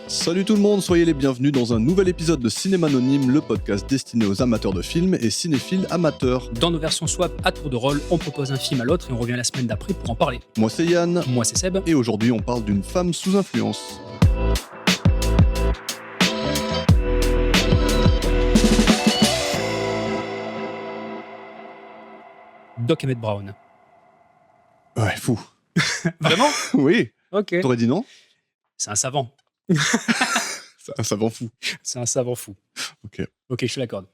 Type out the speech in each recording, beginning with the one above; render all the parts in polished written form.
Salut tout le monde, soyez les bienvenus dans un nouvel épisode de Cinéma Anonyme, le podcast destiné aux amateurs de films et cinéphiles amateurs. Dans nos versions swap à tour de rôle, on propose un film à l'autre et on revient la semaine d'après pour en parler. Moi c'est Yann, Moi c'est Seb. et aujourd'hui on parle d'une femme sous influence. Doc Emmett Brown. Ouais, fou. Vraiment? Oui, Ok. t'aurais dit non? C'est un savant. C'est un savant fou. C'est un savant fou. Ok. Ok, je te l'accorde.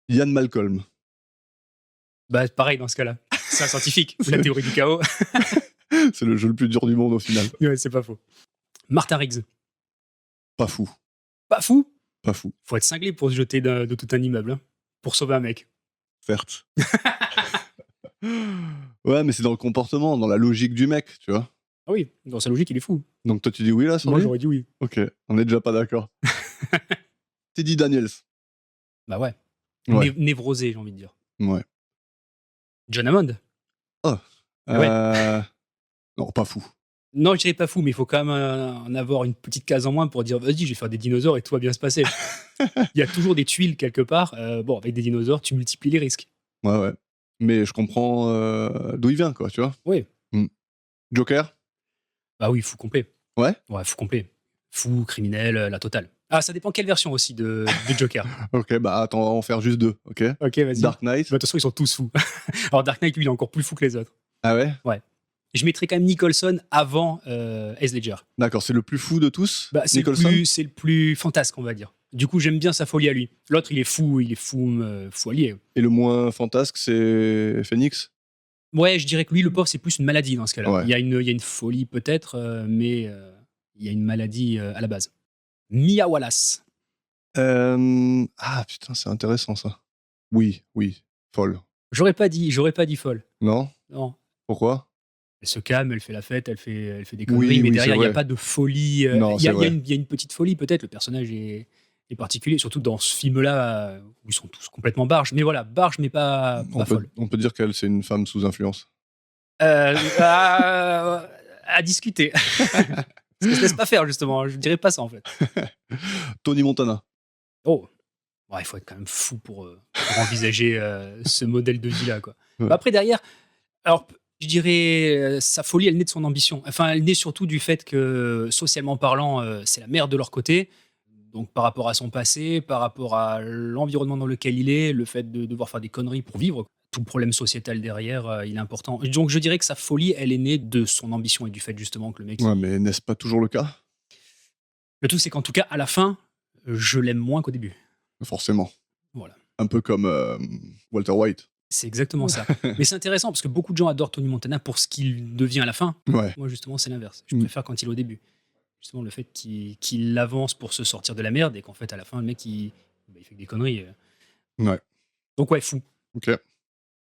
Ian Malcolm. Bah pareil dans ce cas-là. C'est un scientifique. La théorie du chaos. C'est le jeu le plus dur du monde au final. Ouais, c'est pas faux. Martha Riggs. Pas fou, Pas fou. pas fou, Faut être cinglé pour se jeter de tout un immeuble. Hein, pour sauver un mec. certes. Ouais, mais c'est dans le comportement, dans la logique du mec, tu vois. Ah oui, dans sa logique, il est fou. Donc toi tu dis oui là sur Moi lui? j'aurais dit oui. Ok, on est déjà pas d'accord. Teddy Daniels. Bah ouais. Ouais. Névrosé, j'ai envie de dire. Ouais. John Hammond. Ouais. Non, pas fou. Non, je dirais pas fou, mais il faut quand même en avoir une petite case en moins pour dire vas-y, je vais faire des dinosaures et tout va bien se passer. Il y a toujours des tuiles quelque part. Bon, avec des dinosaures, tu multiplies les risques. Ouais. Mais je comprends d'où il vient, quoi, tu vois. Oui. Joker. Bah oui, fou complet. Ouais. Ouais, fou complet. Fou, criminel, la totale. Ah, ça dépend quelle version aussi de Joker. Ok, bah attends, on va en faire juste deux, ok. Ok, vas-y. Dark Knight. Bah, de toute façon, ils sont tous fous. Alors, Dark Knight, lui, il est encore plus fou que les autres. Ah ouais. Je mettrais quand même Nicholson avant Heath Ledger. D'accord, c'est le plus fou de tous. Bah, c'est Nicholson. le plus fantasque, on va dire. Du coup, j'aime bien sa folie à lui. L'autre, il est fou allié. Et le moins fantasque, c'est Phoenix. Ouais, je dirais que lui, le pauvre, c'est plus une maladie dans ce cas-là. Ouais. Il y a une folie peut-être, mais il y a une maladie à la base. Mia Wallace. Ah putain, c'est intéressant ça. Oui, folle. J'aurais pas dit folle. Non. Non. Pourquoi? Elle se calme, elle fait la fête, elle fait des conneries, Oui, mais oui, derrière, c'est il n'y a vrai. pas de folie. Non, Il y a c'est vrai. il y a une petite folie peut-être. Le personnage est particulier, surtout dans ce film-là où ils sont tous complètement barges. Mais voilà, barges, mais pas folle. On peut dire qu'elle, c'est une femme sous influence. À discuter. Parce que je laisse pas faire, justement. Je dirais pas ça, en fait. Tony Montana. Oh, ouais, il faut être quand même fou pour envisager ce modèle de vie-là, quoi. Ouais. Bah, après, derrière, alors, je dirais, sa folie, elle naît de son ambition. Enfin, elle naît surtout du fait que, socialement parlant, c'est la mère de leur côté. Donc, par rapport à son passé, par rapport à l'environnement dans lequel il est, le fait de devoir faire des conneries pour vivre, tout le problème sociétal derrière, il est important. Donc, je dirais que sa folie, elle est née de son ambition et du fait, justement, que le mec... Ouais, mais n'est-ce pas toujours le cas? Le truc, c'est qu'en tout cas, à la fin, je l'aime moins qu'au début. Forcément. Voilà. Un peu comme Walter White. C'est exactement ça. Mais c'est intéressant parce que beaucoup de gens adorent Tony Montana pour ce qu'il devient à la fin. Ouais. Moi, justement, c'est l'inverse. Je préfère quand il est au début. Justement, le fait qu'il avance pour se sortir de la merde et qu'en fait, à la fin, le mec, il fait des conneries. Ouais. Donc, ouais, fou. Ok.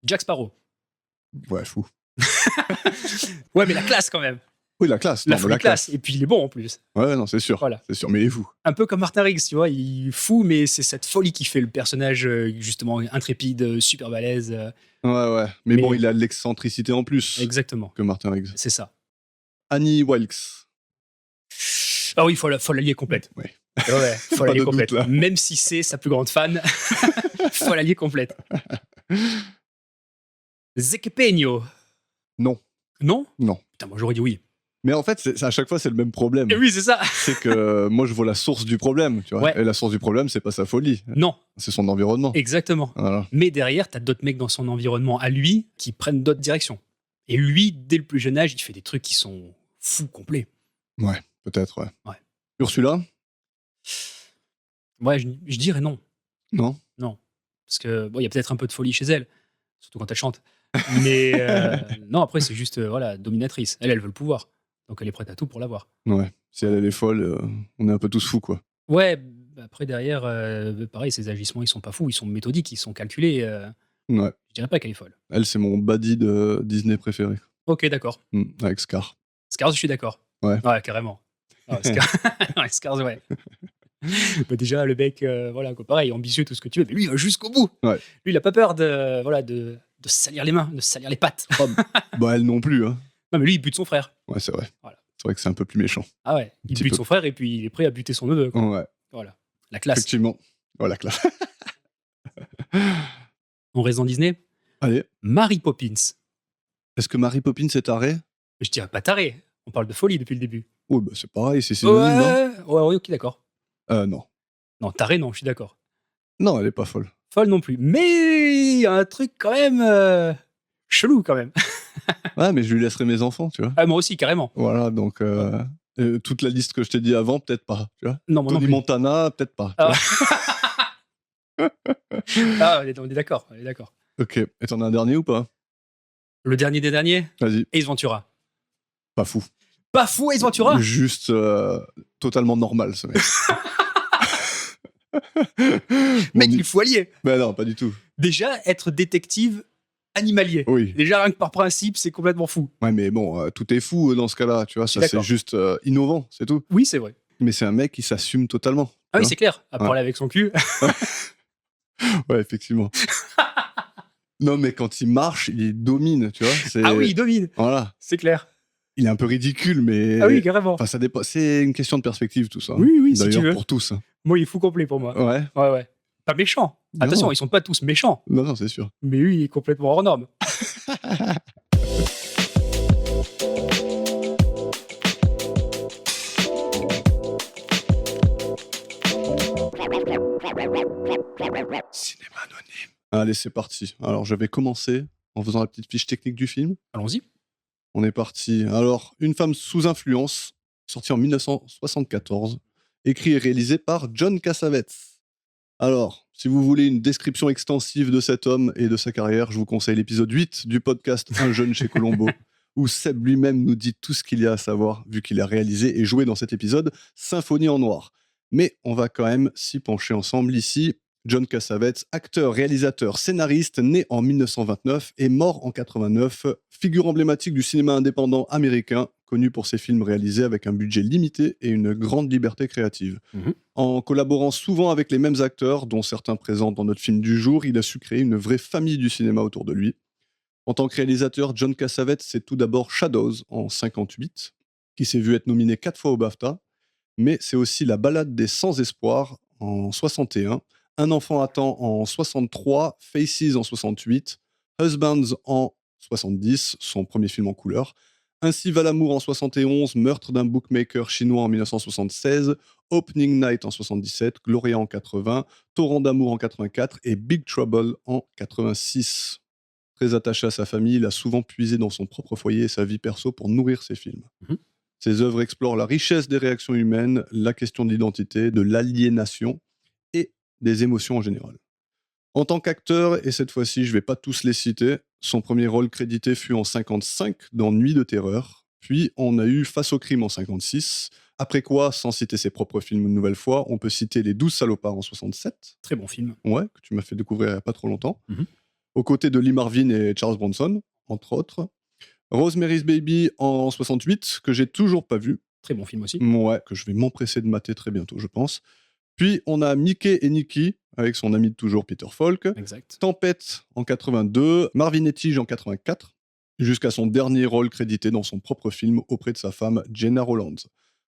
Jack Sparrow. Ouais, fou. Ouais, mais la classe quand même. Oui, la classe. La Non, mais folie classe. Et puis, il est bon en plus. Ouais, non, c'est sûr. Voilà. C'est sûr, mais il est fou. Un peu comme Martha Riggs, tu vois. Il est fou, mais c'est cette folie qui fait le personnage, justement, intrépide, super balèze. Ouais. Mais bon, il a de l'excentricité en plus Exactement. que Martin Riggs. C'est ça. Annie Wilkes. Ah oui, faut l'allier complète. Ouais. Ouais, faut Pas l'allier de doute, complète. là. Même si c'est sa plus grande fan, faut l'allier complète. Zeke Peño. Non. Non? Non. Putain, moi j'aurais dit oui. Mais en fait, à chaque fois, c'est le même problème. Et oui, c'est ça. C'est que moi, je vois la source du problème, tu vois. Ouais. Et la source du problème, c'est pas sa folie. Non, C'est son environnement. exactement. Voilà. Mais derrière, t'as d'autres mecs dans son environnement à lui qui prennent d'autres directions. Et lui, dès le plus jeune âge, il fait des trucs qui sont fous complets. Ouais, peut-être, ouais. Ouais. Ursula? Ouais, je dirais non. Non. Parce que bon, il y a peut-être un peu de folie chez elle, surtout quand elle chante. Mais non, après, c'est juste voilà, dominatrice. Elle veut le pouvoir. Donc elle est prête à tout pour l'avoir. Ouais. Si elle est folle, on est un peu tous fous, quoi. Ouais, après derrière, pareil, ses agissements, ils sont pas fous, ils sont méthodiques, ils sont calculés. Ouais. Je dirais pas qu'elle est folle. Elle, c'est mon baddie de Disney préféré. Ok, d'accord. Avec Scar. Scars, je suis d'accord. Ouais. Ouais, carrément. Ouais, ouais, Scars, ouais. Bah déjà, le mec, voilà, quoi, pareil, ambitieux, tout ce que tu veux, mais lui, il va jusqu'au bout. Ouais. Lui, il a pas peur de salir les mains, de salir les pattes. Bah, elle non plus, hein. Non, mais lui, il bute son frère. Ouais, c'est vrai. Voilà. C'est vrai que c'est un peu plus méchant. Ah ouais, il petit bute peu. son frère et puis il est prêt à buter son neveu, quoi. Ouais, Voilà. La classe. effectivement. Voilà, classe. On reste dans Disney. Allez, Mary Poppins. est-ce que Mary Poppins est tarée? Je dirais pas taré. On parle de folie depuis le début. Oui, bah, c'est pareil, c'est synonyme, non? Ouais, ok, d'accord. Non. Non, taré, non, je suis d'accord. Non, elle est pas folle. Folle non plus. Mais il y a un truc quand même chelou quand même. Ouais, mais je lui laisserai mes enfants, tu vois. Ah, moi aussi, carrément. Voilà, donc toute la liste que je t'ai dit avant, peut-être pas, tu vois. Non, moi non Tony plus. Montana, peut-être pas. Tu Ah, vois. ah, on est d'accord, on est d'accord. Ok, et t'en as un dernier ou pas? Le dernier des derniers, Vas-y, Ace Ventura. pas fou. Pas fou, Ace Ventura. Juste totalement normal, ce mec. Mec, Mon- il faut allier. Ben non, pas du tout. Déjà, être détective animalier. Oui. Déjà, rien que par principe, c'est complètement fou. Ouais, mais bon, tout est fou dans ce cas-là, tu vois. suis Ça, c'est d'accord. juste innovant, c'est tout. Oui, c'est vrai. Mais c'est un mec qui s'assume totalement. Ah oui, tu c'est clair. À Ouais. parler avec son cul. vois. Ouais, effectivement. Non, mais quand il marche, il domine, tu vois. Ah oui, il domine. Voilà. C'est clair. Il est un peu ridicule, mais. Ah oui, carrément. Enfin, ça dépend. C'est une question de perspective, tout ça. Oui, oui, si D'ailleurs, tu veux. pour tous. Hein. Moi, il est fou complet pour moi. Ouais. Ouais, ouais. Pas méchant. Attention, Non. ils sont pas tous méchants. Non, non, c'est sûr. Mais lui, il est complètement hors norme. Cinéma anonyme. Allez, c'est parti. Alors, je vais commencer en faisant la petite fiche technique du film. Allons-y. On est parti. Alors, Une femme sous influence, sorti en 1974, écrit et réalisé par John Cassavetes. Alors, si vous voulez une description extensive de cet homme et de sa carrière, je vous conseille l'épisode 8 du podcast Un jeune chez Colombo, où Seb lui-même nous dit tout ce qu'il y a à savoir, vu qu'il a réalisé et joué dans cet épisode Symphonie en noir. Mais on va quand même s'y pencher ensemble ici. John Cassavetes, acteur, réalisateur, scénariste, né en 1929 et mort en 89, figure emblématique du cinéma indépendant américain, connu pour ses films réalisés avec un budget limité et une grande liberté créative. En collaborant souvent avec les mêmes acteurs, dont certains présents dans notre film du jour, il a su créer une vraie famille du cinéma autour de lui. En tant que réalisateur, John Cassavetes, c'est tout d'abord Shadows en 58, qui s'est vu être nominé 4 fois au BAFTA, mais c'est aussi La balade des sans-espoir en 61, Un enfant attend en 63, Faces en 68, Husbands en 70, son premier film en couleur, Ainsi va l'amour en 71, Meurtre d'un bookmaker chinois en 1976, Opening Night en 77, Gloria en 80, Torrent d'amour en 84 et Big Trouble en 86. Très attaché à sa famille, il a souvent puisé dans son propre foyer et sa vie perso pour nourrir ses films. Mhm. Ses œuvres explorent la richesse des réactions humaines, la question de l'identité, de l'aliénation et des émotions en général. En tant qu'acteur, et cette fois-ci je ne vais pas tous les citer, son premier rôle crédité fut en 55 dans Nuit de terreur, puis on a eu Face au crime en 56, après quoi, sans citer ses propres films une nouvelle fois, on peut citer Les 12 salopards en 67, Très bon film. ouais, que tu m'as fait découvrir il n'y a pas trop longtemps, Mhm. aux côtés de Lee Marvin et Charles Bronson, entre autres. Rosemary's Baby en 68, que j'ai toujours pas vu, Très bon film aussi. ouais, que je vais m'empresser de mater très bientôt, je pense. Puis on a Mickey et Nicky, avec son ami de toujours Peter Falk, Exact. Tempête en 82, Marvin et Tige en 84, jusqu'à son dernier rôle crédité dans son propre film auprès de sa femme Jenna Rollands.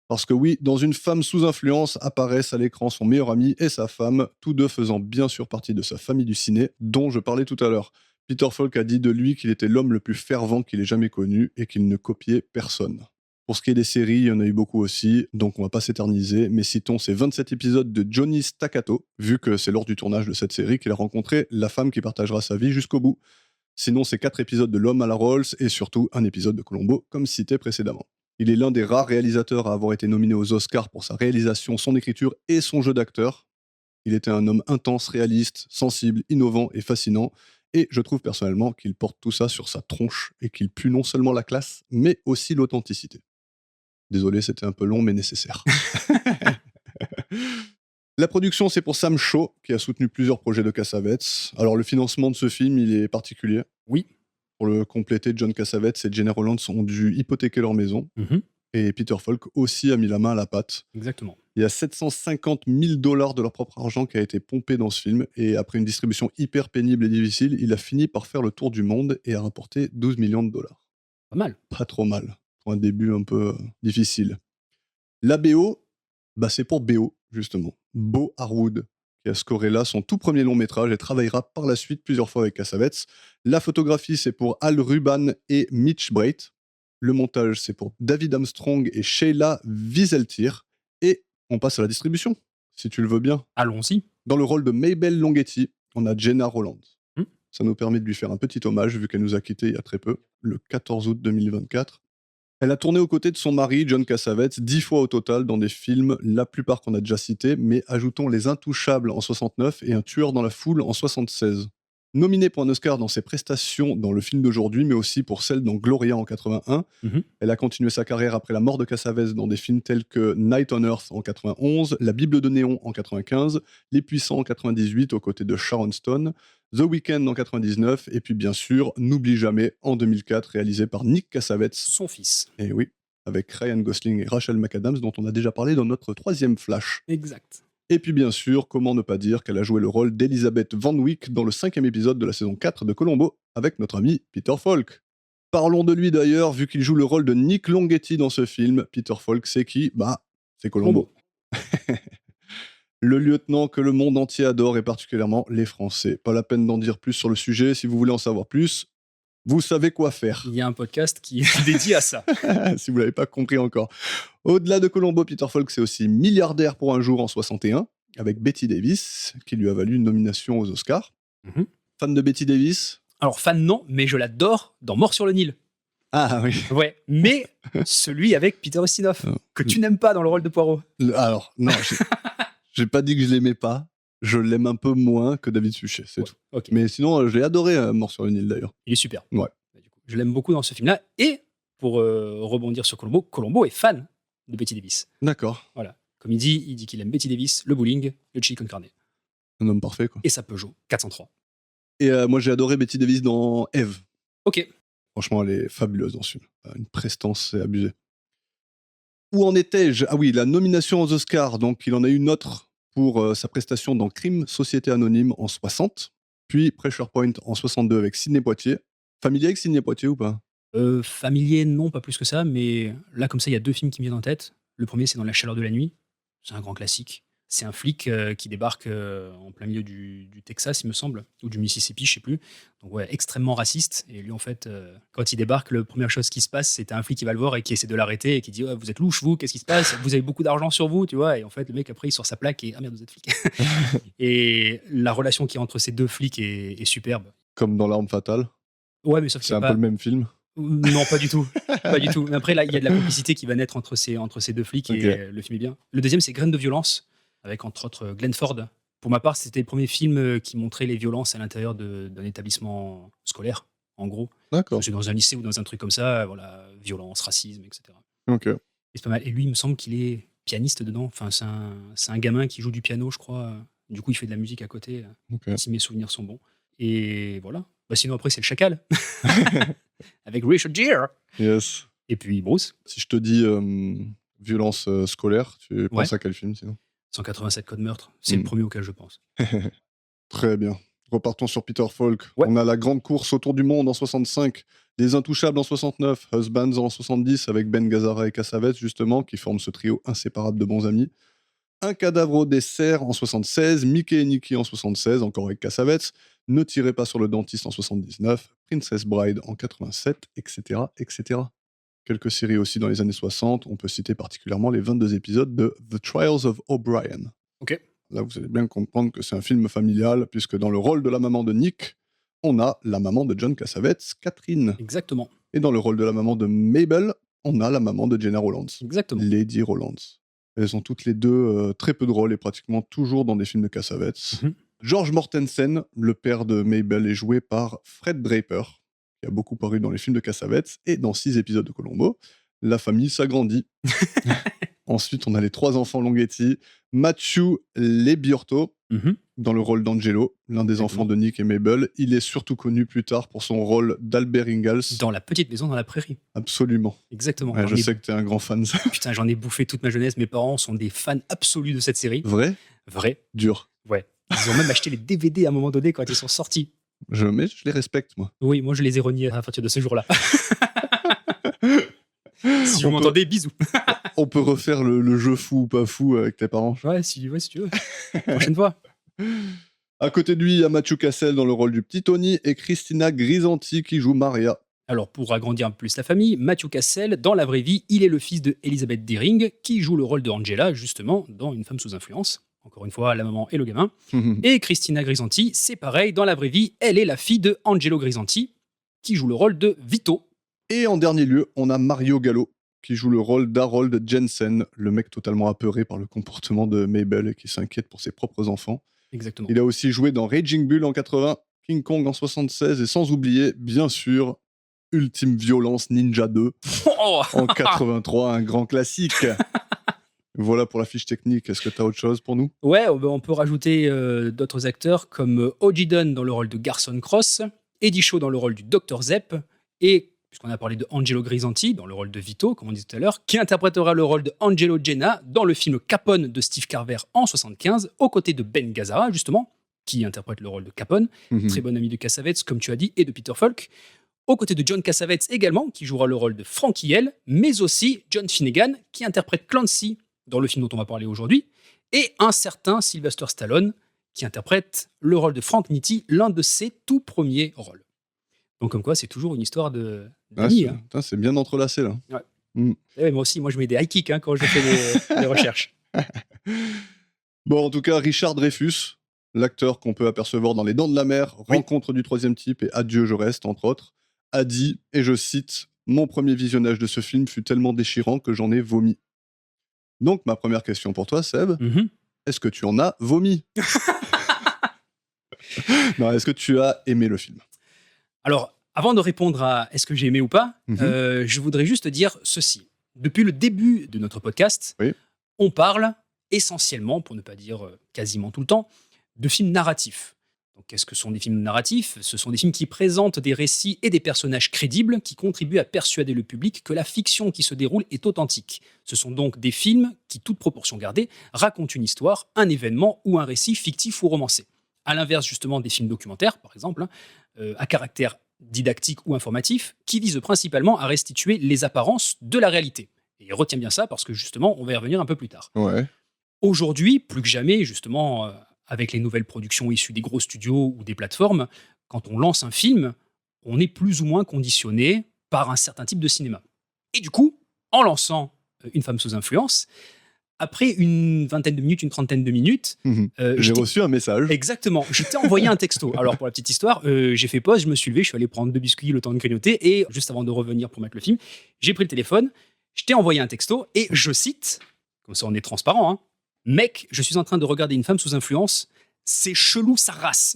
Parce que oui, dans Une femme sous influence apparaissent à l'écran son meilleur ami et sa femme, tous deux faisant bien sûr partie de sa famille du ciné, dont je parlais tout à l'heure. Peter Falk a dit de lui qu'il était l'homme le plus fervent qu'il ait jamais connu et qu'il ne copiait personne. Pour ce qui est des séries, il y en a eu beaucoup aussi, donc on va pas s'éterniser, mais citons ces 27 épisodes de Johnny Staccato, vu que c'est lors du tournage de cette série qu'il a rencontré la femme qui partagera sa vie jusqu'au bout. Sinon, c'est 4 épisodes de L'Homme à la Rolls et surtout un épisode de Columbo, comme cité précédemment. Il est l'un des rares réalisateurs à avoir été nominé aux Oscars pour sa réalisation, son écriture et son jeu d'acteur. Il était un homme intense, réaliste, sensible, innovant et fascinant, et je trouve personnellement qu'il porte tout ça sur sa tronche et qu'il pue non seulement la classe, mais aussi l'authenticité. Désolé, c'était un peu long, mais nécessaire. La production, c'est pour Sam Shaw, qui a soutenu plusieurs projets de Cassavetes. Alors, le financement de ce film, il est particulier. Oui. Pour le compléter, John Cassavetes et Jenna Rollands ont dû hypothéquer leur maison. Mhm. Et Peter Falk aussi a mis la main à la pâte. Exactement. Il y a 750 000 $ de leur propre argent qui a été pompé dans ce film. Et après une distribution hyper pénible et difficile, il a fini par faire le tour du monde et a rapporté 12 millions de $. Pas mal. Pas trop mal, pour un début un peu difficile. La BO, c'est pour BO, justement. Beau Harwood, qui a scoré là son tout premier long métrage et travaillera par la suite plusieurs fois avec Cassavetes. La photographie, c'est pour Al Ruban et Mitch Breit. Le montage, c'est pour David Armstrong et Sheila Wieseltier. Et on passe à la distribution, si tu le veux bien. Allons-y. Dans le rôle de Mabel Longhetti, on a Jenna Roland. Hmm. Ça nous permet de lui faire un petit hommage, vu qu'elle nous a quittés il y a très peu, le 14 août 2024. Elle a tourné aux côtés de son mari, John Cassavetes, 10 fois au total dans des films, la plupart qu'on a déjà cités, mais ajoutons Les Intouchables en 69 et Un tueur dans la foule en 76. Nominée pour un Oscar dans ses prestations dans le film d'aujourd'hui, mais aussi pour celle dans Gloria en 81, Mhm. elle a continué sa carrière après la mort de Cassavetes dans des films tels que Night on Earth en 91, La Bible de Néon en 95, Les Puissants en 98 aux côtés de Sharon Stone, The Weeknd en 99, et puis bien sûr, N'oublie jamais en 2004, réalisé par Nick Cassavetes. Son fils. Et oui, avec Ryan Gosling et Rachel McAdams, dont on a déjà parlé dans notre 3e Flash. Exact. Et puis bien sûr, comment ne pas dire qu'elle a joué le rôle d'Elizabeth Van Wyck dans le 5e épisode de la saison 4 de Columbo, avec notre ami Peter Falk. Parlons de lui d'ailleurs, vu qu'il joue le rôle de Nick Longhetti dans ce film. Peter Falk, c'est qui ? C'est Columbo. Le lieutenant que le monde entier adore, et particulièrement les Français. Pas la peine d'en dire plus sur le sujet, si vous voulez en savoir plus, vous savez quoi faire. Il y a un podcast qui est dédié à ça. Si vous l'avez pas compris encore. Au-delà de Columbo, Peter Falk, c'est aussi milliardaire pour un jour en 61, avec Betty Davis, qui lui a valu une nomination aux Oscars. Mhm. Fan de Betty Davis ? Alors, fan, non, mais je l'adore dans Mort sur le Nil. Ah oui. Ouais, mais celui avec Peter Ustinov, que tu n'aimes pas dans le rôle de Poirot. Alors, non, j'ai pas dit que je l'aimais pas. Je l'aime un peu moins que David Suchet, c'est tout. Okay. Mais sinon, je l'ai adoré, Mort sur le Nil, d'ailleurs. Il est super. Ouais. Du coup, je l'aime beaucoup dans ce film-là. Et, pour rebondir sur Columbo, Columbo est fan de Betty Davis. D'accord. Voilà. Comme il dit qu'il aime Betty Davis, le bowling, le chili con carne. Un homme parfait, quoi. Et sa Peugeot 403. Et moi, j'ai adoré Betty Davis dans Eve. Ok. Franchement, elle est fabuleuse dans ce film. Une prestance, c'est abusé. Où en étais-je ? Ah oui, la nomination aux Oscars. Donc, il en a eu une autre pour sa prestation dans Crime, Société Anonyme en 60. Puis Pressure Point en 62 avec Sidney Poitier. Familier avec Sidney Poitier ou pas ? Familier, non, pas plus que ça. Mais là, comme ça, il y a 2 films qui me viennent en tête. Le premier, c'est Dans la chaleur de la nuit. C'est un grand classique. C'est un flic qui débarque en plein milieu du Texas, il me semble, ou du Mississippi, je sais plus. Donc ouais, extrêmement raciste. Et lui, en fait, quand il débarque, la première chose qui se passe, c'est un flic qui va le voir et qui essaie de l'arrêter et qui dit oh, vous êtes louche, vous, qu'est-ce qui se passe ? Vous avez beaucoup d'argent sur vous, tu vois. Et en fait, le mec, après, il sort sa plaque et ah merde, vous êtes flic. Et la relation qui est entre ces 2 flics est superbe. Comme dans L'Arme Fatale. Ouais, mais sauf que c'est un peu le même film. Non, pas du tout. Pas du tout. Mais après, là, il y a de la complicité qui va naître entre ces 2 flics et le film est bien. Le deuxième, c'est Graines de violence, avec entre autres Glenn Ford. Pour ma part, c'était le premier film qui montrait les violences à l'intérieur d'un établissement scolaire, en gros. D'accord. C'est dans un lycée ou dans un truc comme ça, voilà, violence, racisme, etc. Ok. Et c'est pas mal. Et lui, il me semble qu'il est pianiste dedans. Enfin, c'est un gamin qui joue du piano, je crois. Du coup, il fait de la musique à côté, si mes souvenirs sont bons. Et voilà. Sinon, après, c'est Le Chacal, avec Richard Gere. Yes. Et puis Bruce. Si je te dis violence scolaire, tu penses à quel film sinon ? 187 codes meurtre, c'est le premier auquel je pense. Très bien. Repartons sur Peter Falk. Ouais. On a La Grande Course autour du monde en 65, Les Intouchables en 69, Husbands en 70 avec Ben Gazzara et Cassavetes justement, qui forment ce trio inséparable de bons amis. Un cadavre au dessert en 76, Mickey et Nicky en 76, encore avec Cassavetes, Ne tirez pas sur le dentiste en 79, Princess Bride en 87, etc., etc. Quelques séries aussi dans les années 60, on peut citer particulièrement les 22 épisodes de The Trials of O'Brien. Ok. Là, vous allez bien comprendre que c'est un film familial, puisque dans le rôle de la maman de Nick, on a la maman de John Cassavetes, Catherine. Exactement. Et dans le rôle de la maman de Mabel, on a la maman de Jenna Rollins. Exactement. Lady Rollins. Elles ont toutes les deux très peu de rôles et pratiquement toujours dans des films de Cassavetes. George Mortensen, le père de Mabel, est joué par Fred Draper, qui a beaucoup paru dans les films de Cassavetes et dans 6 épisodes de Columbo. La famille s'agrandit. Ensuite, on a les 3 enfants Longhetti. Matthew Lebiorto, dans le rôle d'Angelo, l'un des enfants de Nick et Mabel. Il est surtout connu plus tard pour son rôle d'Albert Ingalls. Dans La Petite Maison dans la Prairie. Absolument. Exactement. Ouais, je sais que tu es un grand fan de ça. Putain, j'en ai bouffé toute ma jeunesse. Mes parents sont des fans absolus de cette série. Vrai ? Vrai. Dur. Ouais. Ils ont même acheté les DVD à un moment donné quand ils sont sortis. Mais je les respecte, moi. Oui, moi je les ai reniés à partir de ce jour-là. Si vous On peut- m'entendez, bisous. On peut refaire le jeu fou ou pas fou avec tes parents. Ouais, si tu veux. Prochaine fois. À côté de lui, il y a Matthew Cassel dans le rôle du petit Tony et Christina Grisanti qui joue Maria. Alors, pour agrandir un peu plus la famille, Matthew Cassel, dans la vraie vie, il est le fils de Elizabeth Deering, qui joue le rôle de Angela, justement, dans Une femme sous influence. Encore une fois, la maman et le gamin. Et Christina Grisanti, c'est pareil, dans la vraie vie, elle est la fille de Angelo Grisanti, qui joue le rôle de Vito. Et en dernier lieu, on a Mario Gallo qui joue le rôle d'Harold Jensen, le mec totalement apeuré par le comportement de Mabel et qui s'inquiète pour ses propres enfants. Exactement. Il a aussi joué dans Raging Bull en 80, King Kong en 76 et sans oublier, bien sûr, Ultime Violence Ninja 2 Oh en 83, un grand classique. Voilà pour la fiche technique. Est-ce que tu as autre chose pour nous? Ouais, on peut rajouter d'autres acteurs comme O.J. Dunn dans le rôle de Garson Cross, Eddie Shaw dans le rôle du Dr Zepp, et, puisqu'on a parlé de Angelo Grisanti dans le rôle de Vito, comme on disait tout à l'heure, qui interprétera le rôle de Angelo Jenna dans le film Capone de Steve Carver en 75, aux côtés de Ben Gazzara, justement, qui interprète le rôle de Capone, très bon ami de Cassavetes, comme tu as dit, et de Peter Falk. Aux côtés de John Cassavetes également, qui jouera le rôle de Frankie L, mais aussi John Finnegan, qui interprète Clancy dans le film dont on va parler aujourd'hui, et un certain Sylvester Stallone, qui interprète le rôle de Frank Nitti, l'un de ses tout premiers rôles. Donc comme quoi, c'est toujours une histoire d'amis. C'est bien entrelacé là. Ouais, moi aussi, je mets des high kicks quand je fais des recherches. Bon, en tout cas, Richard Dreyfuss, l'acteur qu'on peut apercevoir dans Les Dents de la Mer, Rencontre du troisième type et Adieu, je reste, entre autres, a dit, et je cite, « Mon premier visionnage de ce film fut tellement déchirant que j'en ai vomi. » Donc, ma première question pour toi, Seb, est-ce que tu en as vomi? Non, est-ce que tu as aimé le film? Alors, avant de répondre à est-ce que j'ai aimé ou pas, je voudrais juste dire ceci. Depuis le début de notre podcast, on parle essentiellement, pour ne pas dire quasiment tout le temps, de films narratifs. Donc, qu'est-ce que sont des films narratifs? Ce sont des films qui présentent des récits et des personnages crédibles qui contribuent à persuader le public que la fiction qui se déroule est authentique. Ce sont donc des films qui, toute proportion gardée, racontent une histoire, un événement ou un récit fictif ou romancé. À l'inverse justement des films documentaires, par exemple, à caractère didactique ou informatif, qui visent principalement à restituer les apparences de la réalité. Et retiens bien ça parce que justement, on va y revenir un peu plus tard. Ouais. Aujourd'hui, plus que jamais, justement, avec les nouvelles productions issues des gros studios ou des plateformes, quand on lance un film, on est plus ou moins conditionné par un certain type de cinéma. Et du coup, en lançant Une femme sous influence, après une vingtaine de minutes, une trentaine de minutes... j'ai reçu un message. Exactement, je t'ai envoyé un texto. Alors pour la petite histoire, j'ai fait pause, je me suis levé, je suis allé prendre 2 biscuits, le temps de grignoter, et juste avant de revenir pour mettre le film, j'ai pris le téléphone, je t'ai envoyé un texto, et je cite, comme ça on est transparent, « Mec, je suis en train de regarder Une femme sous influence, c'est chelou sa race !»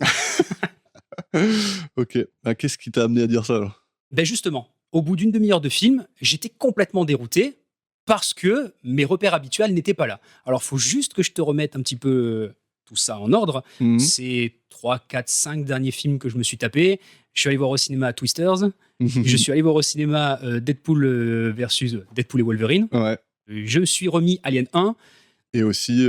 Ok, qu'est-ce qui t'a amené à dire ça alors? Ben justement, au bout d'une demi-heure de film, j'étais complètement dérouté parce que mes repères habituels n'étaient pas là. Alors, il faut juste que je te remette un petit peu tout ça en ordre. C'est 3, 4, 5 derniers films que je me suis tapé. Je suis allé voir au cinéma Twisters. Je suis allé voir au cinéma Deadpool versus Deadpool et Wolverine. Ouais. Je me suis remis Alien 1. Et aussi,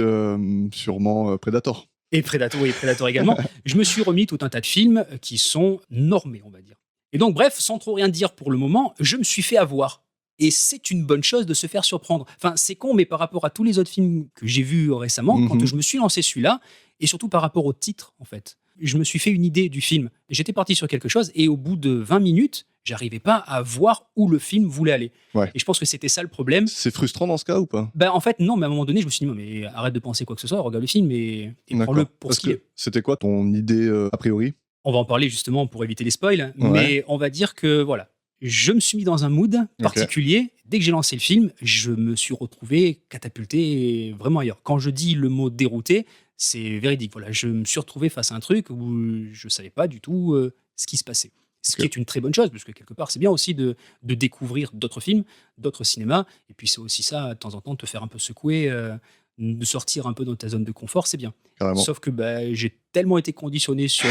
sûrement, Predator. Et Predator également. Je me suis remis tout un tas de films qui sont normés, on va dire. Et donc, bref, sans trop rien dire pour le moment, je me suis fait avoir. Et c'est une bonne chose de se faire surprendre. Enfin, c'est con, mais par rapport à tous les autres films que j'ai vus récemment, quand je me suis lancé celui-là, et surtout par rapport au titre, en fait, je me suis fait une idée du film. J'étais parti sur quelque chose, et au bout de 20 minutes, j'arrivais pas à voir où le film voulait aller. Ouais. Et je pense que c'était ça le problème. C'est frustrant dans ce cas ou pas? Ben, en fait, non, mais à un moment donné, je me suis dit, mais arrête de penser quoi que ce soit, regarde le film et prends-le pour ce qu'il est. C'était quoi ton idée a priori? On va en parler justement pour éviter les spoils, mais on va dire que voilà, je me suis mis dans un mood particulier. Dès que j'ai lancé le film, je me suis retrouvé catapulté vraiment ailleurs. Quand je dis le mot dérouté, c'est véridique. Voilà, je me suis retrouvé face à un truc où je ne savais pas du tout ce qui se passait. Ce qui est une très bonne chose, parce que quelque part, c'est bien aussi de découvrir d'autres films, d'autres cinémas. Et puis, c'est aussi ça, de temps en temps, te faire un peu secouer, de sortir un peu dans ta zone de confort, c'est bien. Carrément. Sauf que j'ai tellement été conditionné sur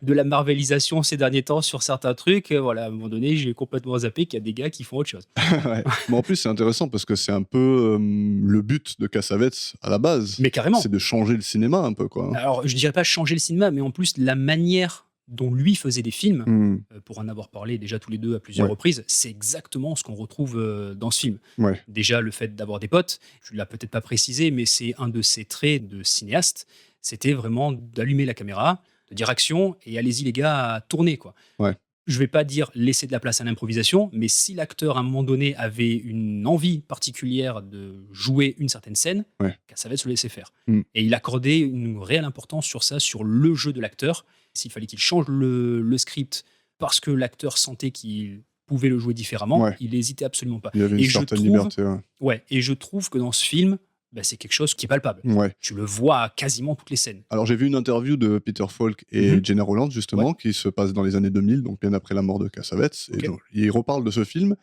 de la marvelisation ces derniers temps sur certains trucs. Voilà, à un moment donné, j'ai complètement zappé qu'il y a des gars qui font autre chose. Ouais. Mais en plus, c'est intéressant parce que c'est un peu le but de Cassavetes à la base. Mais carrément. C'est de changer le cinéma un peu, quoi. Alors, je dirais pas changer le cinéma, mais en plus, la manière dont lui faisait des films, Hmm. pour en avoir parlé déjà tous les deux à plusieurs Ouais. reprises, c'est exactement ce qu'on retrouve dans ce film. Ouais. Déjà, le fait d'avoir des potes, tu l'as peut-être pas précisé, mais c'est un de ses traits de cinéaste, c'était vraiment d'allumer la caméra, de dire action, et allez-y les gars, à tourner, quoi. Ouais. Je vais pas dire laisser de la place à l'improvisation, mais si l'acteur à un moment donné avait une envie particulière de jouer une certaine scène, Ouais. Cassavetes le laissait faire. Mm. Et il accordait une réelle importance sur ça, sur le jeu de l'acteur. S'il fallait qu'il change le script parce que l'acteur sentait qu'il pouvait le jouer différemment, Ouais. il n'hésitait absolument pas. Il y avait Et une je certaine trouve- liberté. Ouais. Ouais, et je trouve que dans ce film, c'est quelque chose qui est palpable. Ouais. Tu le vois à quasiment toutes les scènes. Alors j'ai vu une interview de Peter Falk et Mhm. Gena Rowlands justement qui se passe dans les années 2000, donc bien après la mort de Cassavetes. Ok. Et donc, il reparle de ce film.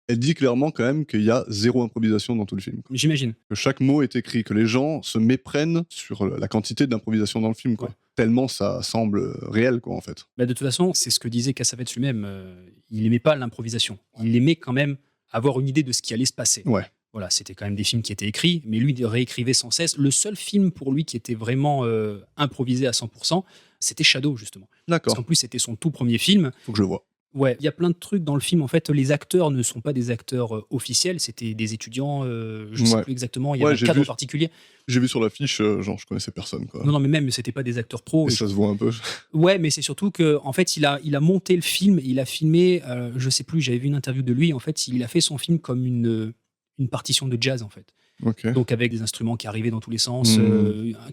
Elle dit clairement quand même qu'il y a zéro improvisation dans tout le film, quoi. J'imagine. Que chaque mot est écrit, que les gens se méprennent sur la quantité d'improvisation dans le film, quoi. Ouais. Tellement ça semble réel, quoi, en fait. De toute façon, c'est ce que disait Cassavetes lui-même. Il aimait pas l'improvisation. Il aimait quand même avoir une idée de ce qui allait se passer. Ouais. Voilà, c'était quand même des films qui étaient écrits, mais lui, il réécrivait sans cesse. Le seul film pour lui qui était vraiment improvisé à 100%, c'était Shadow, justement. Parce D'accord, qu'en plus, c'était son tout premier film. faut que je vois. Ouais, il y a plein de trucs dans le film. En fait, les acteurs ne sont pas des acteurs officiels, c'était des étudiants, je ne sais Ouais. plus exactement, il y Ouais, avait un j'ai cadre vu. particulier. J'ai vu sur l'affiche, genre je connaissais personne, quoi. Non, mais même, c'était pas des acteurs pros. Et ça se voit un peu. Ouais, mais c'est surtout que en fait, il a monté le film, il a filmé, je sais plus, j'avais vu une interview de lui, en fait, il a fait son film comme une partition de jazz, en fait. Ok. Donc avec des instruments qui arrivaient dans tous les sens,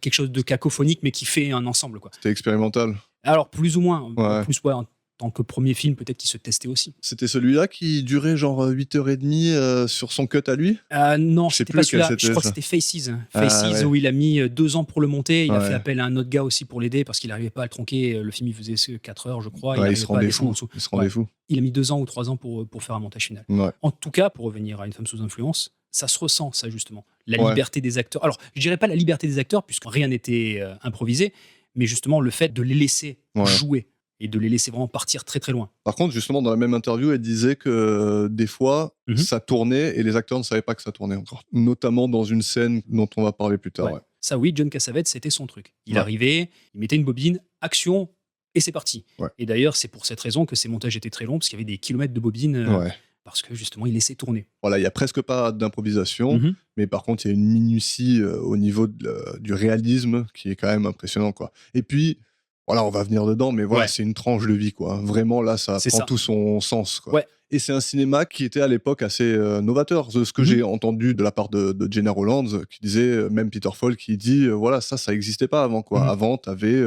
quelque chose de cacophonique, mais qui fait un ensemble, quoi. C'était expérimental. Alors, plus ou moins, Ouais. plus, ouais, en tant que premier film, peut-être qu'il se testait aussi. C'était celui-là qui durait genre 8h30 sur son cut à lui. Non, Je sais c'était plus pas lequel celui-là. Je c'était, crois que ça. c'était Faces. Ah, Faces, ouais. où il a mis 2 ans pour le monter. Il a Ouais. fait appel à un autre gars aussi pour l'aider parce qu'il n'arrivait pas à le tronquer. Le film, il faisait 4 heures, je crois. Ouais, il n'arrivait se pas à rendait descendre en fou. dessous. Il se rendait Ouais. fou. Il a mis 2 ans ou 3 ans pour faire un montage final. Ouais. En tout cas, pour revenir à Une femme sous influence, ça se ressent, ça, justement. La Ouais. liberté des acteurs. Alors, je dirais pas la liberté des acteurs, puisque rien n'était improvisé, mais justement le fait de les laisser Ouais. jouer et de les laisser vraiment partir très très loin. Par contre, justement, dans la même interview, elle disait que des fois, Mhm. ça tournait et les acteurs ne savaient pas que ça tournait encore. Notamment dans une scène dont on va parler plus tard. Ouais. Ouais. Ça, oui, John Cassavetes, c'était son truc. Il Ouais. arrivait, il mettait une bobine, action, et c'est parti. Ouais. Et d'ailleurs, c'est pour cette raison que ces montages étaient très longs, parce qu'il y avait des kilomètres de bobines, Ouais. parce que justement, il laissait tourner. Voilà, il y a presque pas d'improvisation, Mhm. mais par contre, il y a une minutie au niveau du réalisme qui est quand même impressionnant, quoi. Et puis, voilà, on va venir dedans, mais voilà, Ouais. c'est une tranche de vie, quoi. Vraiment, là, ça C'est prend ça. tout son sens, quoi. Ouais. Et c'est un cinéma qui était à l'époque assez novateur. De ce que Mhm. j'ai entendu de la part de Gena Rowlands, qui disait, même Peter Falk, qui dit, voilà, ça n'existait pas avant, quoi. Mhm. Avant, tu avais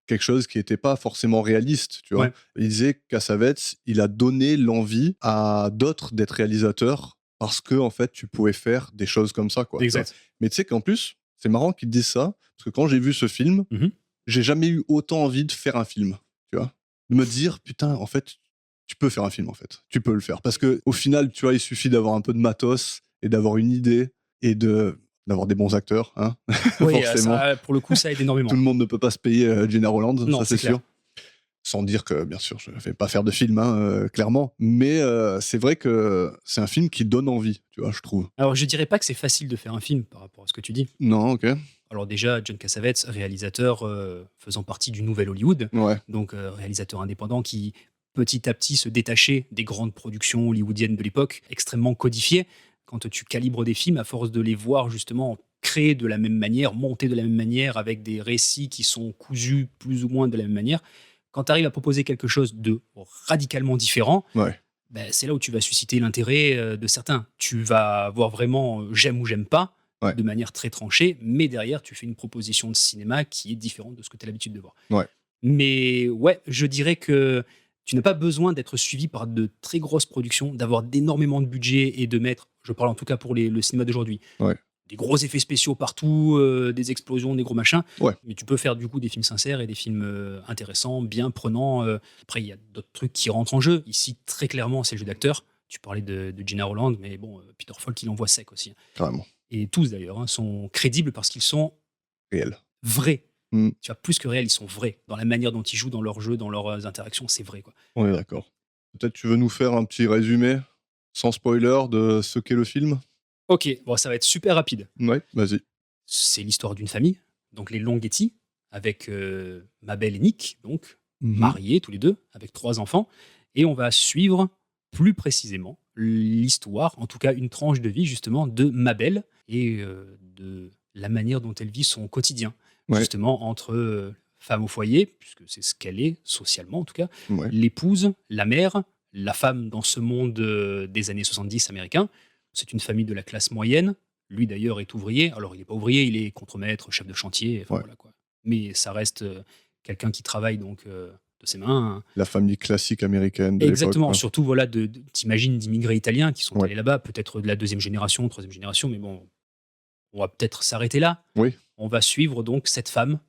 quelque chose qui n'était pas forcément réaliste, tu vois. Ouais. Il disait que Cassavetes, il a donné l'envie à d'autres d'être réalisateurs parce que, en fait, tu pouvais faire des choses comme ça, quoi. Exact. Mais tu sais qu'en plus, c'est marrant qu'ils disent ça, parce que quand j'ai vu ce film, Mhm. j'ai jamais eu autant envie de faire un film, tu vois. De me dire, putain, en fait, tu peux faire un film, en fait. Tu peux le faire. Parce que au final, tu vois, il suffit d'avoir un peu de matos et d'avoir une idée et d'avoir des bons acteurs, hein, Oui, forcément. ça, pour le coup, ça aide énormément. Tout le monde ne peut pas se payer Gena Rowlands, Non, ça c'est c'est clair. sûr. Sans dire que, bien sûr, je ne vais pas faire de film, hein, clairement. Mais c'est vrai que c'est un film qui donne envie, tu vois, je trouve. Alors, je dirais pas que c'est facile de faire un film par rapport à ce que tu dis. Non, ok. Alors déjà, John Cassavetes, réalisateur faisant partie du nouvel Hollywood, Ouais, donc réalisateur indépendant qui petit à petit se détachait des grandes productions hollywoodiennes de l'époque, extrêmement codifiées. Quand tu calibres des films, à force de les voir justement créés de la même manière, montés de la même manière, avec des récits qui sont cousus plus ou moins de la même manière, quand tu arrives à proposer quelque chose de radicalement différent, ouais, c'est là où tu vas susciter l'intérêt de certains. Tu vas avoir vraiment j'aime ou j'aime pas, Ouais. de manière très tranchée, mais derrière, tu fais une proposition de cinéma qui est différente de ce que tu as l'habitude de voir. Ouais. Mais ouais, je dirais que tu n'as pas besoin d'être suivi par de très grosses productions, d'avoir d'énormément de budget et de mettre, je parle en tout cas pour le cinéma d'aujourd'hui, Ouais. des gros effets spéciaux partout, des explosions, des gros machins. Ouais. Mais tu peux faire du coup des films sincères et des films intéressants, bien prenants. Après, il y a d'autres trucs qui rentrent en jeu. Ici, très clairement, c'est le jeu d'acteur. Tu parlais de Gena Rowlands, mais bon, Peter Falk, il envoie sec aussi. carrément. Et tous d'ailleurs sont crédibles parce qu'ils sont Réel. vrais. Mm. Tu vois, plus que réels, ils sont vrais. Dans la manière dont ils jouent, dans leur jeu, dans leurs interactions, c'est vrai, quoi. On est d'accord. Peut-être tu veux nous faire un petit résumé, sans spoiler, de ce qu'est le film? Ok, bon, ça va être super rapide. Ouais, vas-y. C'est l'histoire d'une famille, donc les Longetti, avec Mabel et Nick, donc mariés tous les deux, avec 3 enfants, et on va suivre plus précisément l'histoire, en tout cas une tranche de vie justement de Mabel et de la manière dont elle vit son quotidien, Ouais. justement entre femme au foyer, puisque c'est ce qu'elle est socialement en tout cas, Ouais. l'épouse, la mère, la femme dans ce monde des années 70 américains. C'est une famille de la classe moyenne. Lui d'ailleurs est ouvrier. Alors il n'est pas ouvrier, il est contremaître, chef de chantier, enfin Ouais. voilà quoi. Mais ça reste quelqu'un qui travaille donc de ses mains. La famille classique américaine de l'époque. Exactement, quoi. surtout voilà, t'imagines d'immigrés italiens qui sont Ouais. allés là-bas, peut-être de la 2e génération, 3e génération, mais bon, on va peut-être s'arrêter là. Oui. On va suivre donc cette femme,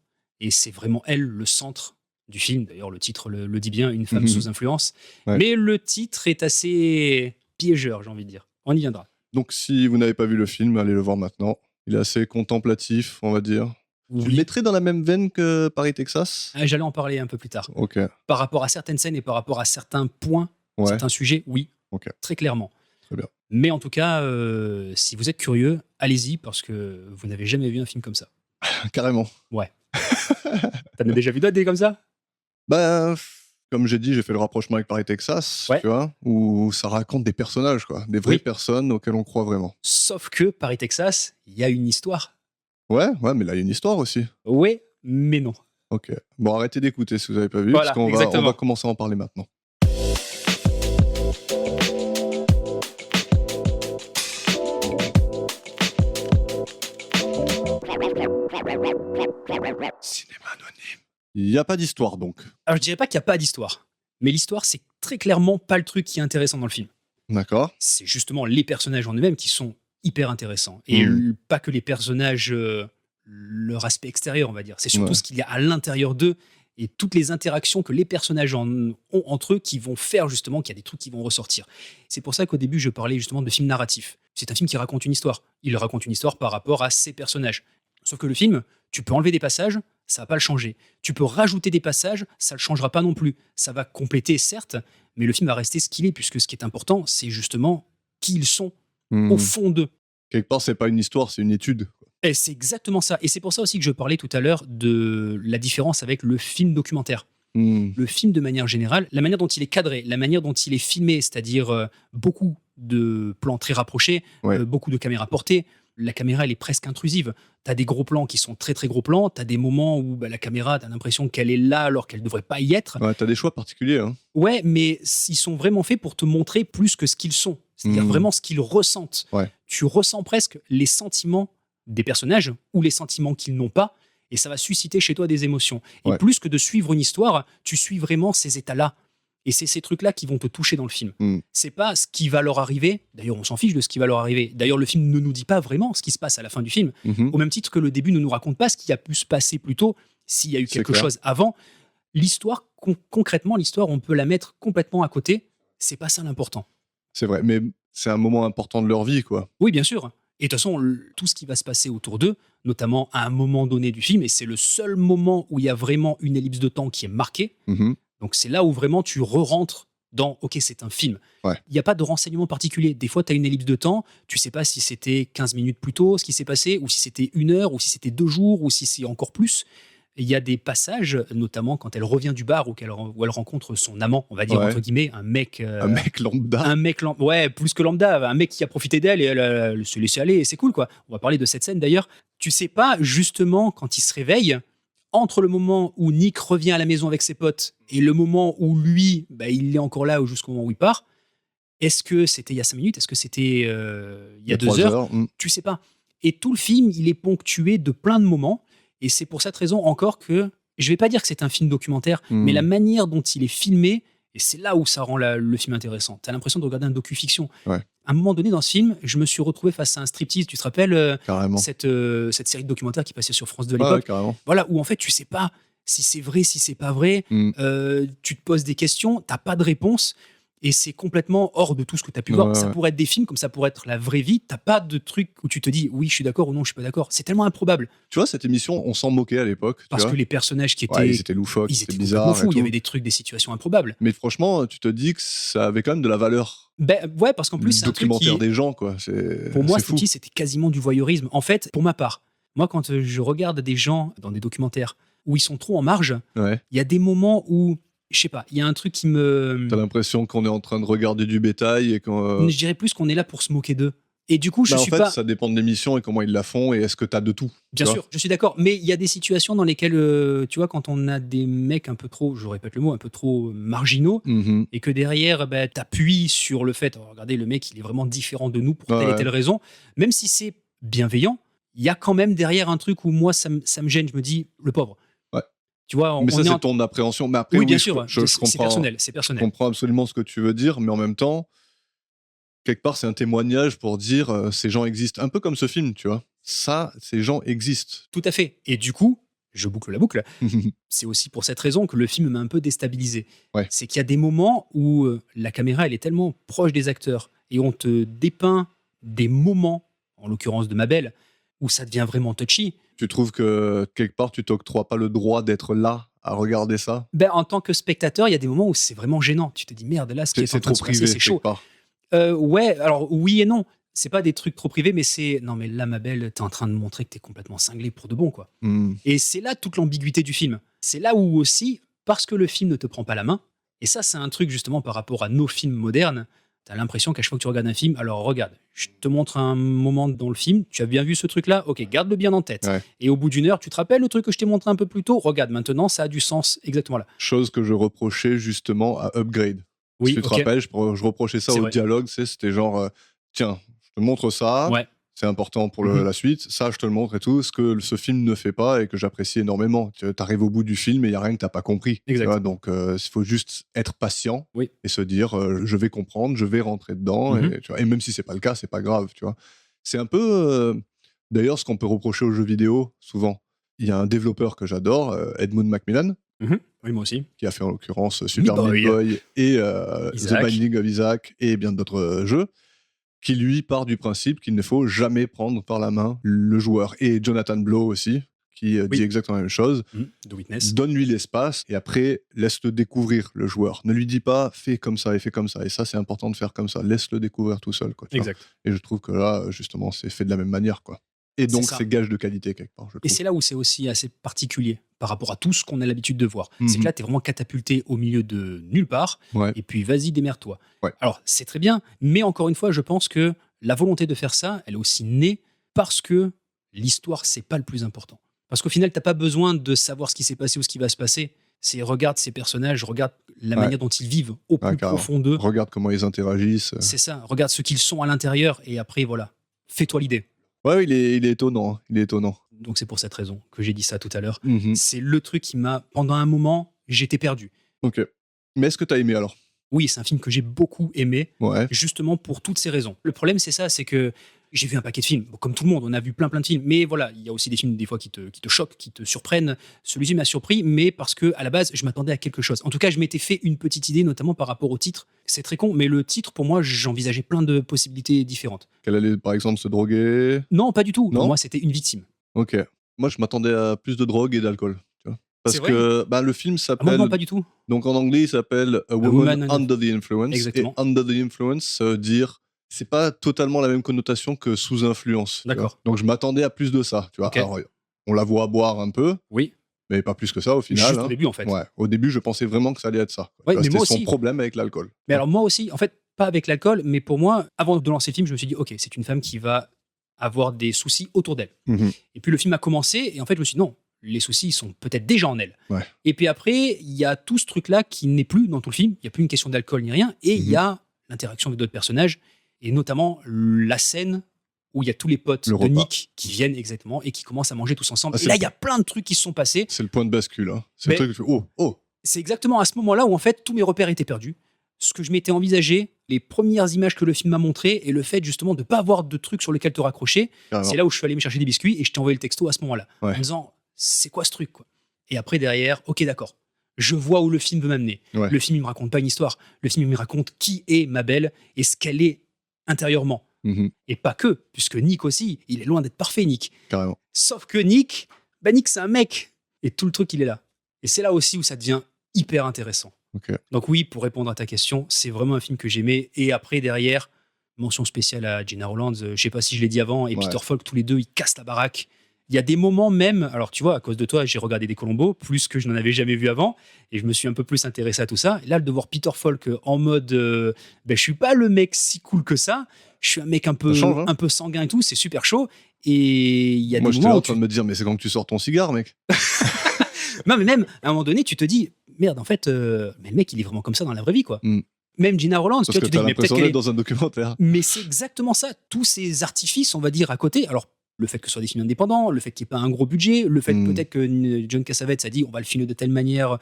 et c'est vraiment elle le centre du film. D'ailleurs, le titre le dit bien, Une femme sous influence. Ouais. Mais le titre est assez piégeur, j'ai envie de dire. On y viendra. Donc, si vous n'avez pas vu le film, allez le voir maintenant. Il est assez contemplatif, on va dire. Tu le Oui. mettrais dans la même veine que Paris, Texas? Ah, j'allais en parler un peu plus tard. Ok. Par rapport à certaines scènes et par rapport à certains points, Ouais. certains sujets, oui, Ok. très clairement. Très bien. Mais en tout cas, si vous êtes curieux, allez-y, parce que vous n'avez jamais vu un film comme ça. Carrément. Ouais. T'en as déjà vu d'autres des comme ça? Bah, comme j'ai dit, j'ai fait le rapprochement avec Paris, Texas, Ouais. tu vois, où ça raconte des personnages, quoi. Des vraies Oui. personnes auxquelles on croit vraiment. Sauf que Paris, Texas, il y a une histoire. Ouais, mais là, il y a une histoire aussi. Oui, mais non. Ok. Bon, arrêtez d'écouter si vous n'avez pas vu, Voilà, parce qu'on exactement. va commencer à en parler maintenant. Cinéma anonyme. Il n'y a pas d'histoire, donc. Alors, je dirais pas qu'il n'y a pas d'histoire. Mais l'histoire, c'est très clairement pas le truc qui est intéressant dans le film. D'accord. C'est justement les personnages en eux-mêmes qui sont hyper intéressants. Et pas que les personnages, leur aspect extérieur, on va dire. C'est surtout Ouais. ce qu'il y a à l'intérieur d'eux et toutes les interactions que les personnages ont entre eux qui vont faire justement qu'il y a des trucs qui vont ressortir. C'est pour ça qu'au début, je parlais justement de film narratif. C'est un film qui raconte une histoire. Il raconte une histoire par rapport à ses personnages. Sauf que le film, tu peux enlever des passages, ça va pas le changer. Tu peux rajouter des passages, ça le changera pas non plus. Ça va compléter, certes, mais le film va rester ce qu'il est, puisque ce qui est important, c'est justement qui ils sont au fond d'eux. Quelque part, c'est pas une histoire, c'est une étude. Et c'est exactement ça. Et c'est pour ça aussi que je parlais tout à l'heure de la différence avec le film documentaire. Le film, de manière générale, la manière dont il est cadré, la manière dont il est filmé, c'est-à-dire beaucoup de plans très rapprochés, Ouais. beaucoup de caméras portées. La caméra, elle est presque intrusive. Tu as des gros plans qui sont très très gros plans. Tu as des moments où la caméra, tu as l'impression qu'elle est là alors qu'elle ne devrait pas y être. Ouais, t'as des choix particuliers. Hein. Ouais, mais ils sont vraiment faits pour te montrer plus que ce qu'ils sont. C'est-à-dire vraiment ce qu'ils ressentent. Ouais. Tu ressens presque les sentiments des personnages ou les sentiments qu'ils n'ont pas, et ça va susciter chez toi des émotions. Et Ouais. plus que de suivre une histoire, tu suis vraiment ces états-là. Et c'est ces trucs-là qui vont te toucher dans le film. C'est pas ce qui va leur arriver. D'ailleurs, on s'en fiche de ce qui va leur arriver. D'ailleurs, le film ne nous dit pas vraiment ce qui se passe à la fin du film. Au même titre que le début ne nous raconte pas ce qui a pu se passer plus tôt, s'il y a eu C'est quelque clair. chose avant. L'histoire, concrètement, l'histoire, on peut la mettre complètement à côté. C'est pas ça l'important. C'est vrai, mais c'est un moment important de leur vie, quoi. Oui, bien sûr. Et de toute façon, tout ce qui va se passer autour d'eux, notamment à un moment donné du film, et c'est le seul moment où il y a vraiment une ellipse de temps qui est marquée. Donc c'est là où vraiment tu re-rentres dans « Ok, c'est un film Ouais. ». Il n'y a pas de renseignement particulier. Des fois, tu as une ellipse de temps, tu sais pas si c'était 15 minutes plus tôt ce qui s'est passé, ou si c'était 1 heure, ou si c'était 2 jours, ou si c'est encore plus. Il y a des passages, notamment quand elle revient du bar, où elle rencontre son amant, on va dire, Ouais. entre guillemets, un mec... Un mec lambda. Un mec ouais, plus que lambda, un mec qui a profité d'elle et elle se laissé aller, et c'est cool quoi. On va parler de cette scène d'ailleurs. Tu sais pas justement quand il se réveille, entre le moment où Nick revient à la maison avec ses potes et le moment où lui, il est encore là jusqu'au moment où il part, est-ce que c'était il y a 5 minutes, est-ce que c'était il y a 2 3 heures, tu sais pas. Et tout le film, il est ponctué de plein de moments, et c'est pour cette raison encore que, je vais pas dire que c'est un film documentaire, mais la manière dont il est filmé, et c'est là où ça rend le film intéressant. Tu as l'impression de regarder un docu-fiction. Ouais. À un moment donné dans ce film, je me suis retrouvé face à un striptease. Tu te rappelles Carrément. cette série de documentaires qui passait sur France 2 à Ouais, l'époque, carrément. voilà, où en fait tu sais pas si c'est vrai, si c'est pas vrai. Tu te poses des questions, t'as pas de réponse. Et c'est complètement hors de tout ce que tu as pu voir. Ça pourrait être des films, comme ça pourrait être la vraie vie. T'as pas de truc où tu te dis oui, je suis d'accord ou non, je suis pas d'accord. C'est tellement improbable. Tu vois, cette émission, on s'en moquait à l'époque. Parce que les personnages qui étaient. Ouais, ils étaient loufoques, ils c'était étaient bizarre. complètement fous. et Il y tout. avait des trucs, des situations improbables. Mais franchement, tu te dis que ça avait quand même de la valeur. Ouais, parce qu'en plus, c'est un truc documentaire qui. des gens, quoi. Pour moi, c'est fou. c'était quasiment du voyeurisme. En fait, pour ma part, moi, quand je regarde des gens dans des documentaires où ils sont trop en marge. Ouais. Il y a des moments où, je sais pas, il y a un truc qui me... T'as l'impression qu'on est en train de regarder du bétail et qu'on. Je dirais plus qu'on est là pour se moquer d'eux. Et du coup, je Bah, en suis fait, pas... ça dépend de l'émission et comment ils la font et est-ce que t'as de tout. Bien tu sûr, je suis d'accord. Mais il y a des situations dans lesquelles, tu vois, quand on a des mecs un peu trop, je répète le mot, un peu trop marginaux, vois. Mhm. et que derrière, bah, t'appuies sur le fait, oh, regardez, le mec, il est vraiment différent de nous pour telle et Ouais. telle raison, même si c'est bienveillant, il y a quand même derrière un truc où moi, ça me gêne. Je me dis, le pauvre. Ouais. Tu vois, Mais ça, on est c'est en... ton appréhension. Mais après, Oui, oui, bien je, sûr, je c'est comprends. personnel, c'est Je personnel. comprends absolument ce que tu veux dire, mais en même temps, quelque part, c'est un témoignage pour dire ces gens existent. Un peu comme ce film, tu vois. Ça, ces gens existent. Tout à fait. Et du coup, je boucle la boucle, c'est aussi pour cette raison que le film m'a un peu déstabilisé. Ouais. C'est qu'il y a des moments où la caméra, elle est tellement proche des acteurs et on te dépeint des moments, en l'occurrence de Mabel, où ça devient vraiment touchy. Tu trouves que quelque part, tu t'octroies pas le droit d'être là à regarder ça? Ben, en tant que spectateur, il y a des moments où c'est vraiment gênant. Tu te dis, merde, là, ce qui est en C'est train trop de se passer, privé, c'est chaud. quelque part. Ouais, alors oui et non. C'est pas des trucs trop privés, mais c'est... Non, mais là, Mabel, t'es en train de montrer que t'es complètement cinglé pour de bon, quoi. Hmm. Et c'est là toute l'ambiguïté du film. C'est là où aussi, parce que le film ne te prend pas la main, et ça c'est un truc justement par rapport à nos films modernes, t'as l'impression qu'à chaque fois que tu regardes un film, alors regarde, je te montre un moment dans le film, tu as bien vu ce truc-là, ok, garde-le bien en tête. Ouais. Et au bout d'une heure, tu te rappelles le truc que je t'ai montré un peu plus tôt, regarde, maintenant ça a du sens exactement là. Chose que je reprochais justement à Upgrade. Oui, Si tu te ok. rappelles, je reprochais ça C'est au vrai. dialogue, c'était genre, tiens, je te montre ça, Ouais. c'est important pour Mhm. la suite, ça je te le montre et tout, ce que ce film ne fait pas et que j'apprécie énormément. Tu arrives au bout du film et il n'y a rien que tu n'as pas compris. Tu Exact. vois, donc il faut juste être patient Oui. et se dire, je vais comprendre, je vais rentrer dedans. Mhm. Et, tu vois, et même si c'est pas le cas, c'est pas grave. Tu vois. C'est un peu, d'ailleurs, ce qu'on peut reprocher aux jeux vidéo souvent. Il y a un développeur que j'adore, Edmund Macmillan, Mhm. Oui, moi aussi. qui a fait en l'occurrence Super Meat Meat Boy. Boy et The Isaac. Binding of Isaac et bien d'autres jeux, qui lui part du principe qu'il ne faut jamais prendre par la main le joueur. Et Jonathan Blow aussi, qui Oui. dit exactement la même chose. The Witness. Donne-lui l'espace et après laisse-le découvrir le joueur. Ne lui dis pas fais comme ça et fais comme ça. Et ça, c'est important de faire comme ça. Laisse-le découvrir tout seul. Quoi, tu vois. Exact. Et je trouve que là, justement, c'est fait de la même manière. Quoi. Et donc, ça. c'est gage de qualité quelque part, je Et trouve. c'est là où c'est aussi assez particulier par rapport à tout ce qu'on a l'habitude de voir. Mhm. C'est que là, tu es vraiment catapulté au milieu de nulle part, Ouais. et puis vas-y, démerde-toi. Ouais. Alors, c'est très bien, mais encore une fois, je pense que la volonté de faire ça, elle est aussi née parce que l'histoire, c'est pas le plus important. Parce qu'au final, t'as pas besoin de savoir ce qui s'est passé ou ce qui va se passer. C'est regarde ces personnages, regarde la Ouais. manière dont ils vivent au plus carrément. profond d'eux. Regarde comment ils interagissent. C'est ça, regarde ce qu'ils sont à l'intérieur, et après, voilà, fais-toi l'idée. Ouais, il est étonnant. Hein. Il est étonnant. Donc c'est pour cette raison que j'ai dit ça tout à l'heure. Mhm. C'est le truc qui m'a... Pendant un moment, j'étais perdu. Ok. Mais est-ce que t'as aimé alors? Oui, c'est un film que j'ai beaucoup aimé, Ouais. justement pour toutes ces raisons. Le problème, c'est ça, c'est que j'ai vu un paquet de films. Bon, comme tout le monde, on a vu plein de films. Mais voilà, il y a aussi des films, des fois, qui te choquent, qui te surprennent. Celui-ci m'a surpris, mais parce que à la base, je m'attendais à quelque chose. En tout cas, je m'étais fait une petite idée, notamment par rapport au titre. C'est très con, mais le titre, pour moi, j'envisageais plein de possibilités différentes. Qu'elle allait, par exemple, se droguer. Non, pas du tout. Non Pour moi, c'était une victime. Ok. Moi, je m'attendais à plus de drogue et d'alcool. Tu vois. Parce C'est vrai que le film Ah, s'appelle. moi, non, pas du tout. Donc en anglais, il s'appelle A Woman Woman Under the Influence. Exactement. Et Under the Influence, ça veut dire. C'est pas totalement la même connotation que sous influence. tu D'accord. vois. Donc je m'attendais à plus de ça. Tu vois. Ok. Alors, on la voit boire un peu, Oui, mais pas plus que ça au final. juste hein. au début, en fait. Ouais. Au début, je pensais vraiment que ça allait être ça. Ouais, Tu vois, mais c'était moi son aussi. problème avec l'alcool. Mais alors moi aussi, en fait, pas avec l'alcool, mais pour moi, avant de lancer le film, je me suis dit, ok, c'est une femme qui va avoir des soucis autour d'elle. Mhm. Et puis le film a commencé, et en fait, je me suis dit, non, les soucis, ils sont peut-être déjà en elle. Ouais. Et puis après, il y a tout ce truc-là qui n'est plus dans tout le film, il n'y a plus une question d'alcool ni rien, et il y a l'interaction avec d'autres personnages, et notamment la scène où il y a tous les potes Le de repas. Nick qui viennent exactement, et qui commencent à manger tous ensemble. Ah, Et c'est là, le- il y a plein de trucs qui se sont passés. C'est le point de bascule. Hein. C'est Mais- le truc que tu fais, oh. C'est exactement à ce moment-là où en fait tous mes repères étaient perdus. Ce que je m'étais envisagé, les premières images que le film m'a montrées et le fait justement de ne pas avoir de trucs sur lesquels te raccrocher, Carrément. c'est là où je suis allé me chercher des biscuits et je t'ai envoyé le texto à ce moment-là. Ouais. En me disant, c'est quoi ce truc quoi. Et après derrière, ok d'accord, je vois où le film veut m'amener. Ouais. Le film il me raconte pas une histoire, le film il me raconte qui est Mabel et ce qu'elle est intérieurement. Mhm. Et pas que, puisque Nick aussi, il est loin d'être parfait Nick. Carrément. Sauf que Nick, Nick c'est un mec. Et tout le truc il est là. Et c'est là aussi où ça devient hyper intéressant. Ok. Donc oui, pour répondre à ta question, c'est vraiment un film que j'aimais. Et après, derrière, mention spéciale à Gena Rowlands. Je sais pas si je l'ai dit avant. Et Ouais. Peter Falk, tous les deux, ils cassent la baraque. Il y a des moments même, alors tu vois, à cause de toi, j'ai regardé des Columbo, plus que je n'en avais jamais vu avant, et je me suis un peu plus intéressé à tout ça. Et là, de voir Peter Falk en mode, je suis pas le mec si cool que ça, je suis un mec Ça change, hein. un peu sanguin et tout, c'est super chaud. Et il y a Moi, des j'étais là moments en où train de me dire, mais c'est quand que tu sors ton cigare, mec. non, mais même, à un moment donné, tu te dis, merde, en fait, mais le mec, il est vraiment comme ça dans la vraie vie, quoi. Mm. Même Gina Roland, tu Parce vois, que tu te t'as dis, mais peut-être l'impression qu'elle d'être est... dans un documentaire. Mais c'est exactement ça. Tous ces artifices, on va dire, à côté. Alors, le fait que ce soit des films indépendants, le fait qu'il n'y ait pas un gros budget, le fait peut-être que John Cassavetes a dit on va le filmer de telle manière,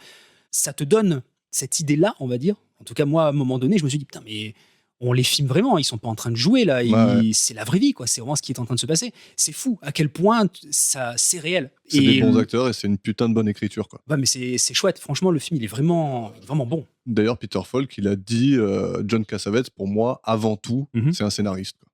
ça te donne cette idée-là, on va dire. En tout cas, moi, à un moment donné, je me suis dit putain, mais on les filme vraiment, ils sont pas en train de jouer là, Ouais. c'est la vraie vie, quoi. C'est vraiment ce qui est en train de se passer. C'est fou à quel point ça, c'est réel. C'est des bons acteurs et c'est une putain de bonne écriture, quoi. Ouais, mais c'est chouette. Franchement, le film, il est vraiment bon. D'ailleurs, Peter Falk, il a dit John Cassavetes, pour moi, avant tout, c'est un scénariste, quoi.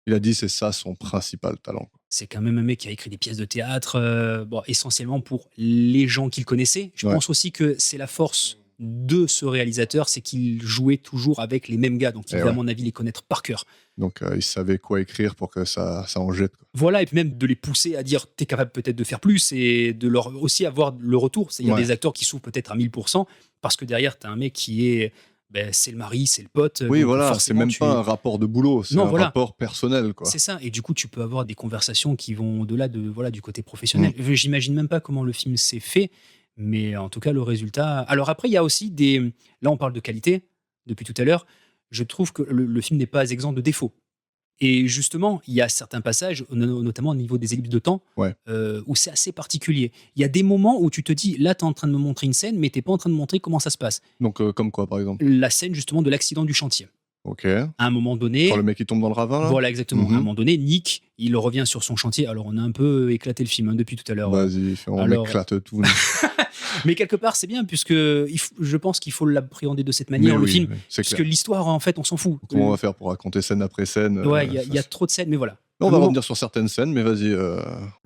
Il a dit c'est ça son principal talent, quoi. C'est quand même un mec qui a écrit des pièces de théâtre, essentiellement pour les gens qu'il connaissait. Je pense aussi que c'est la force de ce réalisateur, c'est qu'il jouait toujours avec les mêmes gars, donc il devait, à mon avis, les connaître par cœur. Donc il savait quoi écrire pour que ça en jette, quoi. Voilà, et puis même de les pousser à dire t'es capable peut-être de faire plus et de leur aussi avoir le retour. C'est-à-dire des acteurs qui s'ouvrent peut-être à 1000% parce que derrière, t'as un mec qui est... c'est le mari, c'est le pote. Oui, voilà, c'est même pas un rapport de boulot, c'est un rapport personnel, quoi. C'est ça, et du coup, tu peux avoir des conversations qui vont au-delà du côté professionnel. J'imagine même pas comment le film s'est fait, mais en tout cas, le résultat... Alors après, il y a aussi des... Là, on parle de qualité, depuis tout à l'heure. Je trouve que le film n'est pas exempt de défauts. Et justement, il y a certains passages, notamment au niveau des ellipses de temps, où c'est assez particulier. Il y a des moments où tu te dis, là, tu es en train de me montrer une scène, mais tu n'es pas en train de montrer comment ça se passe. Donc, comme quoi, par exemple? La scène, justement, de l'accident du chantier. Ok. À un moment donné... Quand le mec, il tombe dans le ravin, là? Voilà, exactement. À un moment donné, Nick, il revient sur son chantier. Alors, on a un peu éclaté le film depuis tout à l'heure. Vas-y, on éclate tout. Mais quelque part, c'est bien, puisque je pense qu'il faut l'appréhender de cette manière, le film. Puisque l'histoire, en fait, on s'en fout. Comment on va faire pour raconter scène après scène? Ouais, il y a trop de scènes, mais voilà. On va revenir sur certaines scènes, mais vas-y.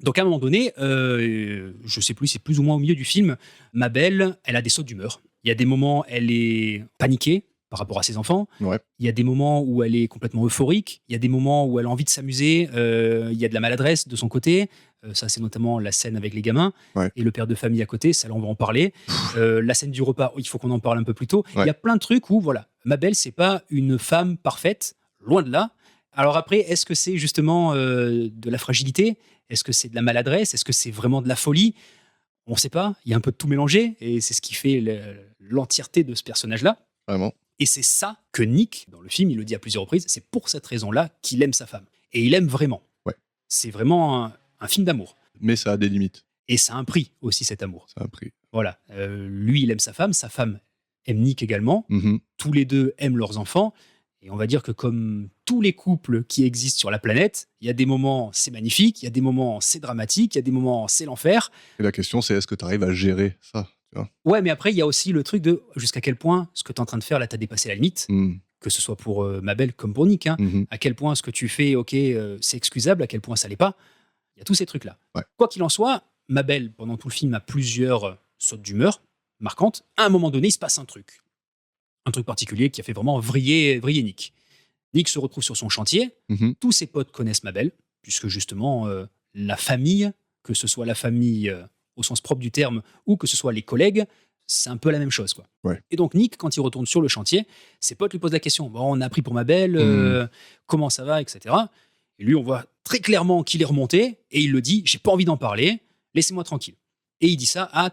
Donc, à un moment donné, je sais plus, c'est plus ou moins au milieu du film, Mabel, elle a des sautes d'humeur. Il y a des moments, elle est paniquée par rapport à ses enfants. Ouais. Il y a des moments où elle est complètement euphorique. Il y a des moments où elle a envie de s'amuser. Il y a de la maladresse de son côté. Ça, c'est notamment la scène avec les gamins. Ouais. Et le père de famille à côté, ça, là, on va en parler. La scène du repas, il faut qu'on en parle un peu plus tôt. Il y a plein de trucs où, voilà, Mabel, c'est pas une femme parfaite, loin de là. Alors après, est-ce que c'est justement de la fragilité? Est-ce que c'est de la maladresse? Est-ce que c'est vraiment de la folie? On ne sait pas. Il y a un peu de tout mélangé. Et c'est ce qui fait l'entièreté de ce personnage-là. Vraiment. Et c'est ça que Nick, dans le film, il le dit à plusieurs reprises, c'est pour cette raison-là qu'il aime sa femme. Et il aime vraiment. Ouais. C'est vraiment un film d'amour. Mais ça a des limites. Et ça a un prix aussi, cet amour. Ça a un prix. Voilà. Lui, il aime sa femme aime Nick également. Tous les deux aiment leurs enfants. Et on va dire que comme tous les couples qui existent sur la planète, il y a des moments, c'est magnifique, il y a des moments, c'est dramatique, il y a des moments, c'est l'enfer. Et la question, c'est est-ce que tu arrives à gérer ça? Ouais, mais après, il y a aussi le truc de jusqu'à quel point ce que tu es en train de faire, là, tu as dépassé la limite, que ce soit pour Mabel comme pour Nick. À quel point ce que tu fais, c'est excusable, à quel point ça l'est pas. Il y a tous ces trucs-là. Ouais. Quoi qu'il en soit, Mabel, pendant tout le film, a plusieurs sautes d'humeur marquantes. À un moment donné, il se passe un truc particulier qui a fait vraiment vriller Nick. Nick se retrouve sur son chantier. Tous ses potes connaissent Mabel, puisque justement, la famille, que ce soit la famille au sens propre du terme, ou que ce soit les collègues, c'est un peu la même chose, quoi. Ouais. Et donc Nick, quand il retourne sur le chantier, ses potes lui posent la question. Bon, on a appris pour Mabel, comment ça va, etc. Et lui, on voit très clairement qu'il est remonté, et il le dit, j'ai pas envie d'en parler, laissez-moi tranquille. Et il dit ça à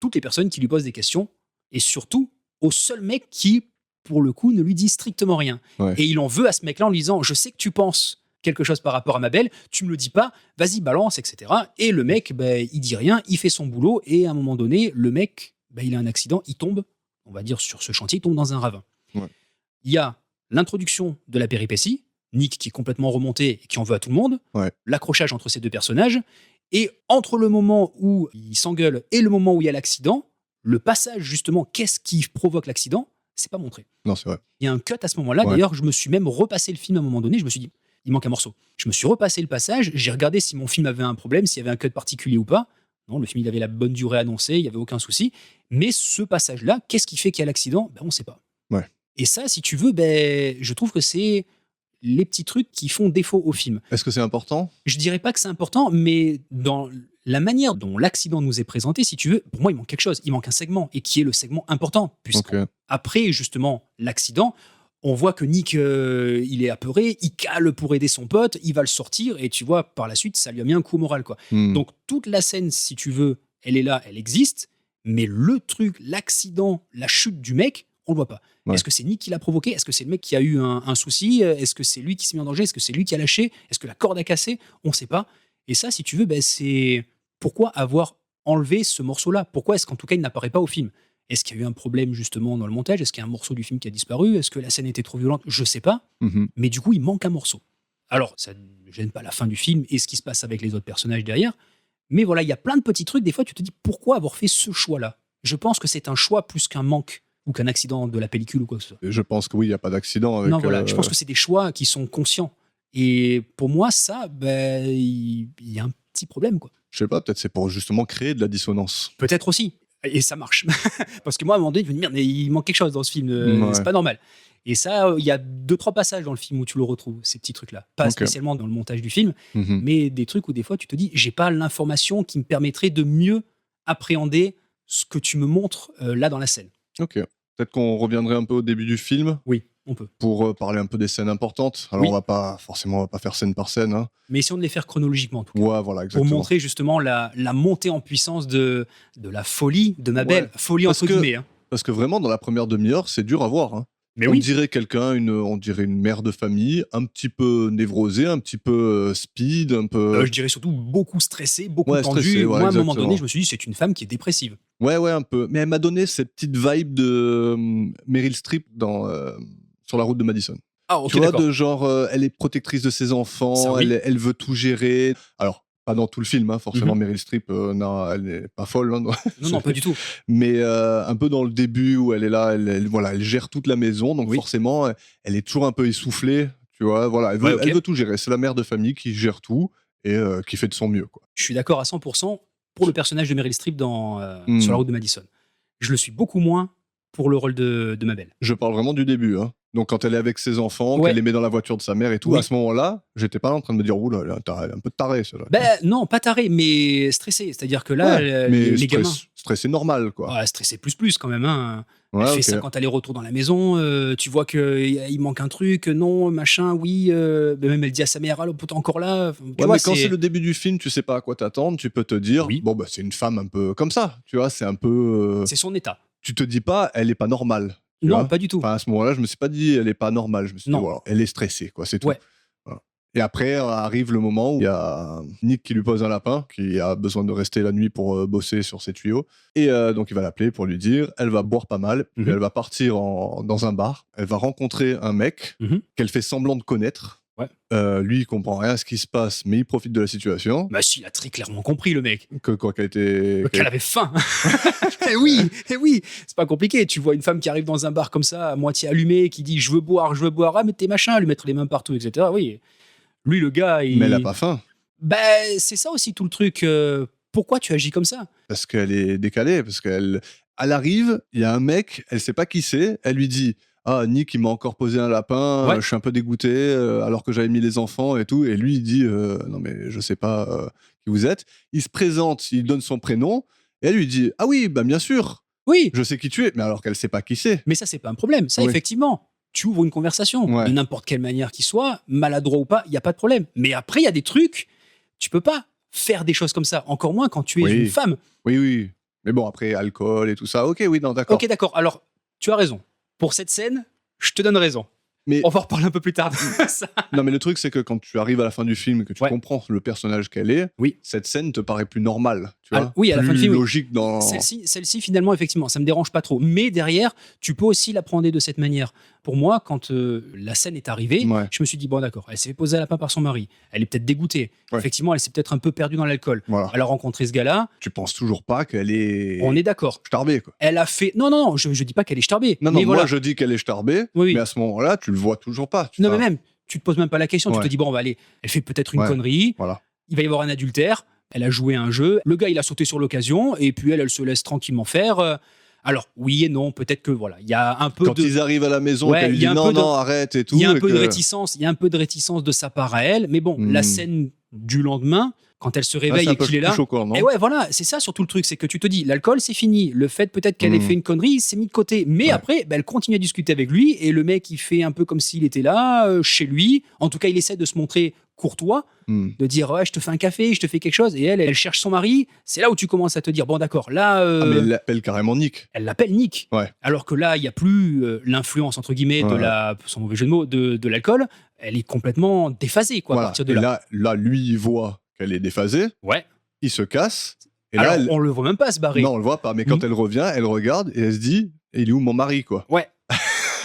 toutes les personnes qui lui posent des questions, et surtout au seul mec qui, pour le coup, ne lui dit strictement rien. Ouais. Et il en veut à ce mec-là en lui disant, je sais que tu penses quelque chose par rapport à Mabel, tu me le dis pas, vas-y, balance, etc. Et le mec, il dit rien, il fait son boulot, et à un moment donné, le mec, il a un accident, il tombe, on va dire sur ce chantier, il tombe dans un ravin. Ouais. Il y a l'introduction de la péripétie, Nick qui est complètement remonté et qui en veut à tout le monde, l'accrochage entre ces deux personnages, et entre le moment où il s'engueule et le moment où il y a l'accident, le passage justement, qu'est-ce qui provoque l'accident, c'est pas montré. Non, c'est vrai. Il y a un cut à ce moment-là, d'ailleurs, je me suis même repassé le film à un moment donné, je me suis dit, il manque un morceau. Je me suis repassé le passage, j'ai regardé si mon film avait un problème, s'il y avait un cut particulier ou pas. Non, le film, il avait la bonne durée annoncée, il n'y avait aucun souci. Mais ce passage-là, qu'est-ce qui fait qu'il y a l'accident? On ne sait pas. Ouais. Et ça, si tu veux, je trouve que c'est les petits trucs qui font défaut au film. Est-ce que c'est important? Je dirais pas que c'est important, mais dans la manière dont l'accident nous est présenté, si tu veux, pour moi, il manque quelque chose. Il manque un segment, et qui est le segment important. Après, justement, l'accident, on voit que Nick, il est apeuré, il cale pour aider son pote, il va le sortir, et tu vois, par la suite, ça lui a mis un coup au moral, quoi. Donc, toute la scène, si tu veux, elle est là, elle existe, mais le truc, l'accident, la chute du mec, on le voit pas. Est-ce que c'est Nick qui l'a provoqué? Est-ce que c'est le mec qui a eu un souci? Est-ce que c'est lui qui s'est mis en danger? Est-ce que c'est lui qui a lâché? Est-ce que la corde a cassé? On sait pas. Et ça, si tu veux, c'est pourquoi avoir enlevé ce morceau-là? Pourquoi est-ce qu'en tout cas, il n'apparaît pas au film? Est-ce qu'il y a eu un problème justement dans le montage? Est-ce qu'il y a un morceau du film qui a disparu? Est-ce que la scène était trop violente? Je sais pas. Mais du coup, il manque un morceau. Alors, ça ne gêne pas la fin du film et ce qui se passe avec les autres personnages derrière. Mais voilà, il y a plein de petits trucs. Des fois, tu te dis pourquoi avoir fait ce choix-là? Je pense que c'est un choix plus qu'un manque ou qu'un accident de la pellicule ou quoi que ce soit. Je pense que oui, il n'y a pas d'accident. Avec, non, voilà, je pense que c'est des choix qui sont conscients. Et pour moi, ça, il y a un petit problème, quoi. Je sais pas, peut-être c'est pour justement créer de la dissonance. Peut-être aussi. Et ça marche. Parce que moi, à un moment donné, je me dis, merde, il manque quelque chose dans ce film. C'est pas normal. Et ça, il y a 2-3 passages dans le film où tu le retrouves, ces petits trucs-là. Pas spécialement dans le montage du film, mais des trucs où des fois, tu te dis, j'ai pas l'information qui me permettrait de mieux appréhender ce que tu me montres là dans la scène. Ok. Peut-être qu'on reviendrait un peu au début du film. Oui, on peut. Pour parler un peu des scènes importantes. Alors, on va pas faire scène par scène. Hein. Mais essayons de les faire chronologiquement, en tout cas. Ouais, voilà, exactement. Pour montrer justement la montée en puissance de la folie de Mabel. Folie entre guillemets. Hein. Parce que vraiment, dans la première demi-heure, c'est dur à voir. Hein. Mais on dirait on dirait une mère de famille, un petit peu névrosée, un petit peu speed, un peu... je dirais surtout beaucoup stressée, beaucoup tendue. Stressée, moi, à un moment donné, je me suis dit, c'est une femme qui est dépressive. Ouais, un peu. Mais elle m'a donné cette petite vibe de Meryl Streep sur la route de Madison. Ah, ok, tu vois, d'accord. de genre, elle est protectrice de ses enfants, Ça, oui. elle veut tout gérer. Alors, pas dans tout le film, hein, forcément, Meryl Streep, non, elle n'est pas folle. Hein, non, pas du tout. Mais un peu dans le début où elle est là, elle gère toute la maison, donc forcément, elle est toujours un peu essoufflée. Tu vois, voilà, elle veut tout gérer. C'est la mère de famille qui gère tout et qui fait de son mieux. Quoi. Je suis d'accord à 100% pour le personnage de Meryl Streep sur la route de Madison. Je le suis beaucoup moins pour le rôle de Mabel. Je parle vraiment du début. Hein. Donc, quand elle est avec ses enfants, qu'elle les met dans la voiture de sa mère et tout, à ce moment-là, j'étais pas là en train de me dire, oula, elle est un peu tarée, celle-là. Non, pas tarée, mais stressée. C'est-à-dire que là, les gamins. Stressé normal, quoi. Ouais, stressé plus quand même. Hein. Elle fait 50 allers-retours dans la maison. Tu vois qu'il manque un truc, non, machin, oui. Même elle dit à sa mère, ah, le pote encore là. Mais quand c'est le début du film, tu sais pas à quoi t'attendre, tu peux te dire, bon, bah, c'est une femme un peu comme ça. Tu vois, c'est un peu. C'est son état. Tu te dis pas, elle est pas normale. Non, pas du tout. Enfin, à ce moment-là, je me suis pas dit, elle est pas normale. Je me suis dit, voilà, elle est stressée, quoi, c'est tout. Ouais. Voilà. Et après, arrive le moment où il y a Nick qui lui pose un lapin, qui a besoin de rester la nuit pour bosser sur ses tuyaux. Et donc, il va l'appeler pour lui dire, elle va boire pas mal, puis elle va partir dans un bar. Elle va rencontrer un mec qu'elle fait semblant de connaître. Ouais. Lui, il comprend rien à ce qui se passe, mais il profite de la situation. Bah si, il a très clairement compris, le mec. Qu'elle avait faim. Eh oui, c'est pas compliqué. Tu vois une femme qui arrive dans un bar comme ça, à moitié allumée, qui dit je veux boire, ah mais tes machins, lui mettre les mains partout, etc. Oui, lui le gars, mais elle a pas faim. Bah c'est ça aussi tout le truc. Pourquoi tu agis comme ça? Parce qu'elle est décalée, parce qu'elle arrive, il y a un mec, elle sait pas qui c'est, elle lui dit ah, Nick, il m'a encore posé un lapin, je suis un peu dégoûté, alors que j'avais mis les enfants et tout. Et lui, il dit non, mais je sais pas qui vous êtes. Il se présente, il donne son prénom, et elle lui dit ah oui, bah bien sûr, oui, je sais qui tu es, mais alors qu'elle sait pas qui c'est. Mais ça, c'est pas un problème. Ça, effectivement, tu ouvres une conversation de n'importe quelle manière qu'il soit, maladroit ou pas, il y a pas de problème. Mais après, il y a des trucs, tu peux pas faire des choses comme ça, encore moins quand tu es une femme. Oui. Mais bon, après, alcool et tout ça, ok, oui, non, d'accord. Ok, d'accord. Alors, tu as raison. Pour cette scène, je te donne raison. Mais on va en reparler un peu plus tard de ça. Non, mais le truc, c'est que quand tu arrives à la fin du film et que tu comprends le personnage qu'elle est, cette scène te paraît plus normale. Tu vois, oui, à la fin du film. Logique dans. Celle-ci, finalement, effectivement, ça me dérange pas trop. Mais derrière, tu peux aussi l'apprendre de cette manière. Pour moi, quand la scène est arrivée, je me suis dit, bon, d'accord, elle s'est fait poser à lapin par son mari. Elle est peut-être dégoûtée. Effectivement, elle s'est peut-être un peu perdue dans l'alcool. Voilà. Elle a rencontré ce gars-là. Tu penses toujours pas qu'elle est. On est d'accord. Starbée, quoi. Elle a fait. Non, je dis pas qu'elle est starbée. Non, mais moi, voilà. je dis qu'elle est starbée. Oui. Mais à ce moment-là, tu le vois toujours pas. Non, mais même, tu te poses même pas la question. Tu te dis, bon, on va aller. Elle fait peut-être une connerie. Voilà. Il va y avoir un adultère. Elle a joué un jeu. Le gars, il a sauté sur l'occasion. Et puis elle se laisse tranquillement faire. Alors, oui et non, peut-être que voilà, il y a un peu Quand ils arrivent à la maison, Ouais, qu'elle lui il y dit a un non, peu de- non, arrête et tout. il y a un et peu de que- réticence, il y a un peu de réticence de sa part à elle, mais bon, la scène du lendemain, quand elle se Ah, réveille c'est un et peu qu'il est plus là, choquant, et non? ouais, voilà, c'est ça surtout le truc, c'est que tu te dis, l'alcool c'est fini, le fait peut-être qu'elle ait fait une connerie, c'est mis de côté, mais Ouais. après, bah, elle continue à discuter avec lui, et le mec il fait un peu comme s'il était là, chez lui, en tout cas il essaie de se montrer courtois, Hmm. de dire ouais je te fais un café, je te fais quelque chose, et elle cherche son mari, c'est là où tu commences à te dire bon d'accord, là Ah, mais elle l'appelle carrément Nick. elle l'appelle Nick. Ouais. Alors que là, il n'y a plus l'influence, entre guillemets, de Ouais. son mauvais jeu de mots, de l'alcool. Elle est complètement déphasée, quoi, à Voilà. partir de Et là. là, lui, il voit qu'elle est déphasée, Ouais. il se casse, et Alors, là, elle... on le voit même pas se barrer. non, on le voit pas, mais quand Mm. elle revient, elle regarde et elle se dit, il est où mon mari, quoi? Ouais.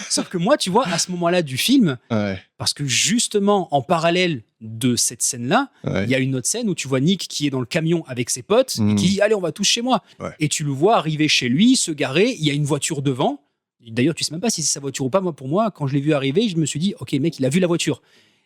Sauf que moi, tu vois, à ce moment-là du film, Ouais, parce que justement, en parallèle de cette scène-là, ouais. il y a une autre scène où tu vois Nick qui est dans le camion avec ses potes, et Mm. qui dit allez, on va tous chez moi. Ouais. Et tu le vois arriver chez lui, se garer, il y a une voiture devant. D'ailleurs, tu sais même pas si c'est sa voiture ou pas. Moi, pour moi, quand je l'ai vu arriver, je me suis dit ok, le mec, il a vu la voiture.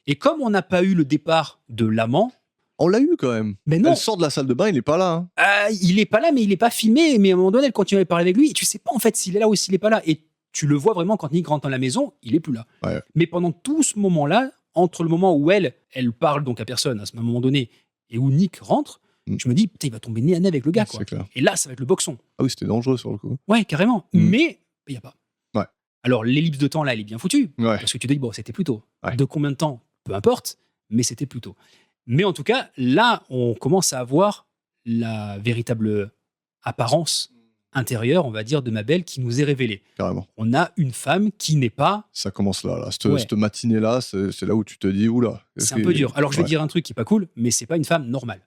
Et comme on n'a pas eu le départ de l'amant, On l'a eu quand même. mais non, Elle sort de la salle de bain, il est pas là. Hein. il est pas là, mais il est pas filmé. Mais à un moment donné, elle continue à parler avec lui, et tu sais pas en fait s'il est là ou s'il est pas là. Et tu le vois vraiment quand Nick rentre dans la maison, il est plus là. Ouais. Mais pendant tout ce moment-là, entre le moment où elle parle donc à personne à ce moment donné, et où Nick rentre, Mm. je me dis putain, il va tomber nez à nez avec le gars, quoi. C'est clair. Et là, ça va être le boxon. Ah oui, c'était dangereux sur le coup. Ouais, carrément. Mm. Mais il y a pas. Ouais. Alors l'ellipse de temps là, elle est bien foutue. Ouais. Parce que tu te dis, bon, c'était plus tôt. Ouais. De combien de temps peu importe, mais c'était plus tôt. Mais en tout cas, là, on commence à avoir la véritable apparence intérieure, on va dire, de Mabel qui nous est révélée. Carrément. On a une femme qui n'est pas... Ça commence là. Cette, Ouais. cette matinée-là, c'est là où tu te dis, oula. C'est un peu dur. Alors, je vais dire un truc qui est pas cool, mais c'est pas une femme normale.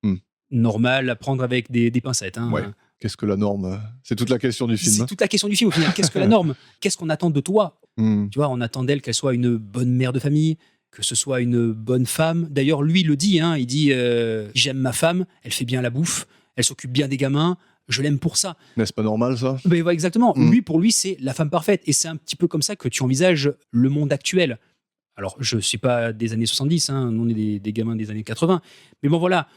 Hmm. Normale à prendre avec des pincettes. Hein. Ouais. Qu'est-ce que la norme? C'est toute la question du film. C'est hein. toute la question du film, au final. Qu'est-ce que la norme? Qu'est-ce qu'on attend de toi? Hmm. Tu vois, on attend d'elle qu'elle soit une bonne mère de famille, que ce soit une bonne femme. D'ailleurs, lui le dit, hein, il dit j'aime ma femme, elle fait bien la bouffe, elle s'occupe bien des gamins, je l'aime pour ça. N'est-ce pas normal, ça? Mais ouais, exactement. Mm. Lui, pour lui, c'est la femme parfaite. Et c'est un petit peu comme ça que tu envisages le monde actuel. Alors, je ne suis pas des années 70, hein, nous, on est des gamins des années 80. Mais bon, voilà.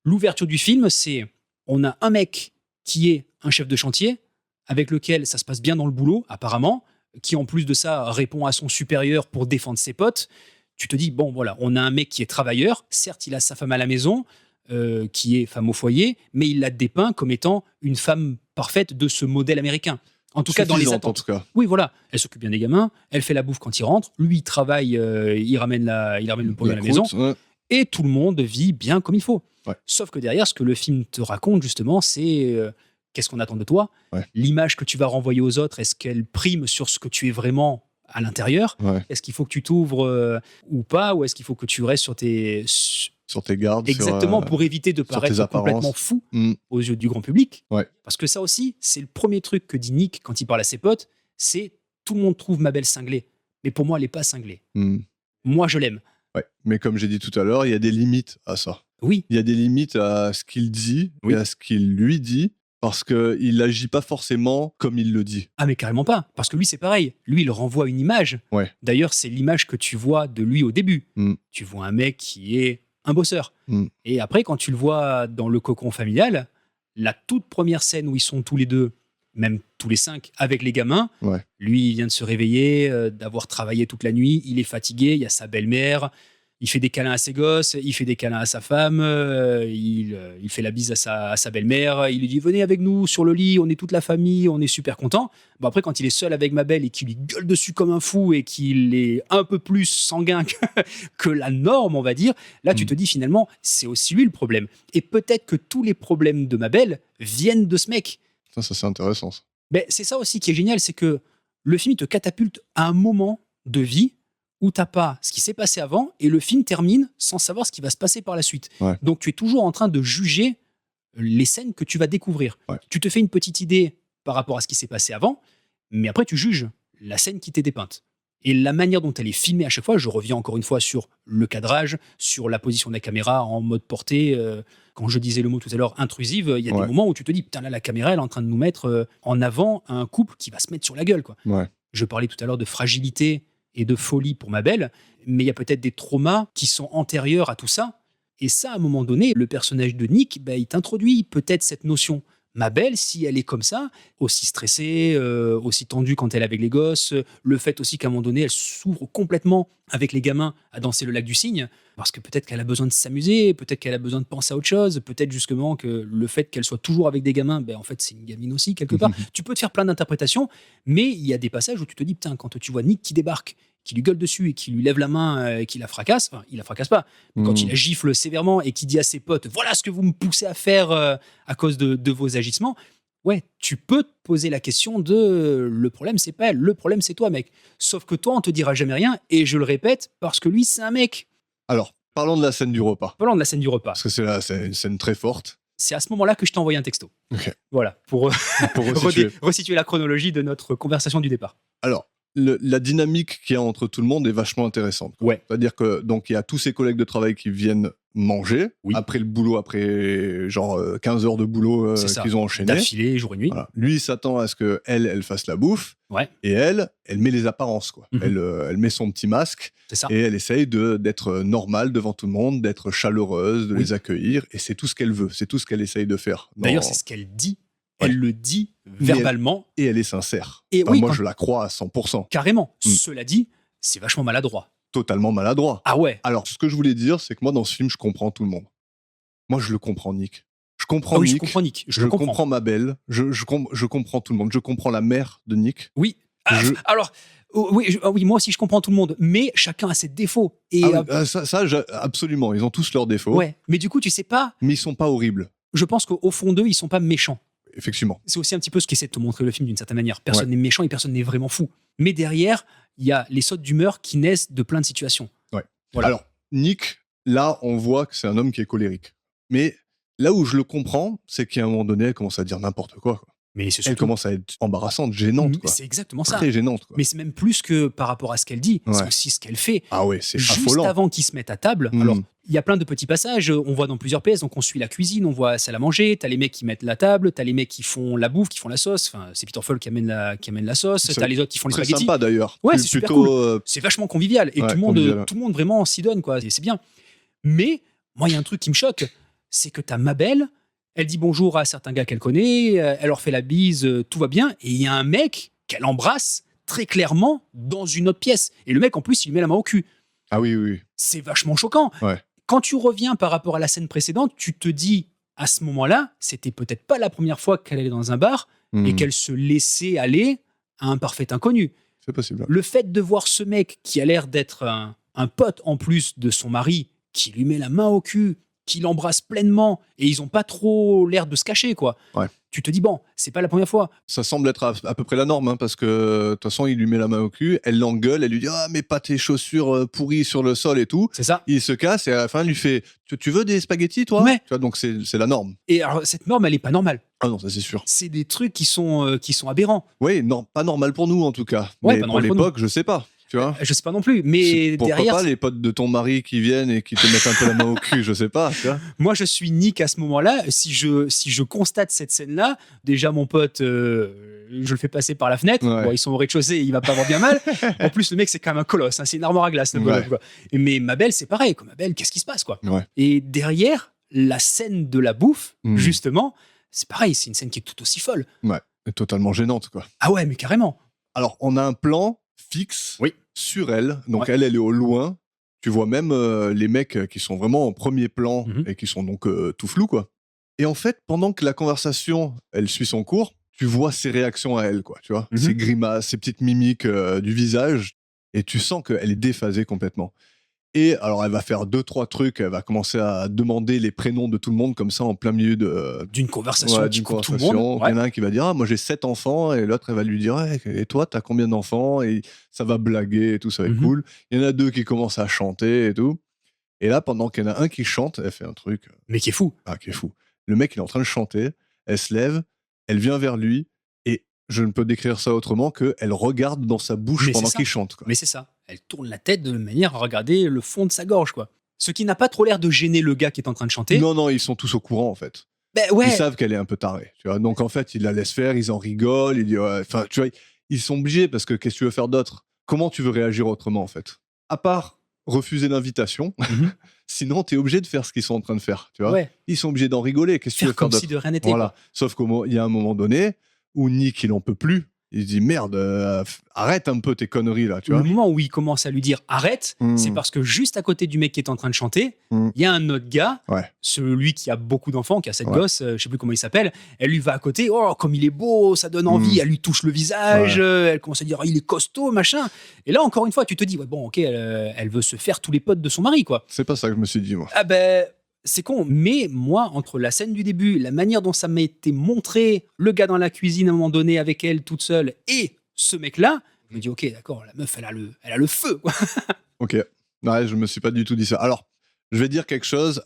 L'ouverture du film, c'est on a un mec qui est un chef de chantier, avec lequel ça se passe bien dans le boulot, apparemment, qui en plus de ça répond à son supérieur pour défendre ses potes. Tu te dis, bon, voilà, on a un mec qui est travailleur. Certes, il a sa femme à la maison, qui est femme au foyer, mais il la dépeint comme étant une femme parfaite de ce modèle américain. En tout cas, dans les Suffisante, attentes. en tout cas. Oui, voilà. Elle s'occupe bien des gamins, elle fait la bouffe quand il rentre, lui, il travaille, il ramène le pognon à la maison, Ouais. et tout le monde vit bien comme il faut. Ouais. Sauf que derrière, ce que le film te raconte, justement, c'est qu'est-ce qu'on attend de toi, Ouais. l'image que tu vas renvoyer aux autres, est-ce qu'elle prime sur ce que tu es vraiment à l'intérieur? Ouais. Est-ce qu'il faut que tu t'ouvres ou pas, ou est-ce qu'il faut que tu restes sur tes... Sur tes gardes. Exactement, sur, pour éviter de sur tes paraître apparences. complètement fou Hmm. aux yeux du grand public. Ouais. Parce que ça aussi, c'est le premier truc que dit Nick quand il parle à ses potes, c'est tout le monde trouve ma belle cinglée. Mais pour moi, elle n'est pas cinglée. Hmm. Moi, je l'aime. Ouais. Mais comme j'ai dit tout à l'heure, il y a des limites à ça. Oui, Il y a des limites à ce qu'il dit Oui. et à ce qu'il lui dit, parce qu'il n'agit pas forcément comme il le dit. ah mais carrément pas. Parce que lui, c'est pareil. Lui, il renvoie une image. Ouais. D'ailleurs, c'est l'image que tu vois de lui au début. Mm. Tu vois un mec qui est un bosseur. Mm. Et après, quand tu le vois dans le cocon familial, la toute première scène où ils sont tous les deux, même tous les 5, avec les gamins, Ouais. lui, il vient de se réveiller, d'avoir travaillé toute la nuit, il est fatigué, il y a sa belle-mère, il fait des câlins à ses gosses, il fait des câlins à sa femme, il fait la bise à sa belle-mère, il lui dit venez avec nous sur le lit, on est toute la famille, on est super content. Bon, après, quand il est seul avec Mabel et qu'il lui gueule dessus comme un fou et qu'il est un peu plus sanguin que la norme, on va dire, là tu te dis finalement c'est aussi lui le problème. Et peut-être que tous les problèmes de Mabel viennent de ce mec. Ça c'est intéressant. Ça. Mais c'est ça aussi qui est génial, c'est que le film il te catapulte à un moment de vie où t'as pas ce qui s'est passé avant et le film termine sans savoir ce qui va se passer par la suite. Ouais. Donc tu es toujours en train de juger les scènes que tu vas découvrir. Ouais. Tu te fais une petite idée par rapport à ce qui s'est passé avant, mais après tu juges la scène qui t'est dépeinte. Et la manière dont elle est filmée à chaque fois, je reviens encore une fois sur le cadrage, sur la position de la caméra en mode portée. Quand je disais le mot tout à l'heure, intrusive, il y a Ouais. des moments où tu te dis, putain là, la caméra, elle est en train de nous mettre en avant un couple qui va se mettre sur la gueule, quoi. Ouais. Je parlais tout à l'heure de fragilité et de folie pour Mabel, mais il y a peut-être des traumas qui sont antérieurs à tout ça. Et ça, à un moment donné, le personnage de Nick, il t'introduit peut-être cette notion. ma belle, si elle est comme ça, aussi stressée, aussi tendue quand elle est avec les gosses, le fait aussi qu'à un moment donné, elle s'ouvre complètement avec les gamins à danser le lac du Cygne, parce que peut-être qu'elle a besoin de s'amuser, peut-être qu'elle a besoin de penser à autre chose, peut-être justement que le fait qu'elle soit toujours avec des gamins, ben en fait c'est une gamine aussi quelque part. Tu peux te faire plein d'interprétations, mais il y a des passages où tu te dis, putain, quand tu vois Nick qui débarque, qui lui gueule dessus et qui lui lève la main et qui la fracasse, enfin, il la fracasse pas, quand il la gifle sévèrement et qui dit à ses potes, voilà ce que vous me poussez à faire à cause de vos agissements, ouais, tu peux te poser la question de le problème, c'est pas elle, le problème, c'est toi, mec. Sauf que toi, on te dira jamais rien, et je le répète, parce que lui, c'est un mec. Alors, parlons de la scène du repas. Parlons de la scène du repas. Parce que c'est une scène très forte. C'est à ce moment-là que je t'ai envoyé un texto. Ok. Voilà, pour resituer. resituer la chronologie de notre conversation du départ. Alors, la dynamique qu'il y a entre tout le monde est vachement intéressante. Ouais. C'est-à-dire que donc il y a tous ses collègues de travail qui viennent manger Oui. après le boulot, après genre 15 heures de boulot C'est ça. qu'ils ont enchaîné. D'affilée, jour et nuit. Voilà. Lui, il s'attend à ce que elle fasse la bouffe. Ouais, Et elle met les apparences, quoi. Mhm. Elle met son petit masque c'est ça. et elle essaye d'être normale devant tout le monde, d'être chaleureuse, de Oui. les accueillir. Et c'est tout ce qu'elle veut, c'est tout ce qu'elle essaye de faire. D'ailleurs, c'est ce qu'elle dit. Ouais. Elle le dit verbalement. Et elle est sincère. Et Enfin, oui, moi, quand- je la crois à 100%. Carrément. Cela dit, c'est vachement maladroit. Totalement maladroit. Ah ouais. Alors, ce que je voulais dire, c'est que moi, dans ce film, je comprends tout le monde. Moi, je le comprends, Nick. Je comprends Ah oui, Nick. je comprends Nick. Je Je le comprends. comprends ma belle. Je comprends tout le monde. Je comprends la mère de Nick. Oui. Ah, Je- alors, oui, moi aussi, je comprends tout le monde, mais chacun a ses défauts. Et Absolument. Ils ont tous leurs défauts. ouais, mais du coup, tu sais pas. Mais ils sont pas horribles. Je pense qu'au fond d'eux, ils sont pas méchants. Effectivement. C'est aussi un petit peu ce qu'essaie de te montrer le film d'une certaine manière. Personne n'est méchant et personne n'est vraiment fou. Mais derrière, il y a les sautes d'humeur qui naissent de plein de situations. Ouais. Voilà. Alors, Nick, là, on voit que c'est un homme qui est colérique. Mais là où je le comprends, c'est qu'à un moment donné, elle commence à dire n'importe quoi. Mais c'est Elle surtout. commence à être embarrassante, gênante, quoi. C'est exactement ça. Très gênante, quoi. Mais c'est même plus que par rapport à ce qu'elle dit, c'est Ouais. aussi ce qu'elle fait. Ah ouais, c'est Juste affolant. avant qu'ils se mettent à table, Mm. alors il y a plein de petits passages, on voit dans plusieurs pièces, donc on suit la cuisine, on voit celle à manger, t'as les mecs qui mettent la table, t'as les mecs qui font la bouffe, qui font la sauce, enfin c'est Peter Falk qui amène la sauce, C'est t'as les autres qui font les Très spaghettis. sympa, d'ailleurs. Ouais, Plus- c'est super plutôt, cool. C'est vachement convivial et Ouais, tout le monde, convivial. tout le monde vraiment s'y donne, quoi. Et c'est bien. Mais moi, il y a un truc qui me choque, c'est que t'as ma belle, elle dit bonjour à certains gars qu'elle connaît, elle leur fait la bise, tout va bien, et il y a un mec qu'elle embrasse très clairement dans une autre pièce. Et le mec, en plus, il lui met la main au cul. Ah oui, oui, oui. C'est vachement choquant. Ouais. Quand tu reviens par rapport à la scène précédente, tu te dis, à ce moment-là, c'était peut-être pas la première fois qu'elle allait dans un bar et Mm. qu'elle se laissait aller à un parfait inconnu. C'est possible. Le fait de voir ce mec qui a l'air d'être un pote en plus de son mari, qui lui met la main au cul, qui l'embrasse pleinement, et ils ont pas trop l'air de se cacher, quoi. Ouais. Tu te dis, bon, c'est pas la première fois. Ça semble être à peu près la norme, hein, parce que de toute façon, il lui met la main au cul, elle l'engueule, elle lui dit « Ah, mais pas tes chaussures pourries sur le sol et tout C'est ça. ». Il se casse et à la fin, il lui fait « Tu veux des spaghettis, toi ?» Ouais. Tu vois, donc c'est la norme. Et alors, cette norme, elle est pas normale. Ah non, ça c'est sûr. C'est des trucs qui sont aberrants. Oui, non, pas normal pour nous en tout cas. Ouais, mais pas pour normal pour l'époque, je sais pas. Tu vois Je sais pas non plus, mais Pourquoi derrière, pas les potes de ton mari qui viennent et qui te mettent un peu la main au cul, je sais pas. Tu vois moi je suis Nick à ce moment-là. Si je constate cette scène-là, déjà mon pote, je le fais passer par la fenêtre. Ouais. Bon, ils sont au rez-de-chaussée, il va pas avoir bien mal. En plus, le mec, c'est quand même un colosse, hein, c'est une armoire à glace. Le bonhomme, Ouais. quoi. Mais ma belle, c'est pareil. Comme ma belle, qu'est-ce qui se passe, quoi? Ouais. Et derrière, la scène de la bouffe, Mm. justement, c'est pareil, c'est une scène qui est tout aussi folle. Totalement gênante, quoi. Ah ouais, mais carrément. Alors, on a un plan fixe Oui. sur elle. Donc, Ouais. elle est au loin. Tu vois même les mecs qui sont vraiment en premier plan Mhm. et qui sont donc tout flous, quoi. Et en fait, pendant que la conversation, elle suit son cours, tu vois ses réactions à elle, quoi. Tu vois, Mhm. ses grimaces, ses petites mimiques du visage. Et tu sens qu'elle est déphasée complètement. Et alors, elle va faire 2-3 trucs. Elle va commencer à demander les prénoms de tout le monde, comme ça, en plein milieu de, D'une conversation qui d'une coupe tout le conversation. monde. Il y en a un qui va dire « Ah, moi j'ai 7 enfants », et l'autre, elle va lui dire ouais, « Et toi, t'as combien d'enfants ?» Et ça va blaguer et tout, ça va être Mhm. cool. Il y en a 2 qui commencent à chanter et tout. Et là, pendant qu'il y en a un qui chante, elle fait un truc Mais qui est fou. qui est fou. Le mec, il est en train de chanter, elle se lève, elle vient vers lui, et je ne peux décrire ça autrement qu'elle regarde dans sa bouche Mais pendant c'est ça. qu'il chante, quoi. Mais c'est ça. Elle tourne la tête de manière à regarder le fond de sa gorge, quoi. Ce qui n'a pas trop l'air de gêner le gars qui est en train de chanter. Non, ils sont tous au courant, en fait. Ben ouais. Ils savent qu'elle est un peu tarée, tu vois. Donc en fait, ils la laissent faire, ils en rigolent, ils disent ouais. Enfin, tu vois, ils sont obligés parce que qu'est-ce que tu veux faire d'autre? Comment tu veux réagir autrement, en fait? À part refuser l'invitation. Mhm. Sinon, tu es obligé de faire ce qu'ils sont en train de faire. Tu vois, Ouais. ils sont obligés d'en rigoler. Qu'est-ce que tu veux Faire faire comme si d'autre? de rien n'était. Voilà. Quoi. Sauf qu'il y a un moment donné où Nick, il en peut plus. Il se dit merde, arrête un peu tes conneries là, tu Le vois. moment où il commence à lui dire arrête, Mm. c'est parce que juste à côté du mec qui est en train de chanter, Mm. il y a un autre gars, Ouais. celui qui a beaucoup d'enfants, qui a cette Ouais. gosse, je sais plus comment il s'appelle, elle lui va à côté, oh comme il est beau, ça donne envie, Mm. elle lui touche le visage, Ouais. elle commence à dire oh, il est costaud, machin. Et là encore une fois, tu te dis ouais, bon ok, elle veut se faire tous les potes de son mari quoi. C'est pas ça que je me suis dit, moi. Ah ben c'est con, mais moi, entre la scène du début, la manière dont ça m'a été montré, le gars dans la cuisine à un moment donné avec elle toute seule, et ce mec-là, je me dis, ok, d'accord, la meuf, elle a le feu, quoi. Ok. Ouais, je me suis pas du tout dit ça. Alors, je vais dire quelque chose.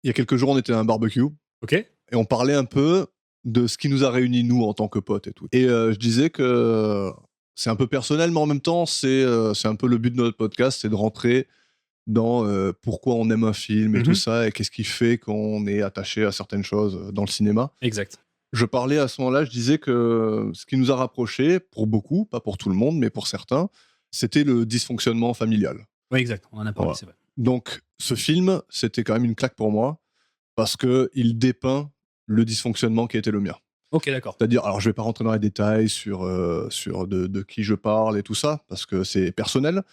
Il y a quelques jours, on était à un barbecue Ok. et on parlait un peu de ce qui nous a réunis, nous, en tant que potes et tout. Et je disais que c'est un peu personnel, mais en même temps, c'est un peu le but de notre podcast, c'est de rentrer dans pourquoi on aime un film et Mhm. tout ça, et qu'est-ce qui fait qu'on est attaché à certaines choses dans le cinéma. Exact. Je parlais à ce moment-là, je disais que ce qui nous a rapprochés, pour beaucoup, pas pour tout le monde, mais pour certains, c'était le dysfonctionnement familial. Oui, exact. On en a parlé, Voilà. c'est vrai. Donc, ce film, c'était quand même une claque pour moi, parce qu'il dépeint le dysfonctionnement qui était le mien. Ok, d'accord. C'est-à-dire, alors je vais pas rentrer dans les détails sur de qui je parle et tout ça, parce que c'est personnel,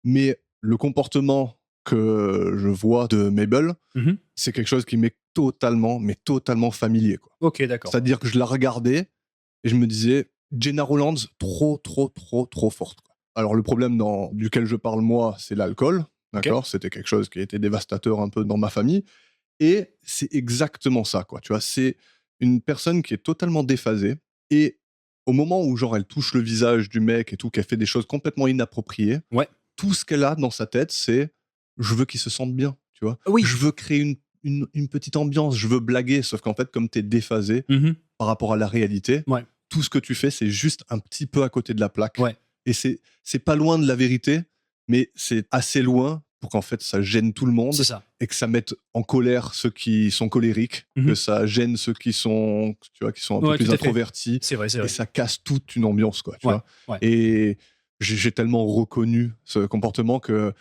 mais le comportement que je vois de Mabel, Mhm. c'est quelque chose qui m'est totalement, mais totalement familier, quoi. Ok, d'accord. C'est-à-dire que je la regardais et je me disais, Jenna Rowlands, trop, trop, trop, trop forte, quoi. Alors le problème duquel je parle moi, c'est l'alcool, d'accord. C'était quelque chose qui a été dévastateur un peu dans ma famille, et c'est exactement ça, quoi. Tu vois, c'est une personne qui est totalement déphasée, et au moment où genre elle touche le visage du mec et tout, qu'elle fait des choses complètement inappropriées, Ouais. tout ce qu'elle a dans sa tête, c'est je veux qu'il se sente bien, tu vois. Oui. Je veux créer une petite ambiance, je veux blaguer, sauf qu'en fait, comme tu es déphasé Mhm. par rapport à la réalité, Ouais. tout ce que tu fais, c'est juste un petit peu à côté de la plaque. Ouais. Et c'est pas loin de la vérité, mais c'est assez loin pour qu'en fait ça gêne tout le monde, C'est ça. et que ça mette en colère ceux qui sont colériques, Mhm. que ça gêne ceux qui sont, tu vois, qui sont un Ouais, peu plus tout à fait. introvertis, C'est vrai, c'est et vrai. ça casse toute une ambiance, quoi, tu Ouais, vois. ouais. Et j'ai tellement reconnu ce comportement que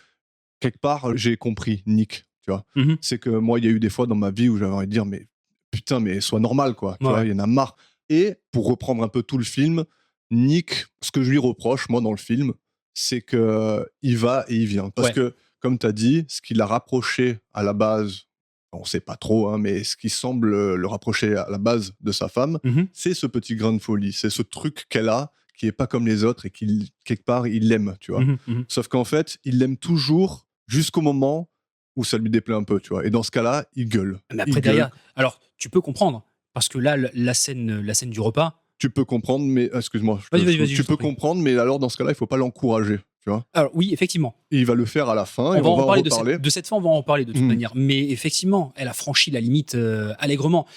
quelque part j'ai compris Nick, tu vois. Mhm. C'est que moi, il y a eu des fois dans ma vie où j'avais envie de dire mais putain, mais sois normal, quoi, tu Ouais. vois, il y en a marre. Et pour reprendre un peu tout le film, Nick, ce que je lui reproche moi dans le film, c'est que il va et il vient, parce Ouais. que comme tu as dit, ce qui l'a rapproché à la base, on sait pas trop, hein, mais ce qui semble le rapprocher à la base de sa femme, Mhm. c'est ce petit grain de folie, c'est ce truc qu'elle a qui est pas comme les autres, et qui quelque part il l'aime, tu vois. Mhm. Mhm. Sauf qu'en fait, il l'aime toujours jusqu'au moment où ça lui déplaît un peu, tu vois. Et dans ce cas-là, il gueule. Mais Il après, gueule. derrière, alors, tu peux comprendre, parce que là, la scène du repas. Tu peux comprendre, mais excuse-moi. Vas-y, Tu je t'en peux prie. comprendre, mais alors dans ce cas-là, il faut pas l'encourager, tu vois. Alors, oui, effectivement. Et il va le faire à la fin, et On va on va en en parler reparler. de cette fin, on va en parler de toute Mhm. manière. Mais effectivement, elle a franchi la limite allègrement.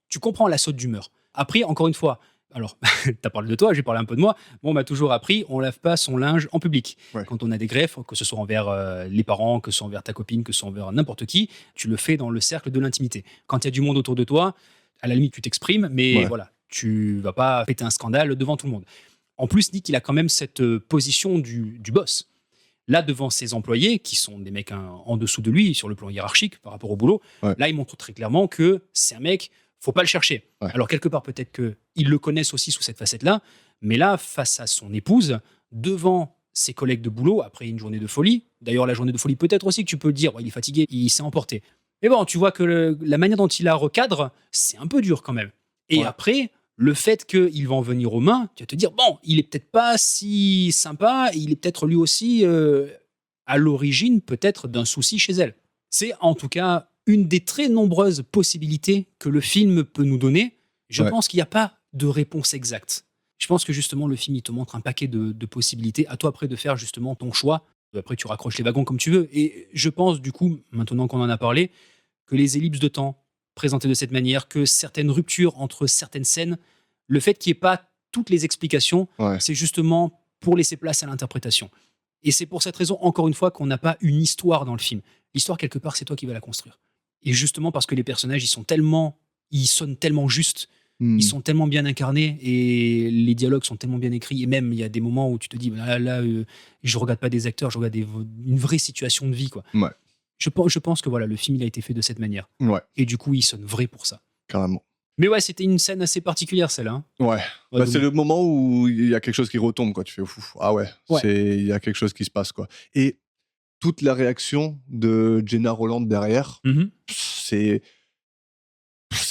Tu comprends la saute d'humeur. Après, encore une fois, alors, t'as parlé de toi, j'ai parlé un peu de moi. Bon, on m'a toujours appris, on lave pas son linge en public. Ouais. Quand on a des greffes, que ce soit envers les parents, que ce soit envers ta copine, que ce soit envers n'importe qui, tu le fais dans le cercle de l'intimité. Quand il y a du monde autour de toi, à la limite, tu t'exprimes, mais Ouais. voilà, tu vas pas péter un scandale devant tout le monde. En plus, Nick, il a quand même cette position du boss. Là, devant ses employés, qui sont des mecs en dessous de lui, sur le plan hiérarchique, par rapport au boulot, Ouais. là, il montre très clairement que c'est un mec, faut pas le chercher. Ouais. Alors, quelque part, peut-être qu'ils le connaissent aussi sous cette facette-là, mais là, face à son épouse, devant ses collègues de boulot, après une journée de folie, d'ailleurs, la journée de folie, peut-être aussi que tu peux dire, ouais, il est fatigué, il s'est emporté. Mais bon, tu vois que la manière dont il la recadre, c'est un peu dur quand même. Et Ouais. après, le fait qu'il va en venir aux mains, tu vas te dire, bon, il est peut-être pas si sympa, et il est peut-être lui aussi à l'origine peut-être d'un souci chez elle. C'est en tout cas une des très nombreuses possibilités que le film peut nous donner. Je Ouais. pense qu'il n'y a pas de réponse exacte. Je pense que justement le film il te montre un paquet de possibilités. À toi après de faire justement ton choix. Après tu raccroches les wagons comme tu veux. Et je pense du coup, maintenant qu'on en a parlé, que les ellipses de temps présentées de cette manière, que certaines ruptures entre certaines scènes, le fait qu'il n'y ait pas toutes les explications, Ouais. c'est justement pour laisser place à l'interprétation. Et c'est pour cette raison, encore une fois, qu'on n'a pas une histoire dans le film. L'histoire, quelque part, c'est toi qui vas la construire. Et justement parce que les personnages, ils sonnent tellement justes Hmm. Ils sont tellement bien incarnés et les dialogues sont tellement bien écrits. Et même, il y a des moments où tu te dis, je regarde pas des acteurs, je regarde une vraie situation de vie, quoi. Ouais, Je pense que voilà, le film, il a été fait de cette manière. ouais, Et du coup, il sonne vrai pour ça. carrément. Mais ouais, c'était une scène assez particulière, celle-là. Hein. Ouais. Ouais, Bah, donc- c'est le moment où il y a quelque chose qui retombe, quoi. Tu fais ouf, ah ouais, Ouais. il y a quelque chose qui se passe, quoi. Et toute la réaction de Jenna Roland derrière, Mhm. c'est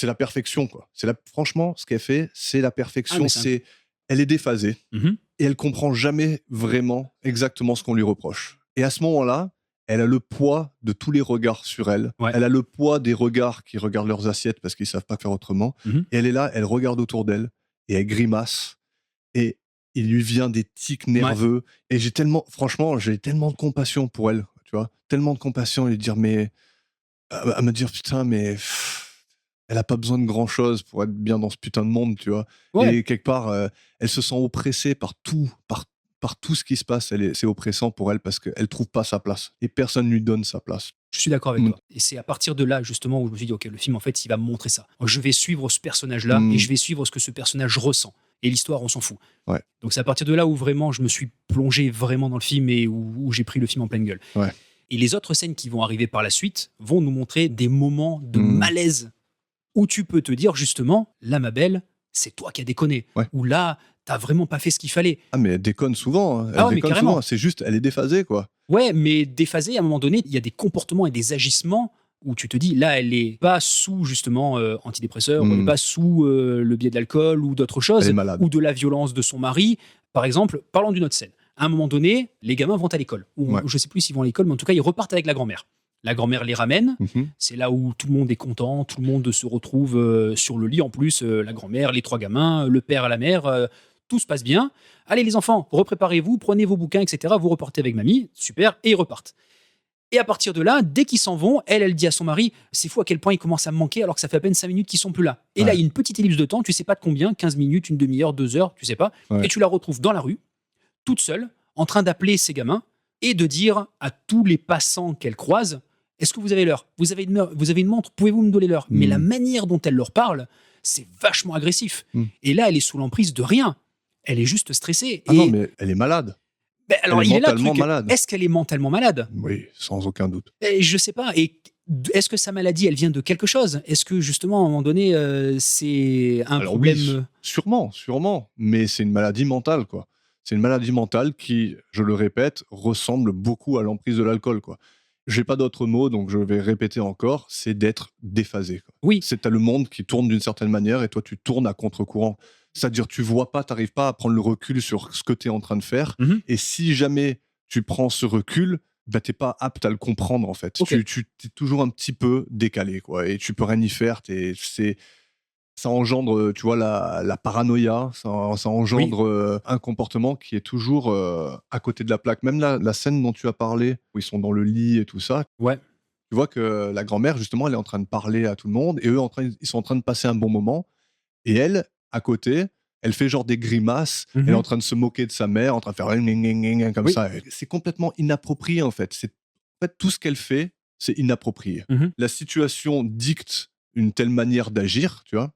la perfection, quoi. Franchement, ce qu'elle fait, c'est la Ah, perfection. mais c'est Elle est déphasée Mhm. et elle comprend jamais vraiment exactement ce qu'on lui reproche. Et à ce moment-là, elle a le poids de tous les regards sur elle. Ouais. Elle a le poids des regards qui regardent leurs assiettes parce qu'ils savent pas faire autrement. Mhm. Et elle est là, elle regarde autour d'elle et elle grimace et il lui vient des tics nerveux. Et franchement, j'ai tellement de compassion pour elle, tu vois, tellement de compassion et lui dire à me dire putain, mais elle a pas besoin de grand chose pour être bien dans ce putain de monde, tu vois. Ouais. Et quelque part, elle se sent oppressée par tout ce qui se passe. C'est oppressant pour elle parce qu'elle trouve pas sa place et personne lui donne sa place. Je suis d'accord avec Mm. toi. Et c'est à partir de là, justement, où je me suis dit, OK, le film, en fait, il va me montrer ça. Je vais suivre ce personnage-là Mm. et je vais suivre ce que ce personnage ressent. Et l'histoire, on s'en fout. Ouais. Donc c'est à partir de là où vraiment je me suis plongé vraiment dans le film et où j'ai pris le film en pleine gueule. Ouais. Et les autres scènes qui vont arriver par la suite vont nous montrer des moments de Mm. malaise où tu peux te dire, justement, là, ma belle, c'est toi qui as déconné. Ouais. Ou là, t'as vraiment pas fait ce qu'il fallait. Ah, mais elle déconne souvent, hein. Elle Ah ouais, mais déconne carrément. souvent. C'est juste, elle est déphasée, quoi. Ouais, mais déphasé, à un moment donné, il y a des comportements et des agissements où tu te dis, là, elle est pas sous, justement, antidépresseur, ou elle est pas sous le biais de l'alcool ou d'autres Elle choses, est malade. ou de la violence de son mari. Par exemple, parlons d'une autre scène. À un moment donné, les gamins vont à l'école. Ou Ouais. je sais plus s'ils vont à l'école, mais en tout cas, ils repartent avec la grand-mère. La grand-mère les ramène. Mhm. C'est là où tout le monde est content, tout le monde se retrouve sur le lit. En plus, la grand-mère, les trois gamins, le père et la mère, tout se passe bien. Allez les enfants, repréparez-vous, prenez vos bouquins, etc. Vous repartez avec mamie, super, et ils repartent. Et à partir de là, dès qu'ils s'en vont, elle dit à son mari, c'est fou à quel point ils commencent à me manquer alors que ça fait à peine 5 minutes qu'ils sont plus là. Et là, Ouais. il y a une petite ellipse de temps, tu sais pas de combien, 15 minutes, une demi-heure, 2 heures, tu sais pas. Ouais. Et tu la retrouves dans la rue, toute seule, en train d'appeler ses gamins et de dire à tous les passants qu'elle croise, est-ce que vous avez l'heure ? Vous avez une montre ? Pouvez-vous me donner l'heure ? Mais la manière dont elle leur parle, c'est vachement agressif. Et là, elle est sous l'emprise de rien. Elle est juste stressée. Ah et non, mais elle est malade. ben, alors, elle est il est là le mentalement truc. malade. Est-ce qu'elle est mentalement malade ? Oui, sans aucun doute. Et je sais pas. Et est-ce que sa maladie, elle vient de quelque chose ? Est-ce que justement, à un moment donné, c'est un Alors problème oui, sûrement. Mais c'est une maladie mentale, quoi. C'est une maladie mentale qui, je le répète, ressemble beaucoup à l'emprise de l'alcool, quoi. J'ai pas d'autre mot, donc je vais répéter encore, c'est d'être déphasé, quoi. Oui. T'as le monde qui tourne d'une certaine manière et toi, tu tournes à contre-courant. C'est-à-dire, tu vois pas, t'arrives pas à prendre le recul sur ce que tu es en train de faire. Mhm. Et si jamais tu prends ce recul, bah, t'es pas apte à le comprendre, en fait. Ok. Tu t'es toujours un petit peu décalé, quoi. Et tu peux rien y faire. Ça engendre, tu vois, la paranoïa, ça engendre un comportement qui est toujours à côté de la plaque. Même la scène dont tu as parlé, où ils sont dans le lit et tout ça, Ouais. tu vois que la grand-mère, justement, elle est en train de parler à tout le monde, et eux, ils sont en train de passer un bon moment, et elle, à côté, elle fait genre des grimaces, elle est en train de se moquer de sa mère, en train de faire comme Oui. ça. C'est complètement inapproprié, en fait. En fait, tout ce qu'elle fait, c'est inapproprié. Mhm. La situation dicte une telle manière d'agir, tu vois.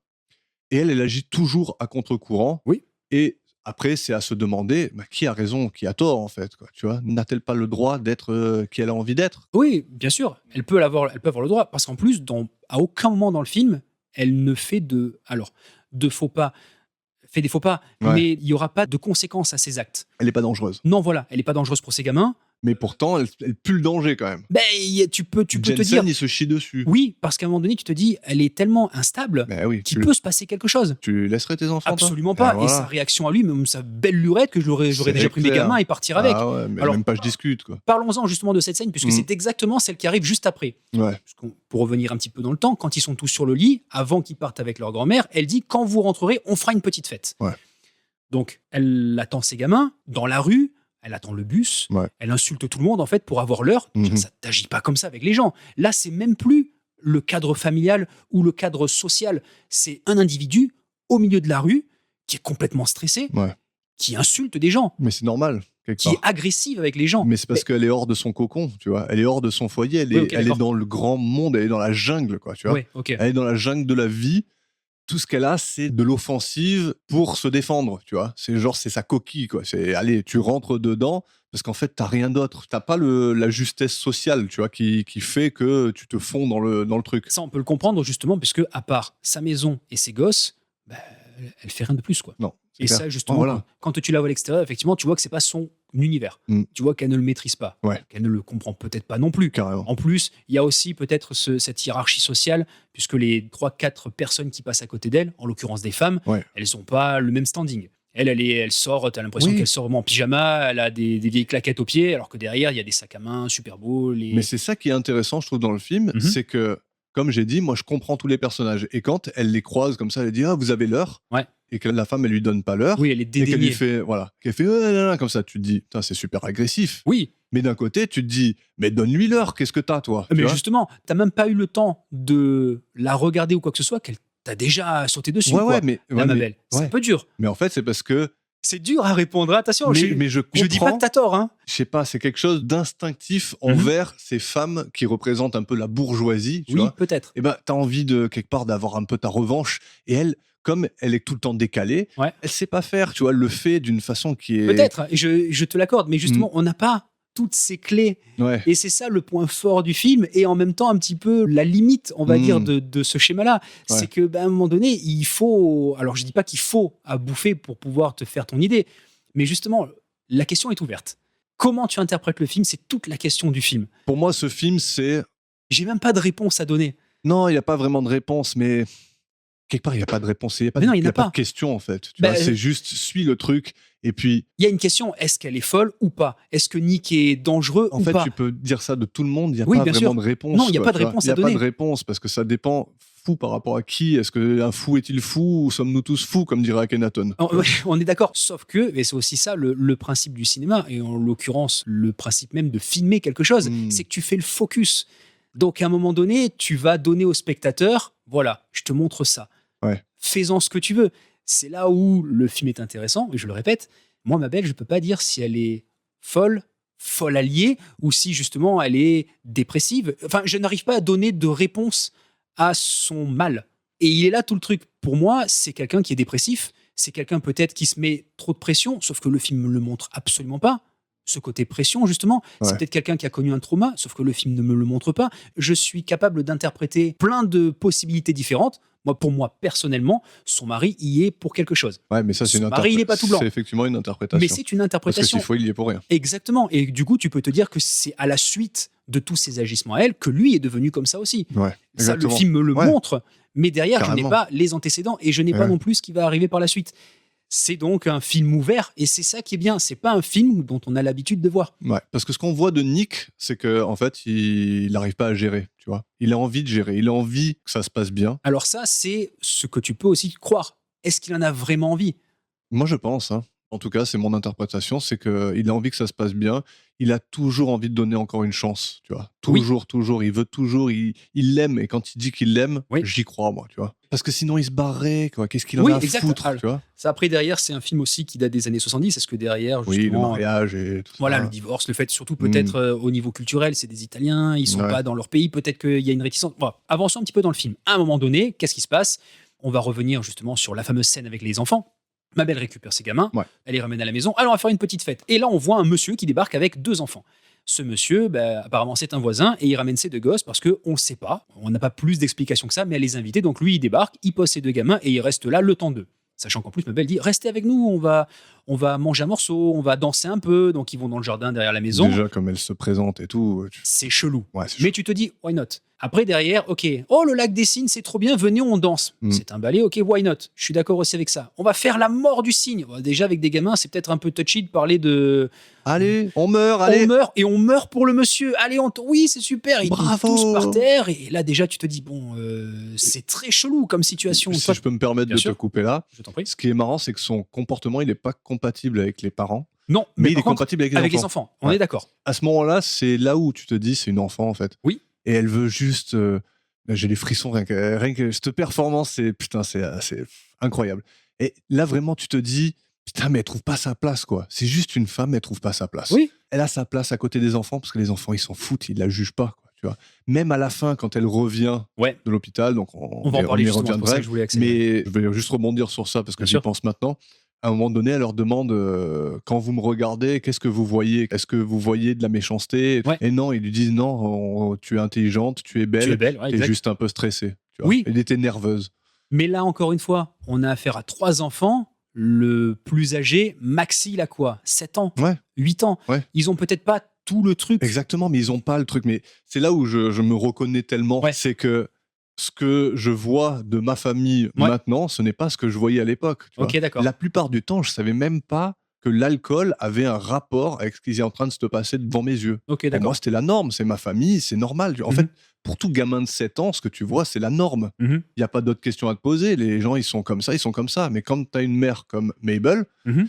Et elle agit toujours à contre-courant. Oui. Et après, c'est à se demander qui a raison, qui a tort, en fait, quoi, tu vois. N'a-t-elle pas le droit d'être qui elle a envie d'être ? Oui, bien sûr. Elle peut avoir le droit. Parce qu'en plus, à aucun moment dans le film, elle ne fait de faux pas. Fait des faux pas, Ouais. mais il n'y aura pas de conséquences à ses actes. Elle n'est pas dangereuse. Non, voilà, elle n'est pas dangereuse pour ses gamins. Mais pourtant, elle pue le danger, quand même. Ben, tu peux te Jensen, dire, il se chie dessus. oui, parce qu'à un moment donné, tu te dis, elle est tellement instable Ben oui, qu'il peut se passer quelque chose. tu laisserais tes enfants, toi ? Absolument pas. Ben voilà. Et sa réaction à lui, même sa belle lurette, que j'aurais C'est déjà pris mes clair. gamins et partir avec. Ah ouais, mais Alors, même pas je discute, quoi. Parlons-en justement de cette scène, puisque c'est exactement celle qui arrive juste après. Ouais. Pour revenir un petit peu dans le temps, quand ils sont tous sur le lit, avant qu'ils partent avec leur grand-mère, elle dit, quand vous rentrerez, on fera une petite fête. Ouais. Donc, elle attend ses gamins dans la rue, elle attend le bus, Ouais. elle insulte tout le monde en fait pour avoir l'heure. Ça t'agit pas comme ça avec les gens. Là, c'est même plus le cadre familial ou le cadre social. C'est un individu au milieu de la rue qui est complètement stressé, Ouais. qui insulte des gens, Mais c'est normal, quelque qui est part. agressive avec les gens. Mais c'est parce qu'elle est hors de son cocon, tu vois. Elle est hors de son foyer, elle Oui, est, ok, elle est d'accord. dans le grand monde, elle est dans la jungle, quoi, tu vois. Ouais, ok. Elle est dans la jungle de la vie. tout ce qu'elle a, c'est de l'offensive pour se défendre, tu vois. C'est genre, c'est sa coquille, quoi. C'est, allez, tu rentres dedans, parce qu'en fait, t'as rien d'autre. T'as pas la justesse sociale, tu vois, qui fait que tu te fonds dans le truc. Ça, on peut le comprendre justement, puisque à part sa maison et ses gosses, bah, elle fait rien de plus, quoi. Non. Et clair. ça, justement, Voilà. quand tu la vois à l'extérieur, effectivement, tu vois que c'est pas son univers. Tu vois qu'elle ne le maîtrise pas, Ouais. qu'elle ne le comprend peut-être pas non plus. Carrément. En plus, il y a aussi peut-être cette hiérarchie sociale, puisque les 3-4 personnes qui passent à côté d'elle, en l'occurrence des femmes, Ouais. elles n'ont pas le même standing. Elle sort, tu as l'impression Oui. qu'elle sort en pyjama, elle a des vieilles claquettes aux pieds, alors que derrière, il y a des sacs à main super beaux. Mais c'est ça qui est intéressant, je trouve, dans le film, c'est que, comme j'ai dit, moi, je comprends tous les personnages. Et quand elle les croise comme ça, elle dit « Ah, vous avez l'heure ?» Ouais. Et que la femme, elle lui donne pas l'heure. Oui, elle est Et qu'elle dédaignée. lui fait, voilà, qu'elle fait comme ça, tu te dis, putain, c'est super agressif. Oui, Mais d'un côté, tu te dis, mais donne-lui l'heure, qu'est-ce que t'as, toi? Tu mais vois. justement, t'as même pas eu le temps de la regarder ou quoi que ce soit, qu'elle t'a déjà sauté dessus, Ouais, quoi. ouais, mais, La Mabel. C'est ouais. un peu dur. Mais en fait, c'est parce que. C'est dur à répondre, attention. Mais je comprends. Je dis pas que t'as tort, hein. Je sais pas, c'est quelque chose d'instinctif envers ces femmes qui représentent un peu la bourgeoisie, tu Oui, vois. peut-être. Et ben, t'as envie de, quelque part, d'avoir un peu ta revanche. Et elle, comme elle est tout le temps décalée, Ouais. elle sait pas faire, tu vois, elle le fait d'une façon qui est. Peut-être, et je te l'accorde, mais justement, on n'a pas toutes ces clés. Ouais. Et c'est ça le point fort du film, et en même temps un petit peu la limite, on va dire, de ce schéma-là. Ouais. C'est que, à un moment donné, il faut. Alors, je dis pas qu'il faut à bouffer pour pouvoir te faire ton idée, mais justement, la question est ouverte. Comment tu interprètes le film, c'est toute la question du film. Pour moi, ce film, c'est. J'ai même pas de réponse à donner. Non, il n'y a pas vraiment de réponse, mais quelque part, il n'y a pas de réponse. Il n'y a pas, Mais non, il il n'y y en a a pas pas. de question, en fait. Tu Bah, vois, c'est juste, suis le truc, et puis, Il y a une question, est-ce qu'elle est folle ou pas? Est-ce que Nick est dangereux en ou fait, pas? tu peux dire ça de tout le monde, il n'y a Oui, pas bien vraiment sûr. de réponse. Non, il y a quoi, pas de tu vois. réponse Il n'y à a pas donner. de réponse, parce que ça dépend fou par rapport à qui. Est-ce qu'un fou est-il fou, ou sommes-nous tous fous, comme dirait Akhenaton? Ouais, on est d'accord, sauf que, et c'est aussi ça le principe du cinéma, et en l'occurrence le principe même de filmer quelque chose, c'est que tu fais le focus. Donc à un moment donné, tu vas donner au spectateur, voilà, je te montre ça. Ouais. Fais-en ce que tu veux. C'est là où le film est intéressant, et je le répète, moi ma belle, je peux pas dire si elle est folle alliée, ou si justement elle est dépressive. Enfin, je n'arrive pas à donner de réponse à son mal. Et il est là tout le truc. Pour moi, c'est quelqu'un qui est dépressif, c'est quelqu'un peut-être qui se met trop de pression, sauf que le film ne le montre absolument pas. Ce côté pression, justement, c'est Ouais. peut-être quelqu'un qui a connu un trauma, sauf que le film ne me le montre pas. Je suis capable d'interpréter plein de possibilités différentes. Moi, pour moi, personnellement, son mari y est pour quelque chose. Ouais, mais ça, c'est Son une mari, il est pas tout blanc. C'est effectivement une interprétation. Mais c'est une Parce que interprétation. s'il faut, il y est pour rien. Exactement. Et du coup, tu peux te dire que c'est à la suite de tous ces agissements à elle que lui est devenu comme ça aussi. Ouais, Ça, le exactement. film me le Ouais. montre, mais derrière, je Carrément. n'ai pas les antécédents et je n'ai pas Ouais. non plus ce qui va arriver par la suite. C'est donc un film ouvert et c'est ça qui est bien. C'est pas un film dont on a l'habitude de voir. Ouais, parce que ce qu'on voit de Nick, c'est que en fait, il n'arrive pas à gérer, tu vois. Il a envie de gérer, il a envie que ça se passe bien. Alors ça, c'est ce que tu peux aussi croire. Est-ce qu'il en a vraiment envie? Moi, je pense, hein. En tout cas, c'est mon interprétation, c'est qu'il a envie que ça se passe bien. Il a toujours envie de donner encore une chance, tu vois. Oui. Toujours. Il veut toujours, il l'aime. Et quand il dit qu'il l'aime, Oui. j'y crois, moi, tu vois. Parce que sinon, il se barrerait, quoi. Qu'est-ce qu'il en Oui, a à exact. foutre, Alors, tu vois. Ça, après, derrière, c'est un film aussi qui date des années 70. Est-ce que derrière, Oui, le justement, mariage et tout ça. voilà, le divorce, le fait surtout peut-être au niveau culturel, c'est des Italiens, ils sont Ouais. pas dans leur pays, peut-être qu'il y a une réticence. Bon, avançons un petit peu dans le film. À un moment donné, qu'est-ce qui se passe? On va revenir justement sur la fameuse scène avec les enfants. Ma belle récupère ses gamins, Ouais. elle les ramène à la maison. Alors on va faire une petite fête. Et là, on voit un monsieur qui débarque avec 2 enfants. Ce monsieur, apparemment, c'est un voisin et il ramène ses 2 gosses parce qu'on ne sait pas, on n'a pas plus d'explications que ça, mais elle les invitait. Donc lui, il débarque, il pose ses 2 gamins et il reste là le temps d'eux. Sachant qu'en plus, ma belle dit restez avec nous, on va manger un morceau, on va danser un peu. Donc ils vont dans le jardin derrière la maison. Déjà, comme elle se présente et tout. C'est chelou. Ouais, c'est Mais tu te dis, why not? Après, derrière, ok, oh, le lac des cygnes, c'est trop bien, venez, on danse. C'est un ballet, ok, why not? Je suis d'accord aussi avec ça. On va faire la mort du cygne. Bon, déjà, avec des gamins, c'est peut-être un peu touchy de parler de. Allez, on meurt, allez. On meurt et on meurt pour le monsieur. Allez, oui, c'est super. Ils tombent Bravo. tous par terre. Et là, déjà, tu te dis, bon, c'est très chelou comme situation. Si Toi, je peux me permettre Bien de sûr. te couper là, je t'en prie. ce qui est marrant, c'est que son comportement, il n'est pas compatible avec les parents, Non, mais il par est contre, compatible avec avec les les enfants. enfants. On Ouais. est d'accord. À ce moment-là, c'est là où tu te dis, c'est une enfant, en fait. Oui. Et elle veut juste... là, j'ai les frissons, rien que cette performance, c'est incroyable. Et là, vraiment, tu te dis, putain, mais elle trouve pas sa place, quoi. C'est juste une femme, elle trouve pas sa place. Oui. Elle a sa place à côté des enfants, parce que les enfants, ils s'en foutent, ils la jugent pas, quoi. tu vois. Même à la fin, quand elle revient Ouais. de l'hôpital, donc On va en parler y justement, c'est pour ça reviendrait, que je voulais accélérer. mais je vais juste rebondir sur ça parce que Bien j'y sûr. pense maintenant. À un moment donné, elle leur demande quand vous me regardez, qu'est-ce que vous voyez? Est-ce que vous voyez de la méchanceté? Ouais. Et non, ils lui disent non, tu es intelligente, tu es Tu es belle, belle, ouais, t'es exact. juste un peu stressée. Tu vois. Oui. Elle était nerveuse. Mais là, encore une fois, on a affaire à 3 enfants. Le plus âgé, Maxi, il a quoi? 7 ans? Ouais. 8 ans? Ouais. Ils ont peut-être pas tout le truc. Exactement, mais ils ont pas le truc. Mais c'est là où je me reconnais tellement. Ouais. C'est que ce que je vois de ma famille Ouais. maintenant, ce n'est pas ce que je voyais à l'époque. Tu Ok, vois. d'accord. La plupart du temps, je savais même pas que l'alcool avait un rapport avec ce qui est en train de se passer devant mes yeux. Ok, Pour d'accord. moi, c'était la norme, c'est ma famille, c'est normal. En fait, pour tout gamin de 7 ans, ce que tu vois, c'est la norme. Mhm. Il n'y a pas d'autres questions à te poser. Les gens, ils sont comme ça, ils sont comme ça. Mais quand tu as une mère comme Mabel, Mhm.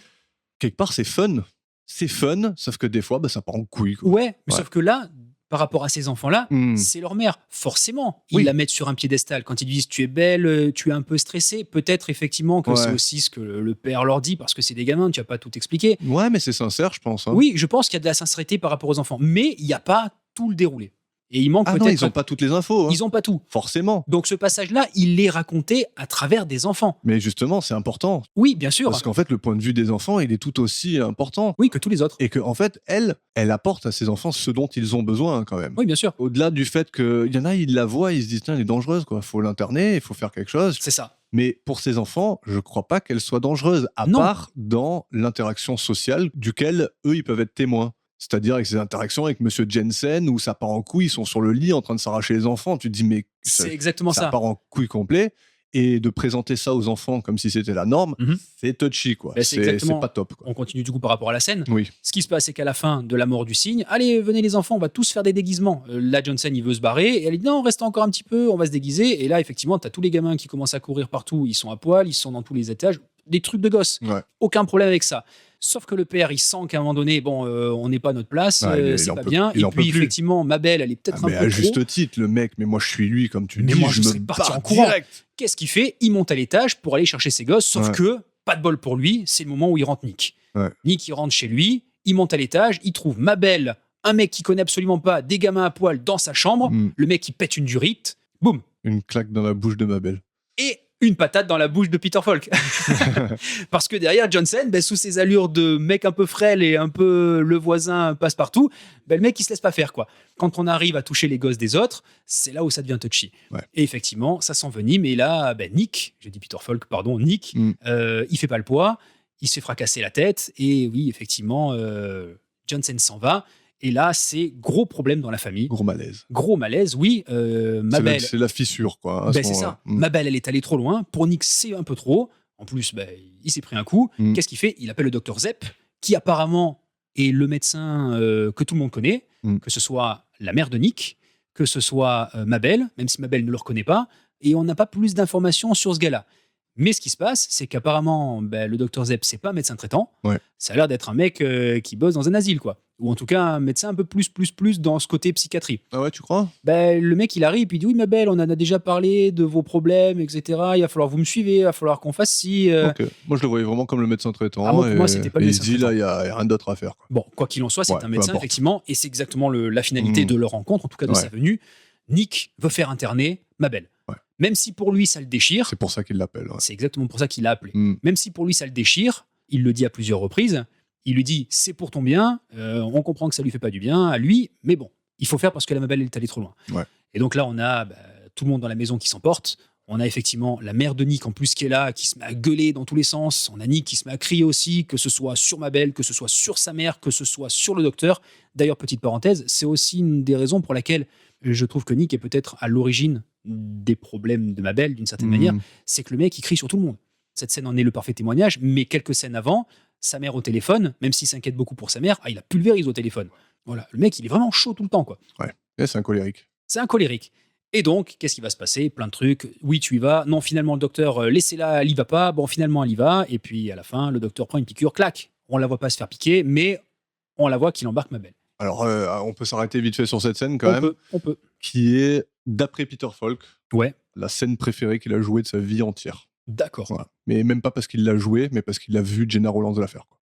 quelque part, c'est fun. C'est fun, sauf que des fois, bah, ça part en couille. Quoi. Ouais, mais Ouais. sauf que là, par rapport à ces enfants-là, Hmm. c'est leur mère. Forcément, ils Oui. la mettent sur un piédestal. Quand ils disent tu es belle, tu es un peu stressée, peut-être effectivement que Ouais. c'est aussi ce que le père leur dit parce que c'est des gamins, tu n'as pas tout expliqué. Ouais, mais c'est sincère, je pense. Hein. Oui, je pense qu'il y a de la sincérité par rapport aux enfants, mais il n'y a pas tout le déroulé. Et il manque Ah non, peut-être. ils n'ont pas toutes les infos. Hein. Ils ont pas tout. Forcément. Donc ce passage-là, il est raconté à travers des enfants. Mais justement, c'est important. Oui, bien sûr. Parce qu'en fait, le point de vue des enfants, il est tout aussi important. Oui, que tous les autres. Et qu'en fait, elle apporte à ses enfants ce dont ils ont besoin, quand même. Oui, bien sûr. Au-delà du fait qu'il y en a, ils la voient, ils se disent, tiens, elle est dangereuse, quoi. Faut l'interner, il faut faire quelque chose. C'est ça. Mais pour ses enfants, je crois pas qu'elle soit dangereuse, à Non. part dans l'interaction sociale duquel eux, ils peuvent être témoins. C'est-à-dire avec ces interactions avec Monsieur Jensen, où ça part en couille, ils sont sur le lit en train de s'arracher les enfants. Tu te dis, mais C'est exactement ça ça. part en couille complet. Et de présenter ça aux enfants comme si c'était la norme, Mhm. c'est touchy, quoi. Ben, c'est exactement- c'est pas top, quoi. On continue du coup par rapport à la scène. Oui. Ce qui se passe, c'est qu'à la fin de la mort du cygne, allez, venez les enfants, on va tous faire des déguisements. Là, Johnson, il veut se barrer, et elle dit non, reste encore un petit peu, on va se déguiser. Et là, effectivement, t'as tous les gamins qui commencent à courir partout, ils sont à poil, ils sont dans tous les étages, des trucs de gosses. Ouais. Aucun problème avec ça. Sauf que le père, il sent qu'à un moment donné, bon, on n'est pas à notre place, Ouais, il c'est en pas peut- bien. il Et en peut puis, plus. effectivement, Mabel, elle est peut-être Mais un peu à juste trop. titre, le mec, mais moi je suis lui, comme tu Mais dis, moi, je me serais parti barre en courant. direct. Qu'est-ce qu'il fait? Il monte à l'étage pour aller chercher ses gosses, sauf Ouais. que, pas de bol pour lui, c'est le moment où il rentre Nick. Ouais. Nick, il rentre chez lui, il monte à l'étage, il trouve Mabel, un mec qu'il connaît absolument pas, des gamins à poil dans sa chambre, Mm. le mec il pète une durite, boum, Une claque dans la bouche de ma belle. et une patate dans la bouche de Peter Falk. Parce que derrière Johnson, ben, sous ses allures de mec un peu frêle et un peu le voisin passe-partout, ben, le mec il se laisse pas faire, quoi. Quand on arrive à toucher les gosses des autres, c'est là où ça devient touchy. Ouais. Et effectivement, ça s'envenime, et là, ben, Nick, j'ai dit Peter Falk, pardon, Nick, Mm. il fait pas le poids, il se fait fracasser la tête, et oui, effectivement, Johnson s'en va, et là, c'est gros problème dans la famille. Gros malaise. Gros malaise, oui. Mabel, C'est la fissure, quoi. à ben, ce c'est moment-là. ça. Mm. Mabel, elle est allée trop loin. Pour Nick, c'est un peu trop. En plus, ben, il s'est pris un coup. Mm. Qu'est-ce qu'il fait? Il appelle le docteur Zepp, qui apparemment est le médecin que tout le monde connaît, Mm. que ce soit la mère de Nick, que ce soit Mabel, même si Mabel ne le reconnaît pas. Et on n'a pas plus d'informations sur ce gars-là. Mais ce qui se passe, c'est qu'apparemment, ben, le docteur Zepp, c'est pas un médecin traitant. Ouais. Ça a l'air d'être un mec qui bosse dans un asile, quoi. Ou en tout cas, un médecin un peu plus dans ce côté psychiatrie. Ah ouais, tu crois? Ben, le mec, il arrive, puis il dit oui, Mabel, on en a déjà parlé de vos problèmes, etc. Il va falloir que vous me suivez, il va falloir qu'on fasse ci. Ok. Moi, je le voyais vraiment comme le médecin traitant. Ah, moi, pour et, moi, c'était pas le et médecin il se dit, là, traitant. il y a rien d'autre à faire. Quoi. Bon, quoi qu'il en soit, c'est Ouais, un peu médecin, importe. effectivement, et c'est exactement la finalité Mm. de leur rencontre, en tout cas de Ouais. sa venue. Nick veut faire interner Mabel. Ouais. Même si pour lui, ça le déchire, C'est pour ça qu'il l'appelle. Ouais. c'est exactement pour ça qu'il l'a appelé. Mm. Même si pour lui, ça le déchire, il le dit à plusieurs reprises, il lui dit c'est pour ton bien, on comprend que ça lui fait pas du bien à lui, mais bon, il faut faire parce que la Mabel elle est allée trop loin. Ouais. Et donc là, on a tout le monde dans la maison qui s'emporte. On a effectivement la mère de Nick en plus qui est là, qui se met à gueuler dans tous les sens. On a Nick qui se met à crier aussi, que ce soit sur Mabel, que ce soit sur sa mère, que ce soit sur le docteur. D'ailleurs, petite parenthèse, c'est aussi une des raisons pour laquelle je trouve que Nick est peut-être à l'origine des problèmes de Mabel, d'une certaine Mm. manière. C'est que le mec, il crie sur tout le monde. Cette scène en est le parfait témoignage, mais quelques scènes avant, sa mère au téléphone, même s'il s'inquiète beaucoup pour sa mère, il la pulvérise au téléphone. Voilà, le mec, il est vraiment chaud tout le temps, quoi. Et c'est un colérique. C'est un colérique. Et donc, qu'est-ce qui va se passer? Plein de trucs. Oui, tu y vas. Non, finalement, le docteur, laissez-la, elle y va pas. Bon, finalement, elle y va. Et puis, à la fin, le docteur prend une piqûre, clac. On la voit pas se faire piquer, mais on la voit qu'il embarque Mabel. Alors, on peut s'arrêter vite fait sur cette scène, quand même, On peut. qui est, d'après Peter Falk, Ouais, la scène préférée qu'il a jouée de sa vie entière. d'accord. Voilà. Mais même pas parce qu'il l'a jouée, mais parce qu'il a vu Jenna Rollins la faire. Quoi.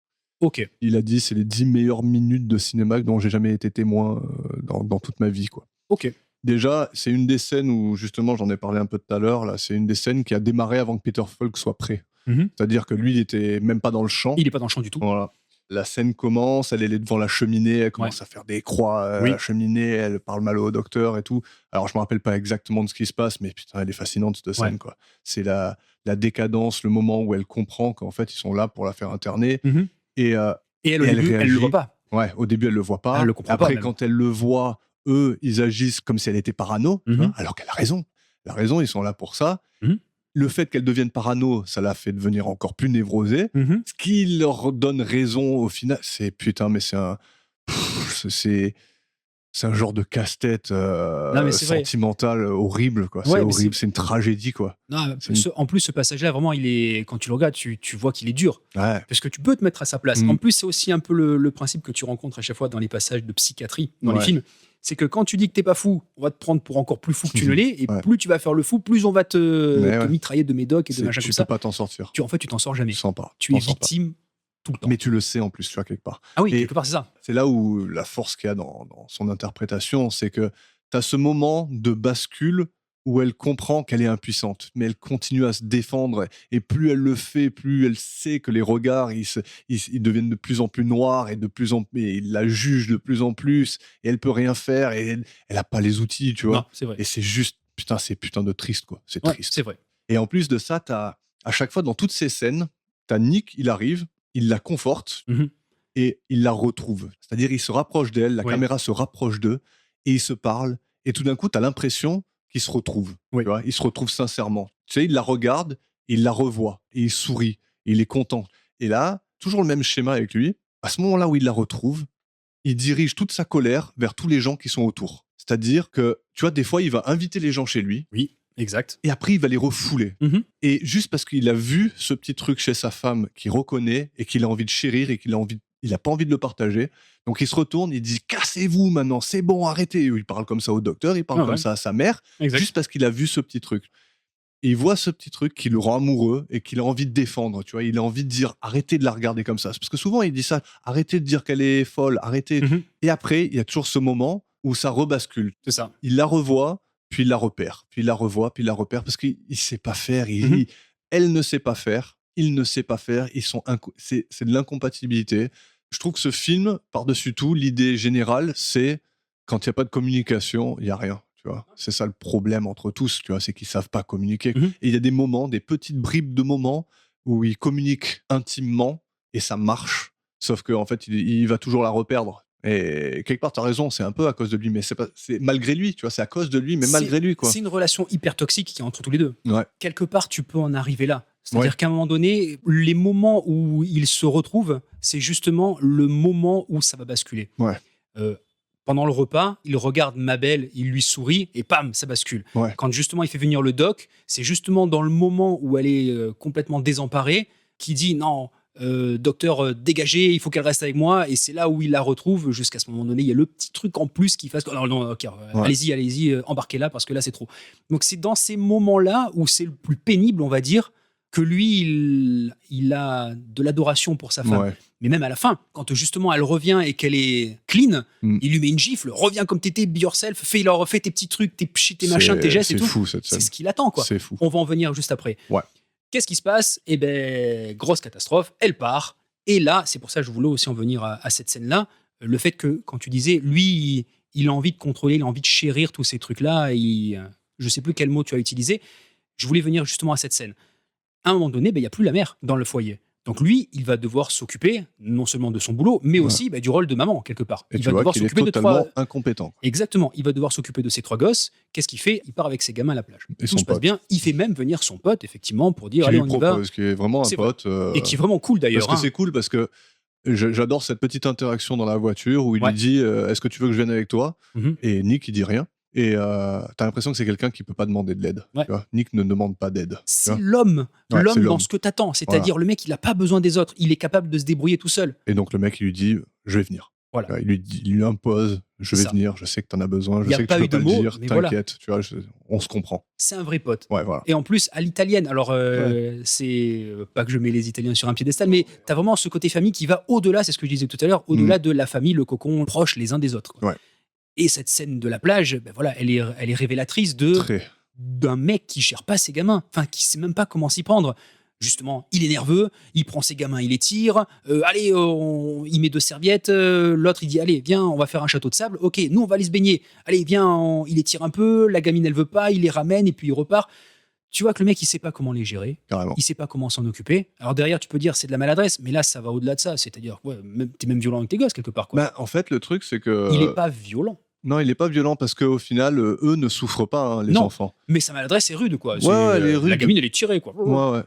Ok. Il a dit c'est les 10 meilleures minutes de cinéma dont j'ai jamais été témoin dans toute ma vie. Quoi. Ok. Déjà, c'est une des scènes où, justement, j'en ai parlé un peu tout à l'heure, là, c'est une des scènes qui a démarré avant que Peter Falk soit prêt. Mhm. C'est-à-dire que lui, il était même pas dans le champ. Il est pas dans le champ du tout. Voilà. La scène commence, elle est devant la cheminée, elle commence à faire des croix à Oui. la cheminée, elle parle mal au docteur et tout. Alors, je me rappelle pas exactement de ce qui se passe, mais putain, elle est fascinante, cette scène, quoi. C'est la décadence, le moment où elle comprend qu'en fait, ils sont là pour la faire interner. Mhm. Et, Et elle, au début, elle réagit. le voit pas. Ouais, au début, elle le voit pas. Elle le comprend Après, pas, même. quand elle le voit, eux, ils agissent comme si elle était parano, tu Mhm. vois, alors qu'elle a raison. Elle a raison, ils sont là pour ça. Mhm. Le fait qu'elle devienne parano, ça l'a fait devenir encore plus névrosée. Mhm. Ce qui leur donne raison au final, c'est putain, mais c'est un. Pff, c'est un genre de casse-tête Non, mais c'est vrai. sentimental horrible, quoi. Ouais, c'est mais horrible, c'est une tragédie, quoi. Non, C'est en plus, ce passage-là, vraiment, quand tu le regardes, tu vois qu'il est dur. Ouais. Parce que tu peux te mettre à sa place. Mm. En plus, c'est aussi un peu le principe que tu rencontres à chaque fois dans les passages de psychiatrie, dans les Ouais. films. C'est que quand tu dis que t'es pas fou, on va te prendre pour encore plus fou que tu ne l'es. Et Ouais. plus tu vas faire le fou, plus on va te ouais. mitrailler de médocs et de machins Tu comme peux ça. pas t'en sortir. En fait, tu t'en sors jamais. Tu sens pas. Tu es victime tout le temps. Mais tu le sais en plus, tu vois, quelque part. Ah oui, Et quelque part, c'est ça. c'est là où la force qu'il y a dans son interprétation, c'est que tu as ce moment de bascule où elle comprend qu'elle est impuissante, mais elle continue à se défendre. Et plus elle le fait, plus elle sait que les regards, ils deviennent de plus en plus noirs et ils la jugent de plus en plus. Et elle peut rien faire et elle a pas les outils, tu vois. Non, c'est vrai. Et c'est juste, putain, c'est putain de triste, quoi. C'est Ouais, triste. c'est vrai. Et en plus de ça, à chaque fois, dans toutes ces scènes, t'as Nick, il arrive, il la conforte Mhm. et il la retrouve. C'est-à-dire, il se rapproche d'elle, la Ouais. caméra se rapproche d'eux et ils se parlent. Et tout d'un coup, t'as l'impression qu'ils se retrouvent. Oui. Tu vois, ils se retrouvent sincèrement. Tu sais, il la regarde, il la revoit et il sourit, et il est content. Et là, toujours le même schéma avec lui. À ce moment-là où il la retrouve, il dirige toute sa colère vers tous les gens qui sont autour. C'est-à-dire que, tu vois, des fois, il va inviter les gens chez lui. Oui, exact. Et après, il va les refouler. Mhm. Et juste parce qu'il a vu ce petit truc chez sa femme qu'il reconnaît et qu'il a envie de chérir et il a pas envie de le partager. Donc il se retourne, il dit cassez-vous maintenant, c'est bon, arrêtez. Il parle comme ça au docteur, il parle comme ça à sa mère, Exact. juste parce qu'il a vu ce petit truc. Et il voit ce petit truc qui le rend amoureux et qu'il a envie de défendre, tu vois. Il a envie de dire arrêtez de la regarder comme ça. Parce que souvent il dit ça, arrêtez de dire qu'elle est folle, arrêtez. Mhm. Et après, il y a toujours ce moment où ça rebascule. C'est ça. Il la revoit, puis il la repère, puis il la revoit, puis il la repère, parce qu'il ne sait pas faire. Mhm. Elle ne sait pas faire, il ne sait pas faire. C'est de l'incompatibilité. Je trouve que ce film, par-dessus tout, l'idée générale, c'est quand il n'y a pas de communication, il n'y a rien. Tu vois, c'est ça le problème entre tous, tu vois, c'est qu'ils savent pas communiquer. Mhm. Et il y a des moments, des petites bribes de moments où ils communiquent intimement et ça marche. Sauf qu'en fait, il va toujours la reperdre. Et quelque part, tu as raison, c'est un peu à cause de lui, mais c'est malgré lui, tu vois, c'est à cause de lui, mais malgré lui, quoi. C'est une relation hyper toxique qui est entre tous les deux. Ouais. Quelque part, tu peux en arriver là. C'est-à-dire qu'à un moment donné, les moments où ils se retrouvent, c'est justement le moment où ça va basculer. Ouais. Pendant le repas, il regarde Mabel, il lui sourit et pam, ça bascule. Ouais. Quand justement il fait venir le doc, c'est justement dans le moment où elle est complètement désemparée qu'il dit non, docteur, dégagez, il faut qu'elle reste avec moi. Et c'est là où il la retrouve. Jusqu'à ce moment donné, il y a le petit truc en plus qui fasse non, ok, allez-y, embarquez-la parce que là c'est trop. Donc c'est dans ces moments-là où c'est le plus pénible, on va dire, que lui, il a de l'adoration pour sa femme. Ouais. Mais même à la fin, quand justement elle revient et qu'elle est clean, il lui met une gifle, reviens comme t'étais, be yourself, fais tes petits trucs, tes machins, tes gestes et tout. C'est fou cette scène. C'est ce qu'il attend, quoi. C'est fou. On va en venir juste après. Ouais. Qu'est-ce qui se passe ? Eh ben, grosse catastrophe, elle part. Et là, c'est pour ça que je voulais aussi en venir à cette scène-là. Le fait que, quand tu disais, lui, il a envie de contrôler, il a envie de chérir tous ces trucs-là. Je sais plus quel mot tu as utilisé. Je voulais venir justement à cette scène. À un moment donné, il n'y a plus la mère dans le foyer. Donc lui, il va devoir s'occuper non seulement de son boulot, mais aussi du rôle de maman, quelque part. Et il tu va vois devoir qu'il est s'occuper de totalement incompétent. Exactement. Il va devoir s'occuper de ses 3 gosses. Qu'est-ce qu'il fait ? Il part avec ses gamins à la plage. Et tout se passe bien. Il fait même venir son pote, effectivement, pour dire Qui allez, lui on y va. propose, qui est vraiment un pote. Et qui est vraiment cool d'ailleurs. Parce que c'est cool parce que j'adore cette petite interaction dans la voiture où il lui dit est-ce que tu veux que je vienne avec toi ? Et Nick, il dit rien. Et t'as l'impression que c'est quelqu'un qui peut pas demander de l'aide. Ouais. Tu vois, Nick ne demande pas d'aide. C'est l'homme. Ouais, l'homme c'est dans ce que t'attends. C'est-à-dire le mec, il a pas besoin des autres. Il est capable de se débrouiller tout seul. Et donc le mec, il lui dit je vais venir. Voilà. Il lui impose je vais venir, je sais que t'en as besoin, je sais que tu peux pas le dire, t'inquiète, tu vois, on se comprend. C'est un vrai pote. Ouais, voilà. Et en plus, à l'italienne, alors c'est pas que je mets les Italiens sur un piédestal, mais t'as vraiment ce côté famille qui va au-delà, c'est ce que je disais tout à l'heure, au-delà de la famille, le cocon proche les uns des autres. Ouais. Et cette scène de la plage, ben voilà, elle est révélatrice Très. d'un mec qui gère pas ses gamins, enfin qui sait même pas comment s'y prendre. Justement, il est nerveux, il prend ses gamins, il les tire. Allez, il met 2 serviettes. L'autre, il dit allez, viens, on va faire un château de sable. Ok, nous on va aller se baigner. Allez, viens, il les tire un peu. La gamine, elle veut pas, il les ramène et puis il repart. Tu vois que le mec, il sait pas comment les gérer. Carrément. Il sait pas comment s'en occuper. Alors derrière, tu peux dire c'est de la maladresse, mais là, ça va au-delà de ça. C'est-à-dire, ouais, t'es même violent avec tes gosses quelque part, quoi. En fait, le truc, c'est que. Il est pas violent. Non, il est pas violent parce qu'au final, eux ne souffrent pas, hein, les Non. enfants. Mais sa maladresse est rude, quoi. Ouais, elle est rude. La gamine, elle est tirée, quoi. Ouais, ouais.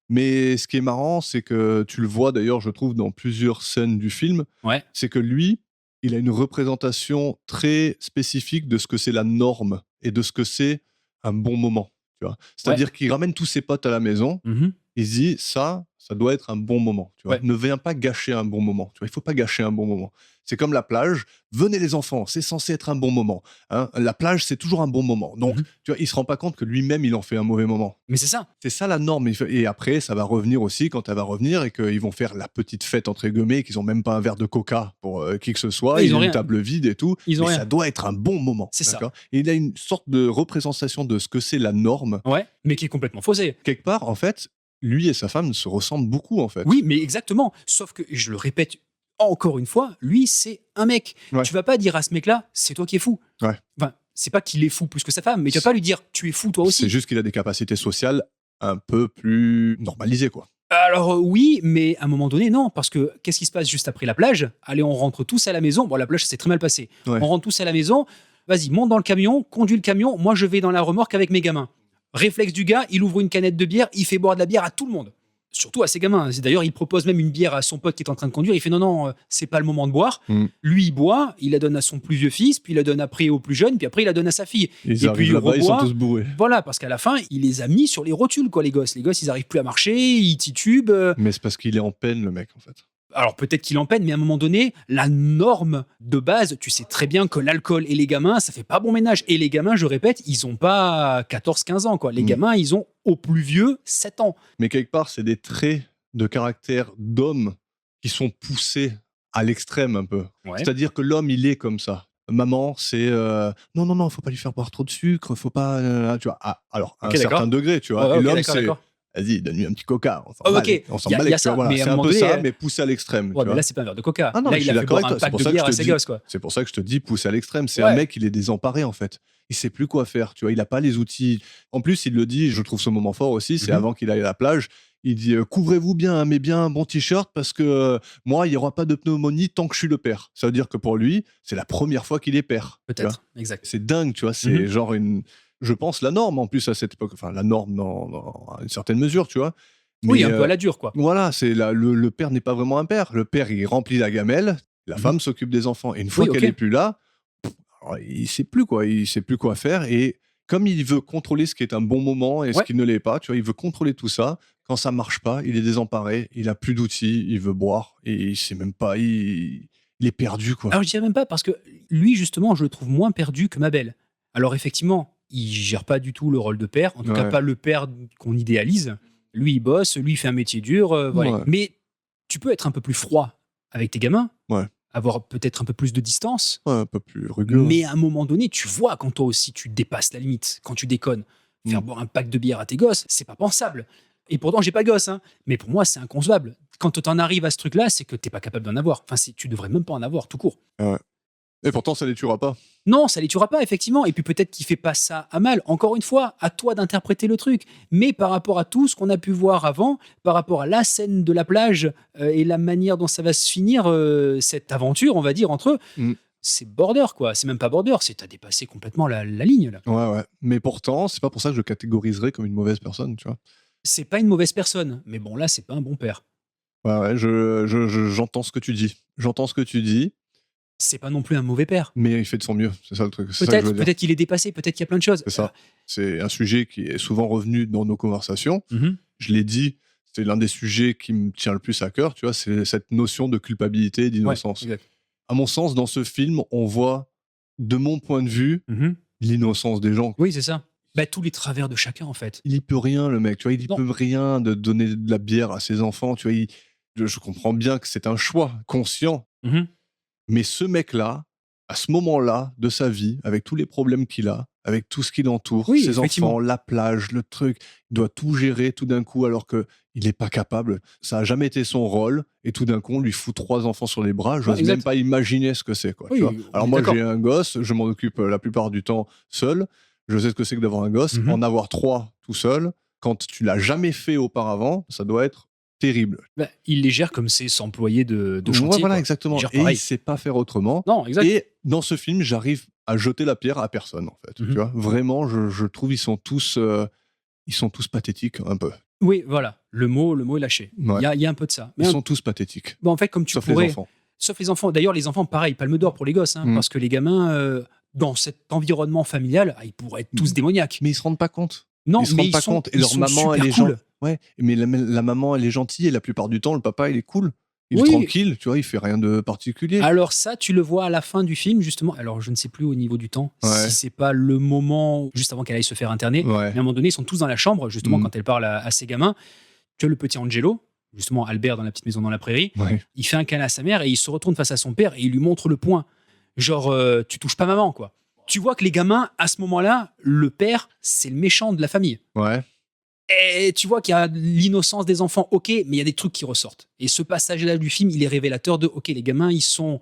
Mais ce qui est marrant, c'est que tu le vois d'ailleurs, je trouve, dans plusieurs scènes du film, Ouais. c'est que lui, il a une représentation très spécifique de ce que c'est la norme et de ce que c'est un bon moment. Tu vois. C'est-à-dire qu'il ramène tous ses potes à la maison, Mhm. il se dit ça doit être un bon moment. Tu vois. Ouais. Ne viens pas gâcher un bon moment. Tu vois. Il faut pas gâcher un bon moment. C'est comme la plage. Venez les enfants, c'est censé être un bon moment. Hein. La plage, c'est toujours un bon moment. Donc, tu vois, il se rend pas compte que lui-même, il en fait un mauvais moment. Mais c'est ça. C'est ça la norme. Et après, ça va revenir aussi quand elle va revenir et qu'ils vont faire la petite fête entre guillemets, qu'ils ont même pas un verre de coca pour qui que ce soit. Ouais, ils ils ont ont une rien. table vide et tout. Ils ont mais rien. ça doit être un bon moment. C'est ça. D'accord. Et il a une sorte de représentation de ce que c'est la norme. Ouais, mais qui est complètement faussée. Quelque part, en fait, lui et sa femme se ressemblent beaucoup, en fait. Oui, mais exactement. Sauf que, et je le répète encore une fois, lui, c'est un mec. Ouais. Tu vas pas dire à ce mec-là, c'est toi qui es fou. Ouais. Enfin, c'est pas qu'il est fou plus que sa femme, mais tu vas pas lui dire, tu es fou toi aussi. C'est juste qu'il a des capacités sociales un peu plus normalisées, quoi. Alors oui, mais à un moment donné, non, parce que qu'est-ce qui se passe juste après la plage? Allez, on rentre tous à la maison. Bon, la plage, ça s'est très mal passé. Ouais. On rentre tous à la maison. Vas-y, monte dans le camion, conduis le camion. Moi, je vais dans la remorque avec mes gamins. Réflexe du gars, il ouvre une canette de bière, il fait boire de la bière à tout le monde. Surtout à ses gamins. D'ailleurs, il propose même une bière à son pote qui est en train de conduire. Il fait non, c'est pas le moment de boire. Lui, il boit, il la donne à son plus vieux fils, puis il la donne après au plus jeune, puis après il la donne à sa fille. Et puis là-bas, ils sont tous bourrés. Voilà, parce qu'à la fin, il les a mis sur les rotules, quoi, les gosses. Les gosses, ils arrivent plus à marcher, ils titubent. Mais c'est parce qu'il est en peine, le mec, en fait. Alors peut-être qu'il en peine, mais à un moment donné, la norme de base, tu sais très bien que l'alcool et les gamins, ça fait pas bon ménage. Et les gamins, je répète, ils ont pas 14-15 ans, quoi. Les gamins, ils ont au plus vieux 7 ans. Mais quelque part, c'est des traits de caractère d'homme qui sont poussés à l'extrême un peu. Ouais. C'est-à-dire que l'homme, il est comme ça. Maman, c'est non, faut pas lui faire boire trop de sucre, faut pas. Tu vois, alors, à Ok, un certain d'accord. degré, tu vois. Ouais, et ok, l'homme, d'accord, c'est. d'accord. Vas-y, donne-lui un petit coca. On s'en Oh, bat ok, les- on s'en y a- bat y les- a ça, voilà, mais à c'est un un moment peu donné, ça, mais poussé à l'extrême. Ouais, tu mais vois. là, c'est pas un verre de coca. Ah non, là, mais il je a suis fait d'accord boire avec un toi. C'est pack pour de ça que bière je à te ses dis. gosses, quoi. C'est pour ça que je te dis poussé à l'extrême. C'est Ouais. un mec, il est désemparé en fait. Il sait plus quoi faire. Tu vois, il a pas les outils. En plus, il le dit. Je trouve ce moment fort aussi. C'est avant qu'il aille à la plage. Il dit couvrez-vous bien, hein, mets bien un bon t-shirt parce que moi, il y aura pas de pneumonie tant que je suis le père. Ça veut dire que pour lui, c'est la première fois qu'il est père. tu vois. Peut-être, exact. C'est dingue, tu vois. C'est genre je pense la norme en plus à cette époque. Enfin, la norme à une certaine mesure, tu vois. Oui, Mais, un peu à la dure, quoi. voilà, le père n'est pas vraiment un père. Le père, il remplit la gamelle. La femme s'occupe des enfants. Et une fois Oui, qu'elle ok. est plus là, alors, il sait plus quoi. Il sait plus quoi faire. Et comme il veut contrôler ce qui est un bon moment et ce Ouais. qui ne l'est pas, tu vois, il veut contrôler tout ça. Quand ça marche pas, il est désemparé. Il a plus d'outils. Il veut boire et il sait même pas. Il est perdu, quoi. Alors, je dirais même pas, parce que lui, justement, je le trouve moins perdu que Mabel. Alors, effectivement, il gère pas du tout le rôle de père, en tout cas Ouais. pas le père qu'on idéalise. Lui, il bosse, lui, il fait un métier dur. Voilà. Ouais. Mais tu peux être un peu plus froid avec tes gamins, Ouais. avoir peut-être un peu plus de distance, Ouais, un peu plus rugueux. mais à un moment donné, tu vois quand toi aussi tu dépasses la limite, quand tu déconnes. Faire boire un pack de bière à tes gosses, c'est pas pensable. Et pourtant, j'ai pas de gosse, hein. Mais pour moi, c'est inconcevable. Quand t'en arrives à ce truc-là, c'est que t'es pas capable d'en avoir. Enfin, tu devrais même pas en avoir, tout court. Ouais. Et pourtant, ça les tuera pas. Non, ça les tuera pas, effectivement. Et puis peut-être qu'il fait pas ça à mal. Encore une fois, à toi d'interpréter le truc. Mais par rapport à tout ce qu'on a pu voir avant, par rapport à la scène de la plage et la manière dont ça va se finir, cette aventure, on va dire, entre eux, c'est border, quoi. C'est même pas border, c'est t'as dépassé complètement la ligne, là. Ouais. Mais pourtant, c'est pas pour ça que je le catégoriserais comme une mauvaise personne, tu vois. C'est pas une mauvaise personne. Mais bon, là, c'est pas un bon père. Ouais, j'entends ce que tu dis. J'entends ce que tu dis, C'est pas non plus un mauvais père. mais il fait de son mieux. C'est ça le truc. C'est ça que je veux dire. Peut-être qu'il est dépassé, peut-être qu'il y a plein de choses. C'est ça. C'est un sujet qui est souvent revenu dans nos conversations. Mhm. Je l'ai dit, c'est l'un des sujets qui me tient le plus à cœur, tu vois, c'est cette notion de culpabilité et d'innocence. Ouais, exact. À mon sens, dans ce film, on voit, de mon point de vue, Mhm. l'innocence des gens. Oui, c'est ça. Bah, tous les travers de chacun, en fait. Il y peut rien, le mec, tu vois, il y Non. peut rien de donner de la bière à ses enfants, tu vois, je comprends bien que c'est un choix conscient, Mhm. mais ce mec-là, à ce moment-là de sa vie, avec tous les problèmes qu'il a, avec tout ce qui l'entoure, Oui, ses effectivement. enfants, la plage, le truc, il doit tout gérer tout d'un coup alors que il n'est pas capable. Ça a jamais été son rôle et tout d'un coup on lui fout 3 enfants sur les bras. Ouais, J'ose même exact. pas imaginer ce que c'est, quoi. Tu vois. Oui, on Alors est moi j'ai d'accord. un gosse, je m'en occupe la plupart du temps seul. Je sais ce que c'est que d'avoir un gosse. Mhm. En avoir 3 tout seul, quand tu l'as jamais fait auparavant, ça doit être terrible. Bah, il les gère comme ses employés de Ouais, chantier, voilà, quoi. Il les exactement. gère Et il pareil. sait pas faire autrement. Non, exact. Et dans ce film, j'arrive à jeter la pierre à personne, en fait. Tu Mhm. vois, vraiment, je trouve ils sont tous pathétiques, un peu. Oui, voilà. Le mot est lâché. Ouais. Il y a un peu de ça. Ils sont tous pathétiques, Bah, en fait, comme tu sauf les pourrais, enfants. sauf les enfants. D'ailleurs, les enfants, pareil, palme d'or pour les gosses, hein, Mm. parce que les gamins, dans cet environnement familial, ils pourraient être tous démoniaques. Mais ils se rendent pas compte. Non, Ils se mais rendent pas compte. Et ils leur sont maman, elle super est cool. Ouais, mais la maman, elle est gentille et la plupart du temps, le papa, il est cool. Il est Oui. tranquille, tu vois, il fait rien de particulier. Alors ça, tu le vois à la fin du film, justement. Alors, je ne sais plus au niveau du temps, Ouais. si c'est pas le moment juste avant qu'elle aille se faire interner. Ouais. Mais à un moment donné, ils sont tous dans la chambre, justement, Mm. quand elle parle à ses gamins. Tu as le petit Angelo, justement Albert dans la petite maison dans la prairie. Ouais. Il fait un câlin à sa mère et il se retourne face à son père et il lui montre le poing. Genre, tu touches pas maman, quoi. Tu vois que les gamins, à ce moment-là, le père, c'est le méchant de la famille. Ouais. Et tu vois qu'il y a l'innocence des enfants, ok, mais il y a des trucs qui ressortent. Et ce passage-là du film, il est révélateur de, ok, les gamins, ils ont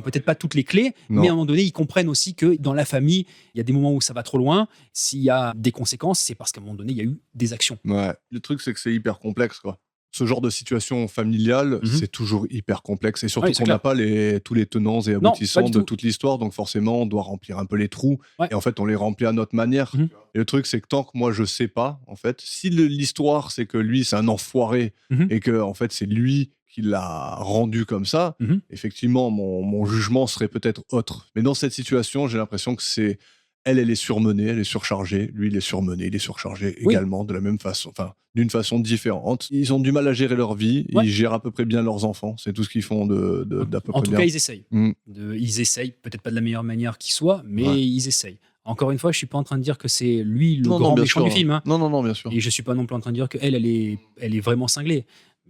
peut-être pas toutes les clés, Non. mais à un moment donné, ils comprennent aussi que dans la famille, il y a des moments où ça va trop loin. S'il y a des conséquences, c'est parce qu'à un moment donné, il y a eu des actions. Ouais. Le truc, c'est que c'est hyper complexe, quoi. Ce genre de situation familiale, Mhm. c'est toujours hyper complexe. Et surtout Ouais, c'est qu'on n'a clair. pas tous les tenants et pas aboutissants du de tout. toute l'histoire. Donc forcément, on doit remplir un peu les trous. Ouais. Et en fait, on les remplit à notre manière. Mhm. Et le truc, c'est que tant que moi, je sais pas, en fait, si l'histoire, c'est que lui, c'est un enfoiré Mhm. et que, en fait, c'est lui qui l'a rendu comme ça, Mhm. effectivement, mon jugement serait peut-être autre. Mais dans cette situation, j'ai l'impression que c'est elle est surmenée, elle est surchargée. Lui, il est surmené, il est surchargé Oui. également, de la même façon, enfin, d'une façon différente. Ils ont du mal à gérer leur vie, Ouais. ils gèrent à peu près bien leurs enfants, c'est tout ce qu'ils font d'à peu En près tout bien. cas, ils essayent. Mm. Ils essayent, peut-être pas de la meilleure manière qui soit, mais Ouais. ils essayent. Encore une fois, je suis pas en train de dire que c'est lui le Non, grand bien méchant sûr. du film, hein. Non, bien sûr. Et je suis pas non plus en train de dire qu'elle, elle est vraiment cinglée.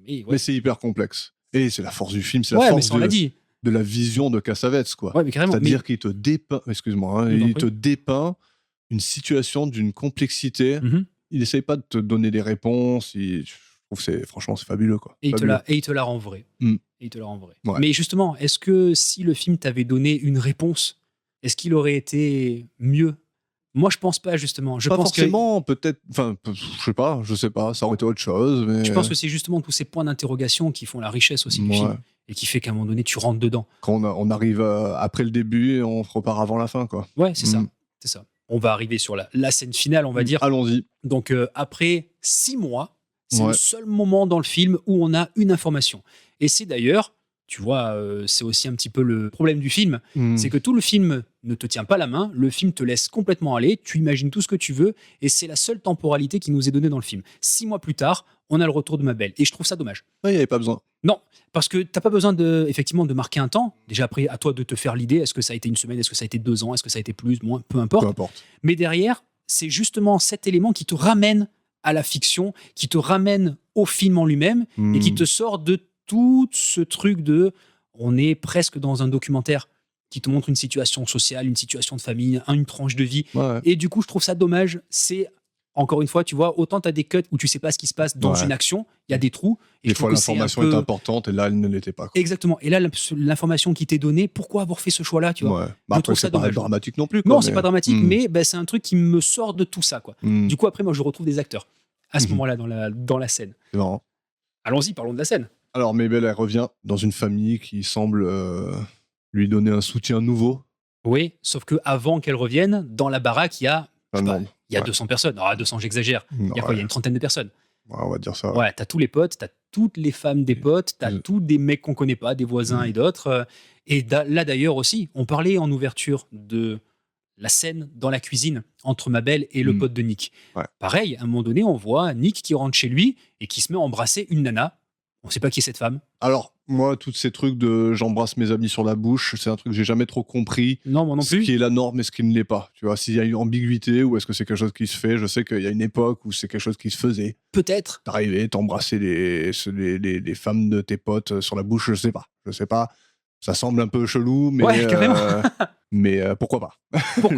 Mais ouais, Mais c'est hyper complexe. Et c'est la force du film, c'est ouais, la mais force ça on l'a dit. de la vision de Cassavetes, quoi. Ouais, mais carrément. C'est-à-dire qu'il te dépeint, excuse-moi, hein, Je t'en il prie. te dépeint une situation d'une complexité. Mhm. Il essaye pas de te donner des réponses. Je trouve franchement, c'est fabuleux, quoi. Et Fabuleux. il te la rend vrai. Mm. Et il te la rend vrai. Ouais. Mais justement, est-ce que si le film t'avait donné une réponse, est-ce qu'il aurait été mieux? Moi, je pense pas, justement. Je Pas pense forcément, peut-être. Enfin, je sais pas. Ça aurait été autre chose, mais. je pense que c'est justement tous ces points d'interrogation qui font la richesse aussi du Ouais. film. Et qui fait qu'à un moment donné, tu rentres dedans. Quand on arrive après le début et on repart avant la fin, quoi. Ouais, c'est ça. Mm. C'est ça. On va arriver sur la scène finale, on va dire. Allons-y. Donc, après 6 mois, c'est Ouais. le seul moment dans le film où on a une information. Et c'est d'ailleurs, tu vois, c'est aussi un petit peu le problème du film, Mm. c'est que tout le film ne te tient pas la main, le film te laisse complètement aller, tu imagines tout ce que tu veux, et c'est la seule temporalité qui nous est donnée dans le film. 6 mois plus tard, on a le retour de ma belle. Et je trouve ça dommage. Ouais, il n'y avait pas besoin. Non, parce que t'as pas besoin effectivement de marquer un temps. Déjà après, à toi de te faire l'idée. Est-ce que ça a été une semaine? Est-ce que ça a été 2 ans? Est-ce que ça a été plus, moins? Peu Peu importe. importe. Mais derrière, c'est justement cet élément qui te ramène à la fiction, qui te ramène au film en lui-même et qui Mm. te sort de tout ce truc de on est presque dans un documentaire qui te montre une situation sociale, une situation de famille, une tranche de vie. Ouais. Et du coup, je trouve ça dommage. C'est encore une fois, tu vois, autant tu as des cuts où tu sais pas ce qui se passe dans Ouais. une action, il y a des trous. Et Des je fois, trouve que c'est un l'information peu- est importante et là, elle ne l'était pas, quoi. Exactement. Et là, l'information qui t'est donnée, pourquoi avoir fait ce choix-là, tu vois? Ouais. Je Bah, après, trouve ça c'est pas dommage. dramatique non plus, quoi. Non, c'est pas dramatique, Mm. mais ben, c'est un truc qui me sort de tout ça, quoi. Mm. Du coup, après, moi, je retrouve des acteurs à ce Mhm. moment-là dans la scène. C'est marrant. Allons-y, parlons de la scène. Alors, Mabel, elle revient dans une famille qui semble lui donner un soutien nouveau. Oui, sauf que avant qu'elle revienne, dans la baraque, il y a, je Pas sais de pas, monde. il y a Ouais. 200 personnes. Ah, 200, j'exagère. Il y a quoi? Il y a une trentaine de personnes. Ouais, on va dire ça. Ouais, t'as tous les potes, t'as toutes les femmes des potes, t'as Mm. tous des mecs qu'on connaît pas, des voisins Mm. et d'autres. Et là d'ailleurs aussi, on parlait en ouverture de la scène dans la cuisine entre Mabel et le Mm. pote de Nick. Ouais. Pareil, à un moment donné, on voit Nick qui rentre chez lui et qui se met à embrasser une nana. On sait pas qui est cette femme. Alors, moi, tous ces trucs de j'embrasse mes amis sur la bouche, c'est un truc que j'ai jamais trop compris. Non, moi non Ce plus. qui est la norme et ce qui ne l'est pas. Tu vois, s'il y a une ambiguïté ou est-ce que c'est quelque chose qui se fait, je sais qu'il y a une époque où c'est quelque chose qui se faisait. Peut-être. T'arrivais, t'embrassais les femmes de tes potes sur la bouche, je sais pas. Ça semble un peu chelou, mais, Ouais, carrément. Pourquoi pas?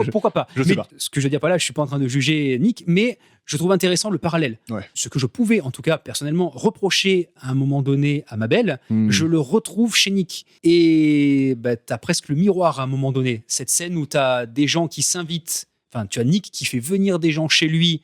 Pourquoi pas? Je sais Mais pas. ce que je veux dire par là, je suis pas en train de juger Nick, mais je trouve intéressant le parallèle. Ouais. Ce que je pouvais, en tout cas, personnellement, reprocher à un moment donné à Mabel, je le retrouve chez Nick. Et t'as presque le miroir à un moment donné. Cette scène où t'as des gens qui s'invitent, enfin, tu as Nick qui fait venir des gens chez lui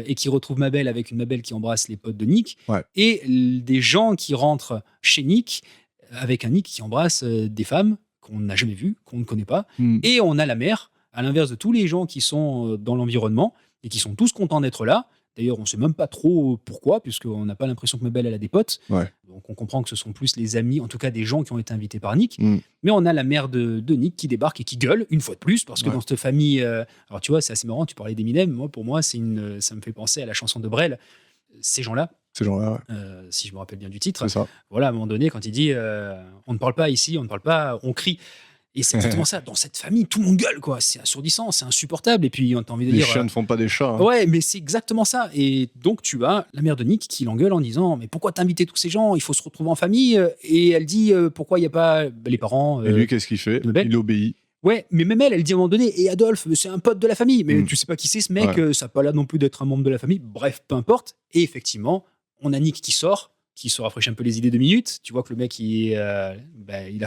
et qui retrouve Mabel avec une Mabel qui embrasse les potes de Nick, Ouais. et des gens qui rentrent chez Nick avec un Nick qui embrasse des femmes qu'on n'a jamais vues, qu'on ne connaît pas. Et on a la mère, à l'inverse de tous les gens qui sont dans l'environnement et qui sont tous contents d'être là. D'ailleurs, on ne sait même pas trop pourquoi, puisqu'on n'a pas l'impression que Mabel elle a des potes. Ouais. Donc on comprend que ce sont plus les amis, en tout cas des gens qui ont été invités par Nick. Mais on a la mère de Nick qui débarque et qui gueule, une fois de plus, parce que dans cette famille... alors tu vois, c'est assez marrant, tu parlais d'Eminem. Moi, pour moi, ça me fait penser à la chanson de Brel. Ces gens-là, ouais. si je me rappelle bien du titre, C'est ça. voilà, à un moment donné, quand il dit on ne parle pas ici, on ne parle pas, on crie. Et c'est exactement ça. Dans cette famille, tout le monde gueule, quoi. C'est assourdissant, c'est insupportable. Et puis, on a envie de Les dire. chiens ne font pas des chats. Hein. Ouais, mais c'est exactement ça. Et donc, tu as la mère de Nick qui l'engueule en disant mais pourquoi t'as invité tous ces gens? Il faut se retrouver en famille. Et elle dit pourquoi il n'y a pas les parents. Et lui, qu'est-ce qu'il fait? Il obéit. Ouais, mais même elle dit à un moment donné, et Adolphe, c'est un pote de la famille. Mais tu sais pas qui c'est ce mec, ça n'a pas l'air non plus d'être un membre de la famille. Bref, peu importe. Et effectivement, on a Nick qui se rafraîchit un peu les idées 2 minutes. Tu vois que le mec, il a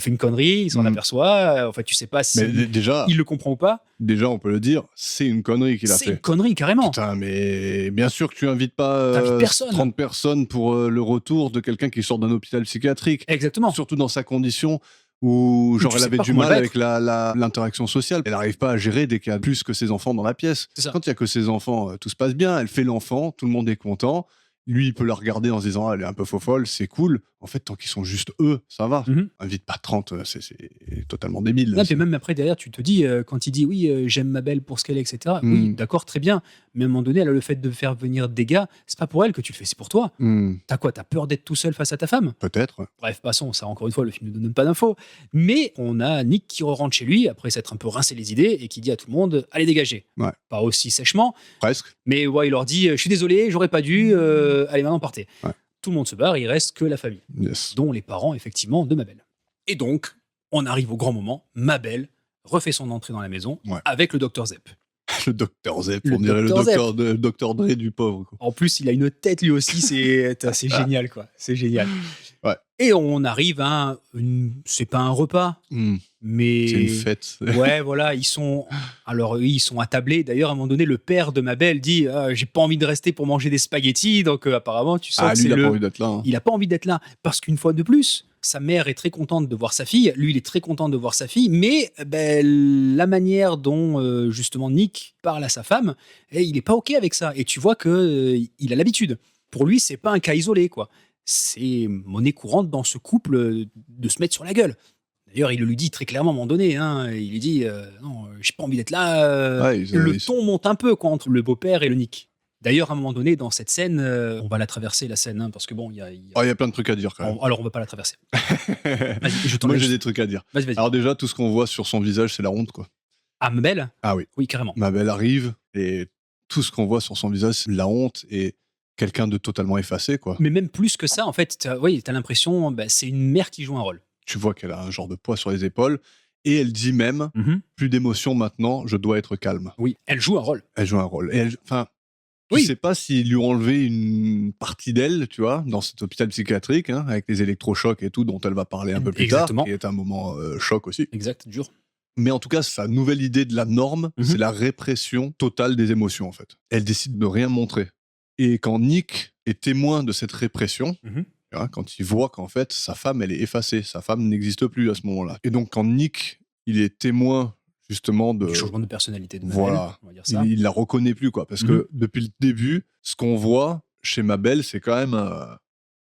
fait une connerie, il s'en aperçoit. En fait, tu sais pas si il le comprend ou pas. Déjà, on peut le dire, c'est une connerie qu'il a fait. C'est une connerie, carrément. Putain, mais bien sûr que tu invites pas 30 personnes pour le retour de quelqu'un qui sort d'un hôpital psychiatrique. Exactement. Surtout dans sa condition où genre elle avait du mal avec l'interaction sociale. Elle n'arrive pas à gérer dès qu'il y a plus que ses enfants dans la pièce. Quand il y a que ses enfants, tout se passe bien. Elle fait l'enfant, tout le monde est content. Lui, il peut la regarder en se disant elle est un peu faux-folle, c'est cool. En fait, tant qu'ils sont juste eux, ça va. Invite pas 30, c'est totalement débile. Non, puis même après, derrière, tu te dis, quand il dit oui, j'aime Mabel pour ce qu'elle est, etc. Oui, d'accord, très bien. Mais à un moment donné, elle a le fait de faire venir des gars, c'est pas pour elle que tu le fais, c'est pour toi. T'as quoi? T'as peur d'être tout seul face à ta femme? Peut-être. Ouais. Bref, passons, ça encore une fois, le film ne donne pas d'infos. Mais on a Nick qui rentre chez lui, après s'être un peu rincé les idées, et qui dit à tout le monde allez dégager. Ouais. Pas aussi sèchement. Presque. Mais ouais, il leur dit je suis désolé, j'aurais pas dû, allez maintenant partez. Ouais. Tout le monde se barre, il reste que la famille, dont les parents, effectivement, de Mabel. Et donc, on arrive au grand moment. Mabel refait son entrée dans la maison avec le Dr Zep. Le Dr Zep, on dirait le Dr Dre du pauvre. Quoi. En plus, il a une tête lui aussi, c'est génial, quoi. C'est génial. Ouais. Et on arrive à c'est pas un repas, mais c'est une fête. Ouais, voilà, ils sont attablés. D'ailleurs, à un moment donné, le père de Mabel dit j'ai pas envie de rester pour manger des spaghettis. Donc apparemment, tu sens que lui, il a pas envie d'être là. Hein. Il a pas envie d'être là parce qu'une fois de plus, sa mère est très contente de voir sa fille. Lui, il est très content de voir sa fille, mais la manière dont justement Nick parle à sa femme, il est pas ok avec ça. Et tu vois que il a l'habitude. Pour lui, c'est pas un cas isolé, quoi. C'est monnaie courante dans ce couple de se mettre sur la gueule. D'ailleurs, il le lui dit très clairement à un moment donné. Hein, il lui dit non, j'ai pas envie d'être là. Le ton monte un peu entre le beau-père et le Nick. D'ailleurs, à un moment donné, dans cette scène, on va la traverser, la scène, hein, parce que bon, il y a plein de trucs à dire quand même. Alors, on va pas la traverser. Vas-y, je t'en Moi, j'ai des trucs à dire. Vas-y. Alors déjà, tout ce qu'on voit sur son visage, c'est la honte, quoi. Ah, Mabel ? Ah oui. Oui, carrément. Mabel arrive et tout ce qu'on voit sur son visage, c'est la honte et quelqu'un de totalement effacé, quoi. Mais même plus que ça, en fait, t'as l'impression, c'est une mère qui joue un rôle. Tu vois qu'elle a un genre de poids sur les épaules et elle dit même plus d'émotion maintenant, je dois être calme. Oui, elle joue un rôle. Elle joue un rôle. Et je sais pas s'ils lui ont enlevé une partie d'elle, tu vois, dans cet hôpital psychiatrique, hein, avec les électrochocs et tout, dont elle va parler un peu plus tard, qui est un moment choc aussi. Exact, dur. Mais en tout cas, sa nouvelle idée de la norme, c'est la répression totale des émotions, en fait. Elle décide de rien montrer. Et quand Nick est témoin de cette répression, quand il voit qu'en fait, sa femme, elle est effacée, sa femme n'existe plus à ce moment-là. Et donc, quand Nick, il est témoin justement du changement de personnalité de Mabel, voilà, on va dire ça. Il la reconnaît plus, quoi. Parce que depuis le début, ce qu'on voit chez Mabel, c'est quand même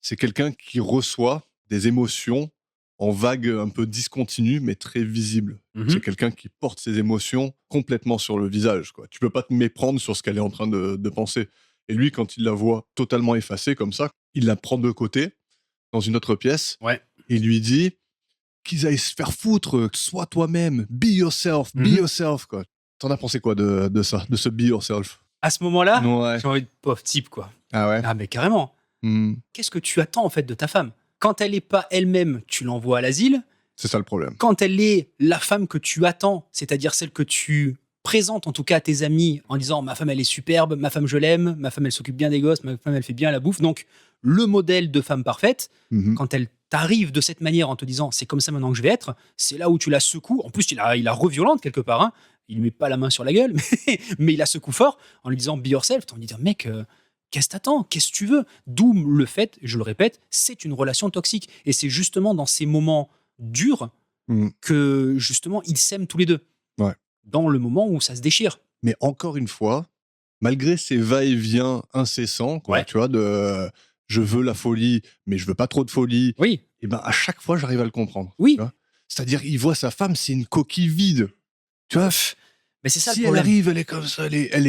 c'est quelqu'un qui reçoit des émotions en vagues un peu discontinues, mais très visibles. C'est quelqu'un qui porte ses émotions complètement sur le visage, quoi. Tu peux pas te méprendre sur ce qu'elle est en train de penser. Et lui, quand il la voit totalement effacée comme ça, il la prend de côté dans une autre pièce. Ouais. Et il lui dit qu'ils aillent se faire foutre, sois toi-même, be yourself, be yourself, quoi. T'en as pensé quoi de ça, de ce be yourself? À ce moment-là, ouais. j'ai envie de pauvre type, quoi. Ah ouais? Ah mais carrément. Qu'est-ce que tu attends en fait de ta femme? Quand elle n'est pas elle-même, tu l'envoies à l'asile. C'est ça le problème. Quand elle est la femme que tu attends, c'est-à-dire celle que tu présentes en tout cas à tes amis en disant ma femme elle est superbe, ma femme je l'aime, ma femme elle s'occupe bien des gosses, ma femme elle fait bien la bouffe, donc le modèle de femme parfaite, Mhm. quand elle t'arrive de cette manière en te disant c'est comme ça maintenant que je vais être, c'est là où tu la secoues. En plus, il la reviolente quelque part. Hein. Il lui met pas la main sur la gueule, mais il la secoue fort en lui disant be yourself. T'as envie de dire mec, qu'est-ce que t'attends? Qu'est-ce que tu veux? D'où le fait, je le répète, c'est une relation toxique. Et c'est justement dans ces moments durs Mhm. que justement ils s'aiment tous les deux. Ouais. Dans le moment où ça se déchire. Mais encore une fois, malgré ces va-et-vient incessants, quoi, Ouais. tu vois, de je veux la folie, mais je veux pas trop de folie, Oui, et ben à chaque fois, j'arrive à le comprendre. Oui. Tu vois. C'est-à-dire, il voit sa femme, c'est une coquille vide. Tu vois, mais c'est ça si le elle problème. arrive, elle est comme ça, elle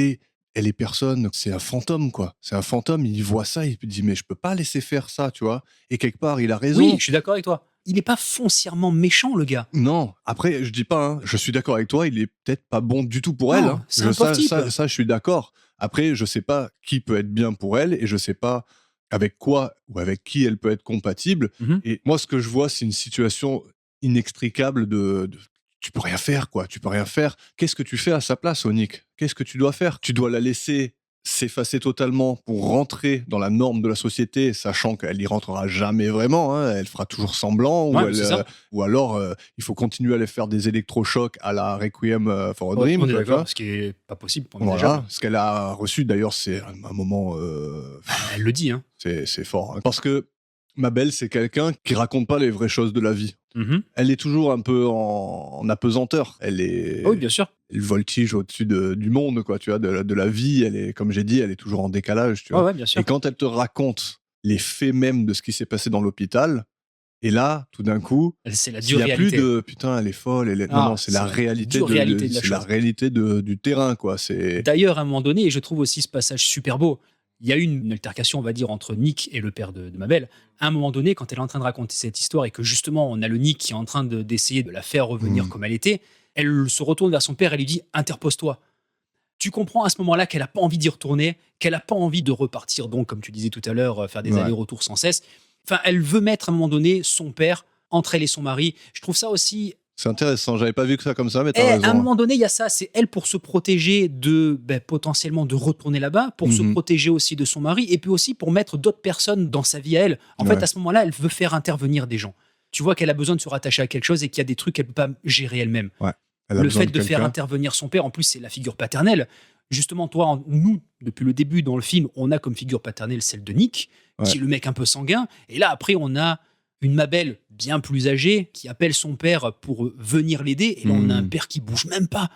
est personne, c'est un fantôme, quoi. C'est un fantôme, il voit ça, il dit, mais je peux pas laisser faire ça, tu vois. Et quelque part, il a raison. Oui, je suis d'accord avec toi. Il n'est pas foncièrement méchant, le gars. Non, après, je dis pas, hein, je suis d'accord avec toi, il est peut-être pas bon du tout pour Non, elle. Hein. c'est un pauvre type. Ça, je suis d'accord. Après, je sais pas qui peut être bien pour elle et je sais pas avec quoi ou avec qui elle peut être compatible. Mhm. Et moi, ce que je vois, c'est une situation inextricable tu peux rien faire, quoi. Tu peux rien faire. Qu'est-ce que tu fais à sa place, Onik? Qu'est-ce que tu dois faire? Tu dois la laisser s'effacer totalement pour rentrer dans la norme de la société, sachant qu'elle y rentrera jamais vraiment. Hein. Elle fera toujours semblant, Ouais, c'est ça. ou alors il faut continuer à aller faire des électrochocs à la Requiem for a Dream. On est tu d'accord, vois. ce qui est pas possible pour Voilà, ce qu'elle a reçu d'ailleurs, c'est un moment, Elle le dit, hein. c'est fort. Hein. Parce que ma belle, c'est quelqu'un qui raconte pas les vraies choses de la vie. Mhm. Elle est toujours un peu en apesanteur. Elle est, Ah oui, bien sûr. elle voltige au-dessus du monde, quoi. Tu vois, de la vie. Elle est, comme j'ai dit, elle est toujours en décalage. Tu vois. Ouais, bien sûr. Et quand elle te raconte les faits même de ce qui s'est passé dans l'hôpital, et là, tout d'un coup, C'est la il dure n'y a réalité. plus de putain, elle est folle. Non, c'est la réalité, dure réalité de la c'est la chose. réalité du terrain, quoi. C'est D'ailleurs, à un moment donné, et je trouve aussi ce passage super beau, il y a eu une altercation, on va dire, entre Nick et le père de ma belle. À un moment donné, quand elle est en train de raconter cette histoire et que justement, on a le Nick qui est en train d'essayer de la faire revenir comme elle était, elle se retourne vers son père et lui dit « interpose-toi ». Tu comprends à ce moment-là qu'elle n'a pas envie d'y retourner, qu'elle n'a pas envie de repartir, donc, comme tu disais tout à l'heure, faire des Ouais. allers-retours sans cesse. Enfin, elle veut mettre à un moment donné son père entre elle et son mari. Je trouve ça aussi C'est intéressant, j'avais pas vu que ça comme ça, mais t'as à raison. un moment donné, il y a ça, c'est elle pour se protéger de potentiellement de retourner là-bas, pour se protéger aussi de son mari, et puis aussi pour mettre d'autres personnes dans sa vie à elle. En fait, à ce moment-là, elle veut faire intervenir des gens. Tu vois qu'elle a besoin de se rattacher à quelque chose et qu'il y a des trucs qu'elle peut pas gérer elle-même. Elle a Le besoin fait de faire quelqu'un. intervenir son père, en plus, c'est la figure paternelle. Justement, toi, nous, depuis le début dans le film, on a comme figure paternelle celle de Nick, qui est le mec un peu sanguin. Et là, après, on a une Mabel bien plus âgée qui appelle son père pour venir l'aider. Et là, on a un père qui bouge même pas.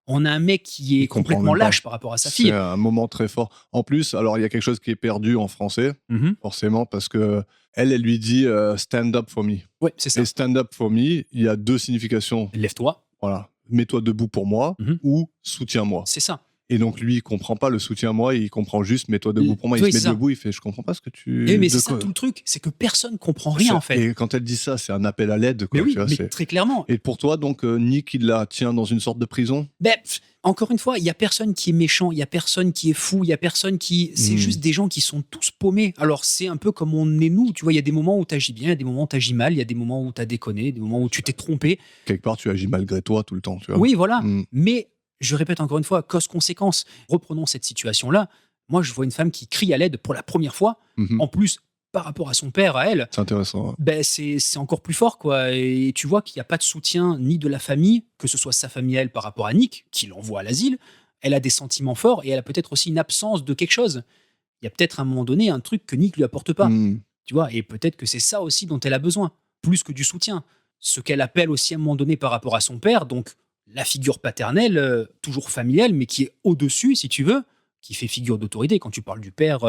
On a un mec qui est complètement lâche par rapport à sa fille. C'est un moment très fort. En plus, alors il y a quelque chose qui est perdu en français, forcément, parce que elle lui dit stand up for me. Ouais, c'est ça. Et stand up for me, il y a deux significations. Lève-toi. Voilà, mets-toi debout pour moi ou soutiens-moi. C'est ça. Et donc lui, il comprend pas le soutien-moi, il comprend juste mets-toi debout pour moi. Il Oui, se c'est met ça. debout, il fait je comprends pas ce que tu. Mais de c'est ça quoi- tout le truc, c'est que personne comprend rien en fait. Et quand elle dit ça, c'est un appel à l'aide. Quoi, Mais oui, tu vois, mais c'est- très clairement. Et pour toi, donc, Nick, il la tient dans une sorte de prison. Encore une fois, il y a personne qui est méchant, il y a personne qui est fou, il y a personne qui. C'est juste des gens qui sont tous paumés. Alors c'est un peu comme on est nous. Tu vois, il y a des moments où tu agis bien, il y a des moments où tu agis mal, il y a des moments où tu as déconné, des moments où tu t'es trompé. Quelque part, tu agis malgré toi tout le temps. Tu vois. Oui, voilà. Mm. Mais je répète encore une fois, cause-conséquence. Reprenons cette situation-là. Moi, je vois une femme qui crie à l'aide pour la première fois. Mhm. En plus, par rapport à son père, à elle, C'est intéressant. c'est encore plus fort, quoi. Et tu vois qu'il n'y a pas de soutien ni de la famille, que ce soit sa famille à elle par rapport à Nick, qui l'envoie à l'asile. Elle a des sentiments forts et elle a peut-être aussi une absence de quelque chose. Il y a peut-être à un moment donné un truc que Nick lui apporte pas. Mm. Tu vois, et peut-être que c'est ça aussi dont elle a besoin, plus que du soutien. Ce qu'elle appelle aussi à un moment donné par rapport à son père, donc la figure paternelle, toujours familiale, mais qui est au-dessus, si tu veux, qui fait figure d'autorité. Quand tu parles du père,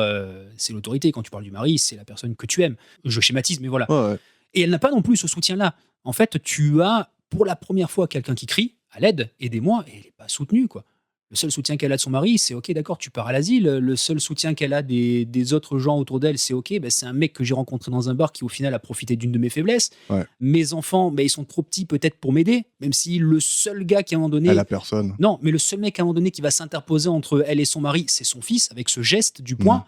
c'est l'autorité. Quand tu parles du mari, c'est la personne que tu aimes. Je schématise, mais voilà. Ouais. Et elle n'a pas non plus ce soutien-là. En fait, tu as pour la première fois quelqu'un qui crie à l'aide, aidez-moi, et elle n'est pas soutenue, quoi. Le seul soutien qu'elle a de son mari, c'est ok, d'accord, tu pars à l'asile. Le seul soutien qu'elle a des autres gens autour d'elle, c'est ok, c'est un mec que j'ai rencontré dans un bar qui, au final, a profité d'une de mes faiblesses. Ouais. Mes enfants, ils sont trop petits peut-être pour m'aider, même si le seul gars qui, à un moment donné. Elle a personne. Non, mais le seul mec, à un moment donné, qui va s'interposer entre elle et son mari, c'est son fils, avec ce geste du poing.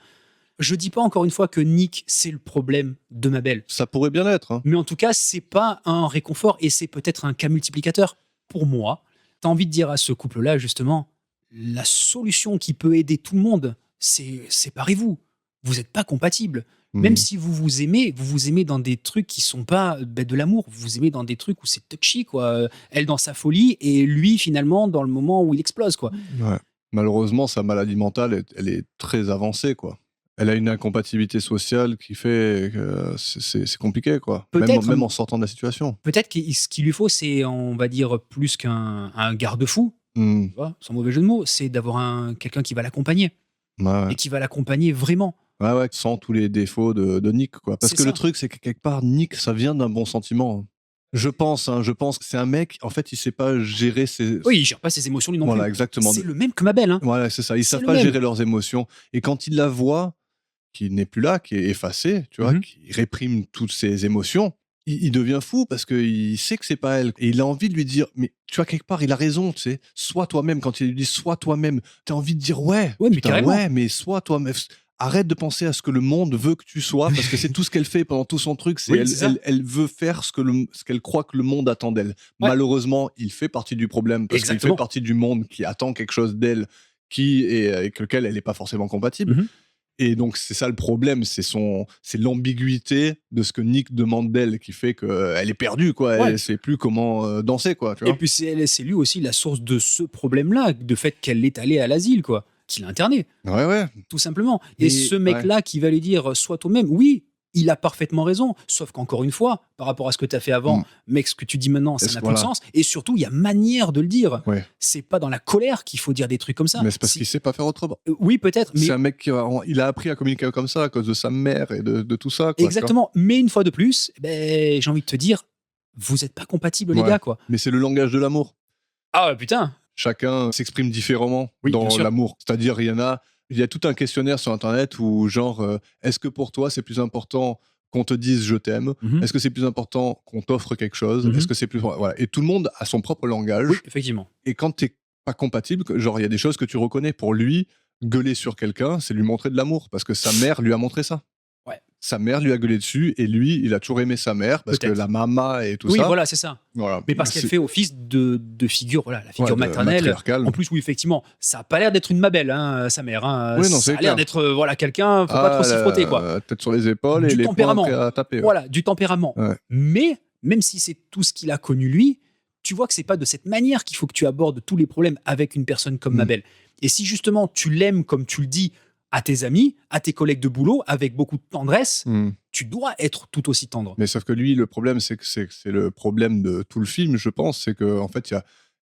Je dis pas encore une fois que Nick, c'est le problème de Mabel. Ça pourrait bien être. Hein. Mais en tout cas, c'est pas un réconfort et c'est peut-être un cas multiplicateur. Pour moi, tu as envie de dire à ce couple-là, justement, la solution qui peut aider tout le monde, c'est séparez-vous. Vous n'êtes pas compatibles. Même si vous vous aimez dans des trucs qui sont pas de l'amour. Vous vous aimez dans des trucs où c'est touchy, quoi. Elle dans sa folie et lui, finalement, dans le moment où il explose, quoi. Ouais. Malheureusement, sa maladie mentale, elle est très avancée, quoi. Elle a une incompatibilité sociale qui fait que c'est compliqué, quoi. Même en sortant de la situation. Peut-être que ce qu'il lui faut, c'est, on va dire, plus qu'un garde-fou, tu vois, sans mauvais jeu de mots, c'est d'avoir quelqu'un qui va l'accompagner. Ouais. Et qui va l'accompagner vraiment. Ouais, sans tous les défauts de Nick, quoi. Parce que le truc, c'est que quelque part, Nick, ça vient d'un bon sentiment. Je pense que c'est un mec, en fait, il sait pas gérer ses... Oui, il gère pas ses émotions, lui non plus. Voilà, exactement. C'est le même que Mabel. Hein. Voilà, c'est ça. Ils savent pas gérer leurs émotions. Et quand il la voit, qui n'est plus là, qui est effacée, tu vois, qui réprime toutes ses émotions, il devient fou parce qu'il sait que c'est pas elle. Et il a envie de lui dire, mais tu vois, quelque part, il a raison, tu sais, sois toi-même. Quand il lui dit, sois toi-même, t'as envie de dire, ouais, mais carrément. Ouais, mais sois toi-même. Arrête de penser à ce que le monde veut que tu sois, parce que c'est tout ce qu'elle fait pendant tout son truc. Elle veut faire ce qu'elle croit que le monde attend d'elle. Ouais. Malheureusement, il fait partie du problème, parce qu'il fait partie du monde qui attend quelque chose d'elle, avec lequel elle n'est pas forcément compatible. Et donc, c'est ça le problème, c'est l'ambiguïté de ce que Nick demande d'elle qui fait qu'elle est perdue, quoi. Ouais. Elle sait plus comment danser, quoi. Tu vois. Et puis, c'est lui aussi la source de ce problème-là, de fait qu'elle est allée à l'asile, quoi. Qu'il a interné. Ouais. Tout simplement. Et ce mec-là qui va lui dire, sois toi-même, oui, il a parfaitement raison. Sauf qu'encore une fois, par rapport à ce que tu as fait avant, mec, ce que tu dis maintenant, ça n'a plus de sens. Et surtout, il y a manière de le dire. Ouais. C'est pas dans la colère qu'il faut dire des trucs comme ça. Mais c'est parce qu'il sait pas faire autrement. Oui, peut-être. C'est un mec il a appris à communiquer comme ça à cause de sa mère et de tout ça. Quoi, exactement. Mais une fois de plus, j'ai envie de te dire, vous êtes pas compatibles, les gars, quoi. Mais c'est le langage de l'amour. Ah ouais, putain. Chacun s'exprime différemment dans l'amour. C'est-à-dire, il y a tout un questionnaire sur Internet où, genre, est-ce que pour toi, c'est plus important qu'on te dise je t'aime? Est-ce que c'est plus important qu'on t'offre quelque chose? Est-ce que c'est plus... Voilà. Et tout le monde a son propre langage. Oui, effectivement. Et quand t'es pas compatible, genre, il y a des choses que tu reconnais. Pour lui, gueuler sur quelqu'un, c'est lui montrer de l'amour. Parce que sa mère lui a montré ça. Ouais. Sa mère lui a gueulé dessus et lui, il a toujours aimé sa mère parce que la mama et tout ça. Oui, voilà, c'est ça. Voilà. Mais parce qu'elle fait office de figure, voilà, la figure maternelle. En plus, oui, effectivement, ça a pas l'air d'être une Mabel, hein, sa mère. Hein. Oui, non, ça a l'air d'être quelqu'un, faut pas trop s'y frotter, quoi. Tête sur les épaules et les poings prêts à taper. Ouais. Voilà, du tempérament. Ouais. Mais même si c'est tout ce qu'il a connu lui, tu vois que c'est pas de cette manière qu'il faut que tu abordes tous les problèmes avec une personne comme Mabel. Et si justement tu l'aimes comme tu le dis à tes amis, à tes collègues de boulot, avec beaucoup de tendresse, tu dois être tout aussi tendre. Mais sauf que lui, le problème, c'est le problème de tout le film, je pense, c'est qu'en fait,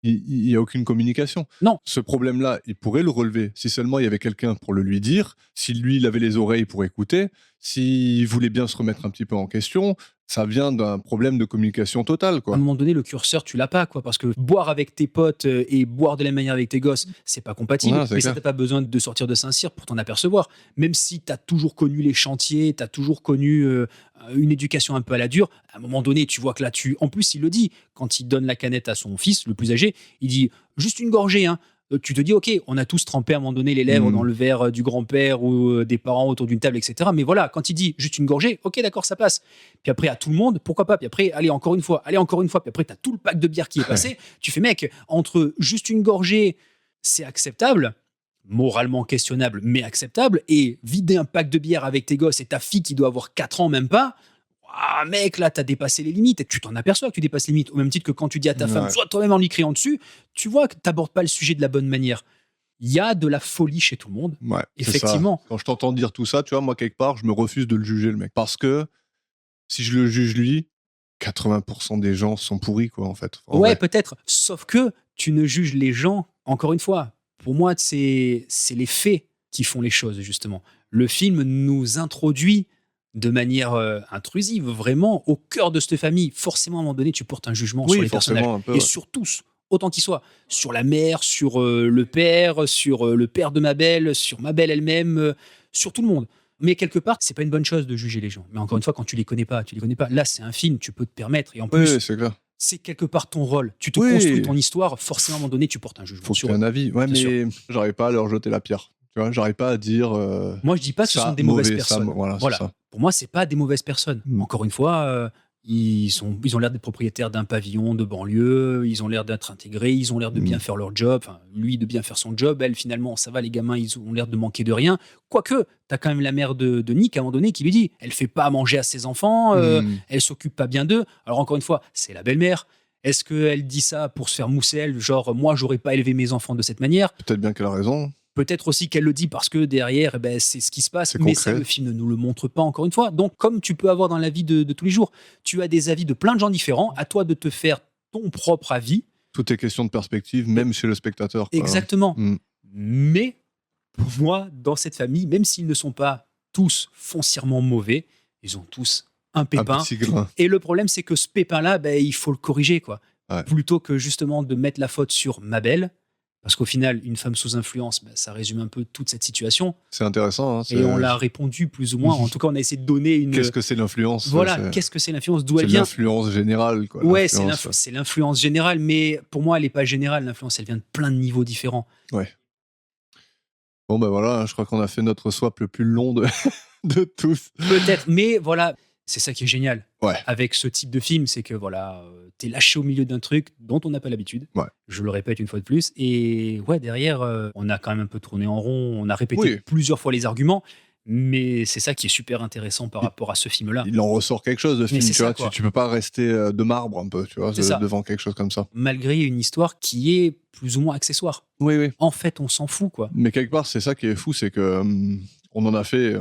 il y a aucune communication. Non. Ce problème-là, il pourrait le relever si seulement il y avait quelqu'un pour le lui dire, si lui, il avait les oreilles pour écouter, s'il voulait bien se remettre un petit peu en question. Ça vient d'un problème de communication totale, quoi. À un moment donné, le curseur, tu l'as pas, quoi, parce que boire avec tes potes et boire de la même manière avec tes gosses, c'est pas compatible. Mais ça, t'as pas besoin de sortir de Saint-Cyr pour t'en apercevoir. Même si t'as toujours connu les chantiers, t'as toujours connu une éducation un peu à la dure, à un moment donné, tu vois que là, en plus, il le dit, quand il donne la canette à son fils, le plus âgé, il dit juste une gorgée, hein. Tu te dis, ok, on a tous trempé à un moment donné les lèvres dans le verre du grand-père ou des parents autour d'une table, etc. Mais voilà, quand il dit juste une gorgée, ok, d'accord, ça passe. Puis après, à tout le monde, pourquoi pas? Puis après, allez, encore une fois. Puis après, tu as tout le pack de bière qui est passé. Tu fais, mec, entre juste une gorgée, c'est acceptable, moralement questionnable, mais acceptable, et vider un pack de bière avec tes gosses et ta fille qui doit avoir 4 ans, même pas. Ah mec, là, t'as dépassé les limites et tu t'en aperçois que tu dépasses les limites. Au même titre que quand tu dis à ta femme, sois toi-même en lui criant dessus, tu vois que t'abordes pas le sujet de la bonne manière. Il y a de la folie chez tout le monde. Ouais, effectivement. Quand je t'entends dire tout ça, tu vois, moi, quelque part, je me refuse de le juger, le mec. Parce que si je le juge lui, 80% des gens sont pourris, quoi, en fait. Ouais, peut-être. Sauf que tu ne juges les gens, encore une fois. Pour moi, c'est les faits qui font les choses, justement. Le film nous introduit de manière intrusive, vraiment, au cœur de cette famille. Forcément, à un moment donné, tu portes un jugement sur les personnages. Et sur tous, autant qu'ils soient. Sur la mère, sur le père, sur le père de Mabel, sur Mabel elle-même, sur tout le monde. Mais quelque part, c'est pas une bonne chose de juger les gens. Mais encore une fois, quand tu les connais pas. Là, c'est un film, tu peux te permettre. Et en plus, c'est quelque part ton rôle. Tu te construis ton histoire. Forcément, à un moment donné, tu portes un jugement. Faut que tu aies un avis. Ouais, mais j'arrive pas à leur jeter la pierre. Tu vois, j'arrive pas à dire Moi, je dis pas que ce ça sont des mauvaises mauvais, ça personnes. voilà, c'est Voilà. ça. Pour moi, c'est pas des mauvaises personnes. Mm. Encore une fois, ils ont l'air d'être propriétaires d'un pavillon de banlieue, ils ont l'air d'être intégrés, ils ont l'air de bien faire leur job, enfin, lui de bien faire son job, elle finalement, ça va, les gamins, ils ont l'air de manquer de rien. Quoique, t'as quand même la mère de Nick, à un moment donné, qui lui dit, elle fait pas à manger à ses enfants, Mm. elle s'occupe pas bien d'eux. Alors encore une fois, c'est la belle-mère. Est-ce qu'elle dit ça pour se faire mousser elle, genre, moi, j'aurais pas élevé mes enfants de cette manière? Peut-être bien qu'elle a raison. Peut-être aussi qu'elle le dit parce que derrière, eh ben, c'est ce qui se passe, C'est mais ça, concret. le film ne nous le montre pas, encore une fois. Donc, comme tu peux avoir dans la vie de tous les jours, tu as des avis de plein de gens différents, à toi de te faire ton propre avis. Tout est question de perspective, même chez le spectateur, quoi. Exactement. Mm. Mais, pour moi, dans cette famille, même s'ils ne sont pas tous foncièrement mauvais, ils ont tous un Un pépin. petit grain. Et le problème, c'est que ce pépin-là, ben, il faut le corriger, quoi. Ouais. Plutôt que justement de mettre la faute sur ma belle. Parce qu'au final, une femme sous influence, ben, ça résume un peu toute cette situation. C'est intéressant. Hein, Et on l'a répondu plus ou moins. En tout cas, on a essayé de donner une. Qu'est-ce que c'est l'influence? Voilà, qu'est-ce que c'est l'influence? D'où C'est elle vient? l'influence générale, quoi. Ouais, L'influence, c'est l'influence générale, mais pour moi, elle n'est pas générale. L'influence, elle vient de plein de niveaux différents. Ouais. Bon, ben voilà, je crois qu'on a fait notre swap le plus long de tous. Peut-être, mais voilà, c'est ça qui est génial Ouais. avec ce type de film, c'est que voilà, t'es lâché au milieu d'un truc dont on n'a pas l'habitude. Ouais. Je le répète une fois de plus. Et ouais, derrière, on a quand même un peu tourné en rond, on a répété plusieurs fois les arguments, mais c'est ça qui est super intéressant par rapport à ce film-là. Il en ressort quelque chose de film, c'est tu ça, vois. quoi. Tu peux pas rester de marbre un peu, tu vois, C'est ça. devant quelque chose comme ça. Malgré une histoire qui est plus ou moins accessoire. Oui, oui. En fait, on s'en fout, quoi. Mais quelque part, c'est ça qui est fou, c'est que on a fait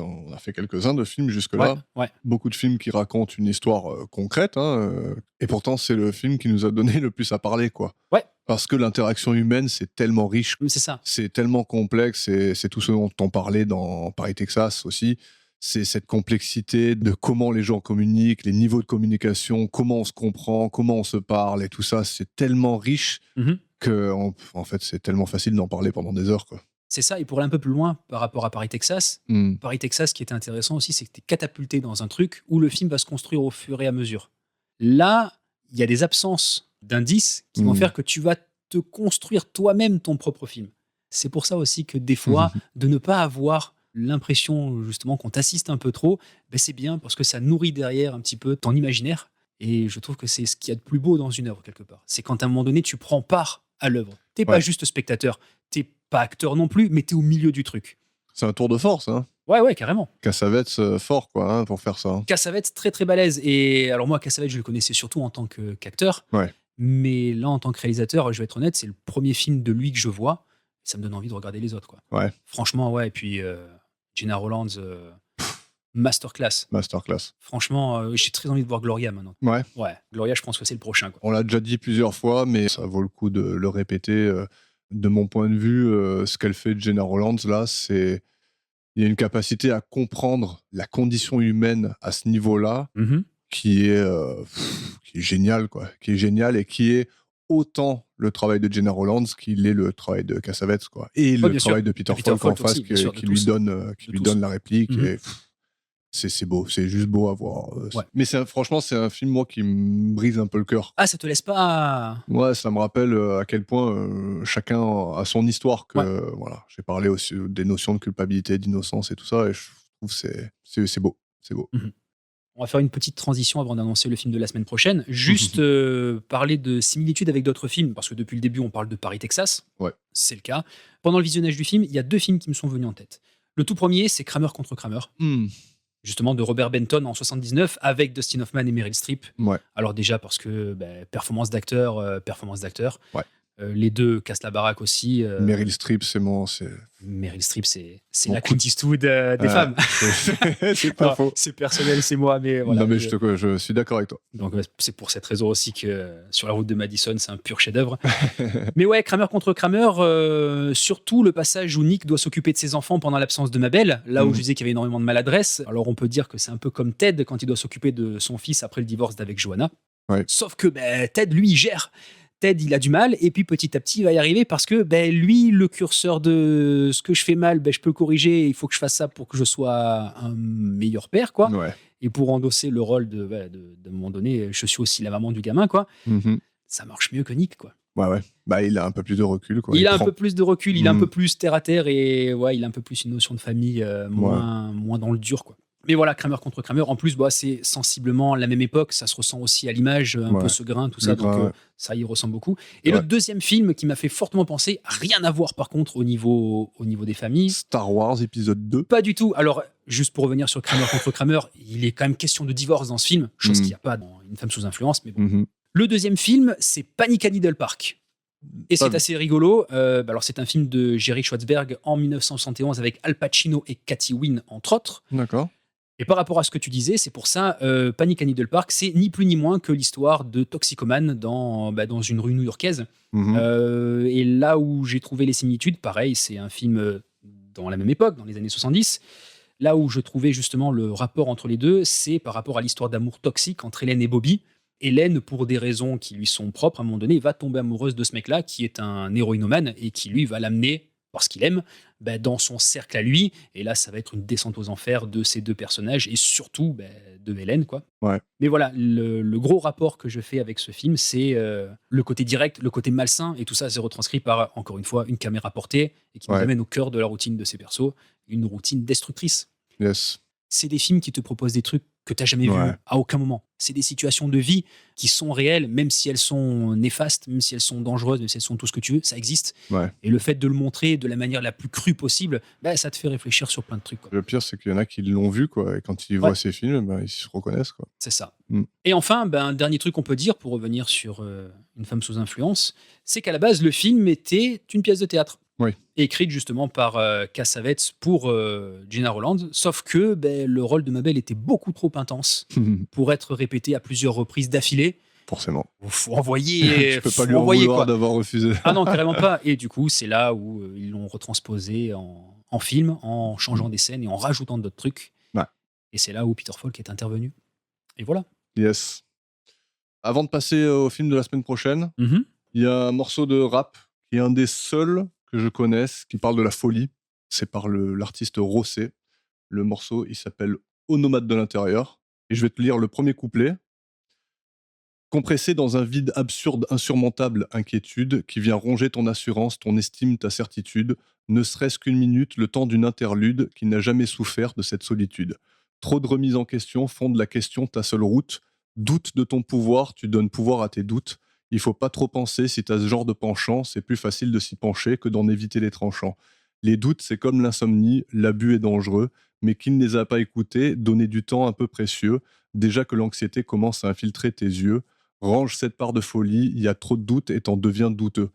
quelques-uns de films jusque-là. Ouais. Beaucoup de films qui racontent une histoire concrète, hein, et pourtant c'est le film qui nous a donné le plus à parler, quoi. Ouais. Parce que l'interaction humaine, c'est tellement riche, C'est ça. c'est tellement complexe, et c'est tout ce dont on parlait dans Paris, Texas aussi. C'est cette complexité de comment les gens communiquent, les niveaux de communication, comment on se comprend, comment on se parle, et tout ça, c'est tellement riche que, en fait, c'est tellement facile d'en parler pendant des heures, quoi. C'est ça, et pour aller un peu plus loin par rapport à Paris, Texas, Paris, Texas, ce qui est intéressant aussi, c'est que tu es catapulté dans un truc où le film va se construire au fur et à mesure. Là, il y a des absences d'indices qui vont faire que tu vas te construire toi-même ton propre film. C'est pour ça aussi que des fois, de ne pas avoir l'impression justement qu'on t'assiste un peu trop, ben c'est bien parce que ça nourrit derrière un petit peu ton imaginaire. Et je trouve que c'est ce qu'il y a de plus beau dans une œuvre quelque part. C'est quand à un moment donné, tu prends part à l'œuvre. T'es pas juste spectateur, t'es pas acteur non plus, mais t'es au milieu du truc. C'est un tour de force, hein. Ouais, carrément. Cassavetes fort, quoi, hein, pour faire ça. Hein. Cassavetes, très très balèze. Et alors moi, Cassavetes, je le connaissais surtout en tant qu'acteur. Ouais. Mais là, en tant que réalisateur, je vais être honnête, c'est le premier film de lui que je vois. Ça me donne envie de regarder les autres, quoi. Ouais. Franchement, ouais. Et puis, Gena Rowlands, masterclass. Franchement, j'ai très envie de voir Gloria maintenant. Ouais. Gloria, je pense que c'est le prochain, quoi. On l'a déjà dit plusieurs fois, mais ça vaut le coup de le répéter. De mon point de vue, ce qu'elle fait de Gena Rowlands, là, c'est... Il y a une capacité à comprendre la condition humaine à ce niveau-là qui est géniale, quoi. Qui est géniale et qui est autant le travail de Gena Rowlands qu'il est le travail de Cassavetes, quoi. Et le travail de Peter Falk en face qui lui donne la réplique. Et, c'est beau, c'est juste beau à voir. Mais franchement, c'est un film, moi, qui me brise un peu le cœur. Ah, ça te laisse pas... Ouais, ça me rappelle à quel point chacun a son histoire. Voilà, j'ai parlé aussi des notions de culpabilité, d'innocence et tout ça, et je trouve que c'est beau. C'est beau. On va faire une petite transition avant d'annoncer le film de la semaine prochaine. Juste parler de similitudes avec d'autres films, parce que depuis le début, on parle de Paris, Texas. Ouais. C'est le cas. Pendant le visionnage du film, il y a 2 films qui me sont venus en tête. Le tout premier, c'est Kramer contre Kramer. Justement, de Robert Benton en 79, avec Dustin Hoffman et Meryl Streep. Ouais. Alors déjà, parce que performance d'acteur. Ouais. Les deux cassent la baraque aussi. Meryl Streep, Meryl Streep, c'est Mon la Clint Eastwood des femmes. C'est pas faux. C'est personnel, c'est moi, mais voilà. Non, mais je suis d'accord avec toi. Donc c'est pour cette raison aussi que Sur la route de Madison, c'est un pur chef-d'œuvre. Mais ouais, Kramer contre Kramer, surtout le passage où Nick doit s'occuper de ses enfants pendant l'absence de Mabel, là où je disais qu'il y avait énormément de maladresse. Alors on peut dire que c'est un peu comme Ted quand il doit s'occuper de son fils après le divorce d'avec Joanna. Ouais. Sauf que Ted, lui, il gère. Ted, il a du mal, et puis petit à petit, il va y arriver parce que lui, le curseur de ce que je fais mal, je peux le corriger, il faut que je fasse ça pour que je sois un meilleur père, quoi. Ouais. Et pour endosser le rôle de un moment donné, je suis aussi la maman du gamin, quoi. Ça marche mieux que Nick, quoi. Ouais. Bah, il a un peu plus de recul, quoi. Il a un peu plus de recul, il est un Mm. peu plus terre à terre et il a un peu plus une notion de famille moins dans le dur, quoi. Mais voilà, Kramer contre Kramer. En plus, c'est sensiblement la même époque. Ça se ressent aussi à l'image, un peu ce grain, tout ça. Donc, ça y ressemble beaucoup. Et le deuxième film qui m'a fait fortement penser, rien à voir par contre au niveau des familles. Star Wars épisode 2. Pas du tout. Alors, juste pour revenir sur Kramer contre Kramer, il est quand même question de divorce dans ce film, chose qu'il n'y a pas dans Une femme sous influence. Mais bon. Le deuxième film, c'est Panic at Needle Park. Et c'est assez rigolo. Alors, c'est un film de Jerry Schwartzberg en 1971 avec Al Pacino et Cathy Wynn, entre autres. D'accord. Et par rapport à ce que tu disais, c'est pour ça, Panic at Needle Park, c'est ni plus ni moins que l'histoire de toxicomane dans une rue new-yorkaise. Et là où j'ai trouvé les similitudes, pareil, c'est un film dans la même époque, dans les années 70. Là où je trouvais justement le rapport entre les deux, c'est par rapport à l'histoire d'amour toxique entre Hélène et Bobby. Hélène, pour des raisons qui lui sont propres, à un moment donné, va tomber amoureuse de ce mec-là, qui est un héroïnomane, et qui, lui, va l'amener, parce qu'il aime, dans son cercle à lui. Et là, ça va être une descente aux enfers de ces deux personnages, et surtout de Hélène, quoi. Ouais. Mais voilà, le gros rapport que je fais avec ce film, c'est le côté direct, le côté malsain, et tout ça, c'est retranscrit par, encore une fois, une caméra portée, et qui nous amène au cœur de la routine de ces persos, une routine destructrice. Yes. C'est des films qui te proposent des trucs que tu n'as jamais vus à aucun moment. C'est des situations de vie qui sont réelles, même si elles sont néfastes, même si elles sont dangereuses, même si elles sont tout ce que tu veux, ça existe. Ouais. Et le fait de le montrer de la manière la plus crue possible, ça te fait réfléchir sur plein de trucs, quoi. Le pire, c'est qu'il y en a qui l'ont vu, quoi, et quand ils voient ces films, ils se reconnaissent, quoi. C'est ça. Et enfin, un dernier truc qu'on peut dire pour revenir sur Une femme sous influence, c'est qu'à la base, le film était une pièce de théâtre. Oui. Écrite justement par Cassavetes pour Gina Roland, sauf que le rôle de Mabel était beaucoup trop intense pour être répété à plusieurs reprises d'affilée. Forcément. Faut envoyer. Je peux pas lui en vouloir d'avoir refusé. Ah non, carrément pas. Et du coup, c'est là où ils l'ont retransposé en film, en changeant des scènes et en rajoutant d'autres trucs. Ouais. Et c'est là où Peter Falk est intervenu. Et voilà. Yes. Avant de passer au film de la semaine prochaine, il y a un morceau de rap qui est un des seuls que je connaisse, qui parle de la folie. C'est par l'artiste Rossé. Le morceau, il s'appelle Onomate de l'intérieur. Et je vais te lire le premier couplet. Compressé dans un vide absurde, insurmontable inquiétude, qui vient ronger ton assurance, ton estime, ta certitude, ne serait-ce qu'une minute, le temps d'une interlude qui n'a jamais souffert de cette solitude. Trop de remises en question fondent la question ta seule route. Doute de ton pouvoir, tu donnes pouvoir à tes doutes. Il faut pas trop penser, si t'as ce genre de penchant, c'est plus facile de s'y pencher que d'en éviter les tranchants. Les doutes, c'est comme l'insomnie, l'abus est dangereux, mais qui ne les a pas écoutés, donner du temps un peu précieux, déjà que l'anxiété commence à infiltrer tes yeux. Range cette part de folie, il y a trop de doutes et t'en deviens douteux.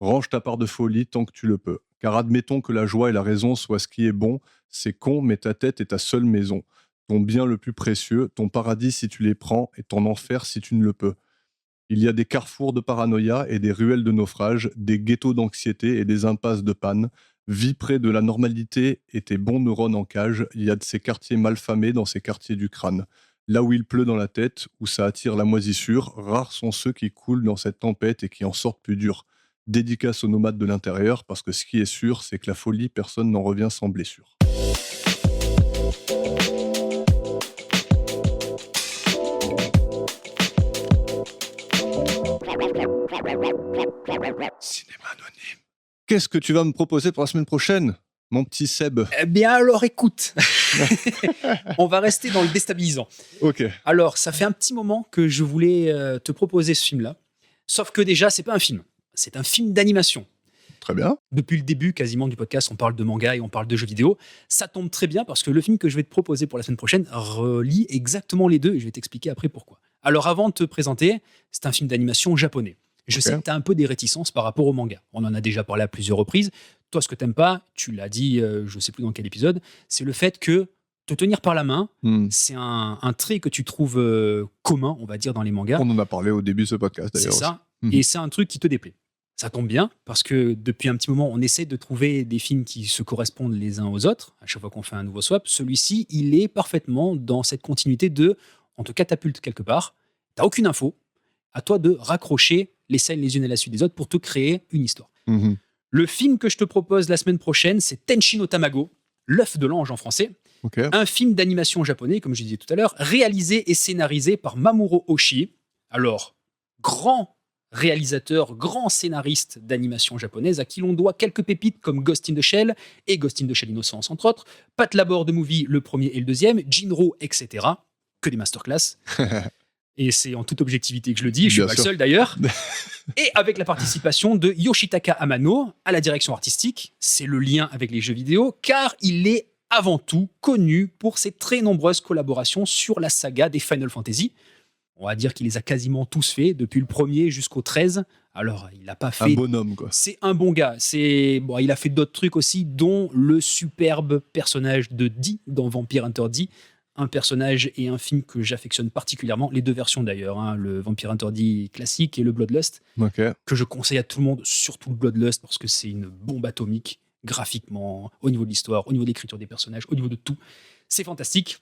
Range ta part de folie tant que tu le peux. Car admettons que la joie et la raison soient ce qui est bon, c'est con, mais ta tête est ta seule maison. Ton bien le plus précieux, ton paradis si tu les prends, et ton enfer si tu ne le peux. Il y a des carrefours de paranoïa et des ruelles de naufrage, des ghettos d'anxiété et des impasses de panne. Vis près de la normalité et tes bons neurones en cage, il y a de ces quartiers malfamés dans ces quartiers du crâne. Là où il pleut dans la tête, où ça attire la moisissure, rares sont ceux qui coulent dans cette tempête et qui en sortent plus durs. Dédicace aux nomades de l'intérieur, parce que ce qui est sûr, c'est que la folie, personne n'en revient sans blessure. Cinéma anonyme. Qu'est-ce que tu vas me proposer pour la semaine prochaine, mon petit Seb? Eh bien alors écoute, on va rester dans le déstabilisant. Ok. Alors ça fait un petit moment que je voulais te proposer ce film-là, sauf que déjà c'est pas un film, c'est un film d'animation. Très bien. Depuis le début quasiment du podcast, on parle de manga et on parle de jeux vidéo. Ça tombe très bien parce que le film que je vais te proposer pour la semaine prochaine relie exactement les deux et je vais t'expliquer après pourquoi. Alors avant de te présenter, c'est un film d'animation japonais. Je sais que tu as un peu des réticences par rapport au manga. On en a déjà parlé à plusieurs reprises. Toi, ce que tu n'aimes pas, tu l'as dit, je ne sais plus dans quel épisode, c'est le fait que te tenir par la main, c'est un trait que tu trouves commun, on va dire, dans les mangas. On en a parlé au début de ce podcast, d'ailleurs. C'est ça. Et c'est un truc qui te déplaît. Ça tombe bien, parce que depuis un petit moment, on essaie de trouver des films qui se correspondent les uns aux autres, à chaque fois qu'on fait un nouveau swap. Celui-ci, il est parfaitement dans cette continuité de on te catapulte quelque part, tu n'as aucune info, à toi de raccrocher les scènes les unes à la suite des autres pour te créer une histoire. Le film que je te propose la semaine prochaine, c'est Tenshin no Tamago, l'œuf de l'ange en français. Un film d'animation japonais, comme je disais tout à l'heure, réalisé et scénarisé par Mamoru Oshii. Alors, grand réalisateur, grand scénariste d'animation japonaise à qui l'on doit quelques pépites comme Ghost in the Shell et Ghost in the Shell Innocence, entre autres, Pat Labor de Movie, le premier et le deuxième, Jinro, etc. Que des masterclass. Et c'est en toute objectivité que je le dis, je suis Bien pas sûr. le seul d'ailleurs. Et avec la participation de Yoshitaka Amano à la direction artistique, c'est le lien avec les jeux vidéo, car il est avant tout connu pour ses très nombreuses collaborations sur la saga des Final Fantasy. On va dire qu'il les a quasiment tous faits, depuis le premier jusqu'au 13. Alors, il n'a pas fait... Un bonhomme, quoi. C'est un bon gars. Bon, il a fait d'autres trucs aussi, dont le superbe personnage de Dee dans Vampire Hunter D. Un personnage et un film que j'affectionne particulièrement, les deux versions d'ailleurs, hein, le Vampire Hunter D classique et le Bloodlust, Ok. que je conseille à tout le monde, surtout le Bloodlust, parce que c'est une bombe atomique, graphiquement, au niveau de l'histoire, au niveau de l'écriture des personnages, au niveau de tout. C'est fantastique.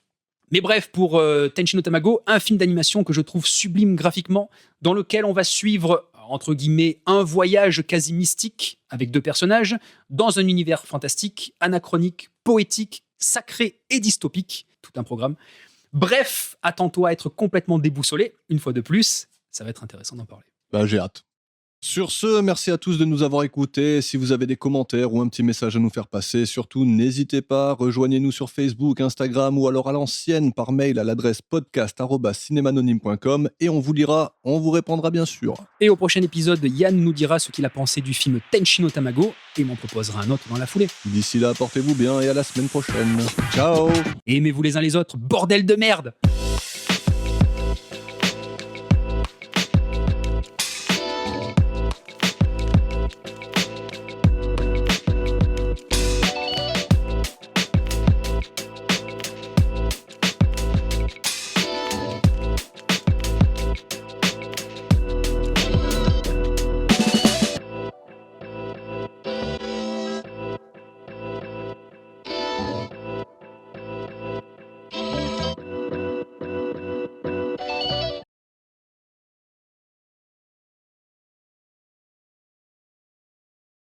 Mais bref, pour Tenchi no Tamago, un film d'animation que je trouve sublime graphiquement, dans lequel on va suivre, entre guillemets, un voyage quasi mystique avec deux personnages, dans un univers fantastique, anachronique, poétique, sacré et dystopique. Tout un programme. Bref, attends-toi à être complètement déboussolé, une fois de plus. Ça va être intéressant d'en parler. Bah, j'ai hâte. Sur ce, merci à tous de nous avoir écoutés. Si vous avez des commentaires ou un petit message à nous faire passer, surtout n'hésitez pas, rejoignez-nous sur Facebook, Instagram ou alors à l'ancienne par mail à l'adresse podcast@cinemanonyme.com et on vous lira, on vous répondra bien sûr. Et au prochain épisode, Yann nous dira ce qu'il a pensé du film Tenchi no Tamago et m'en proposera un autre dans la foulée. D'ici là, portez-vous bien et à la semaine prochaine. Ciao! Et aimez-vous les uns les autres, bordel de merde!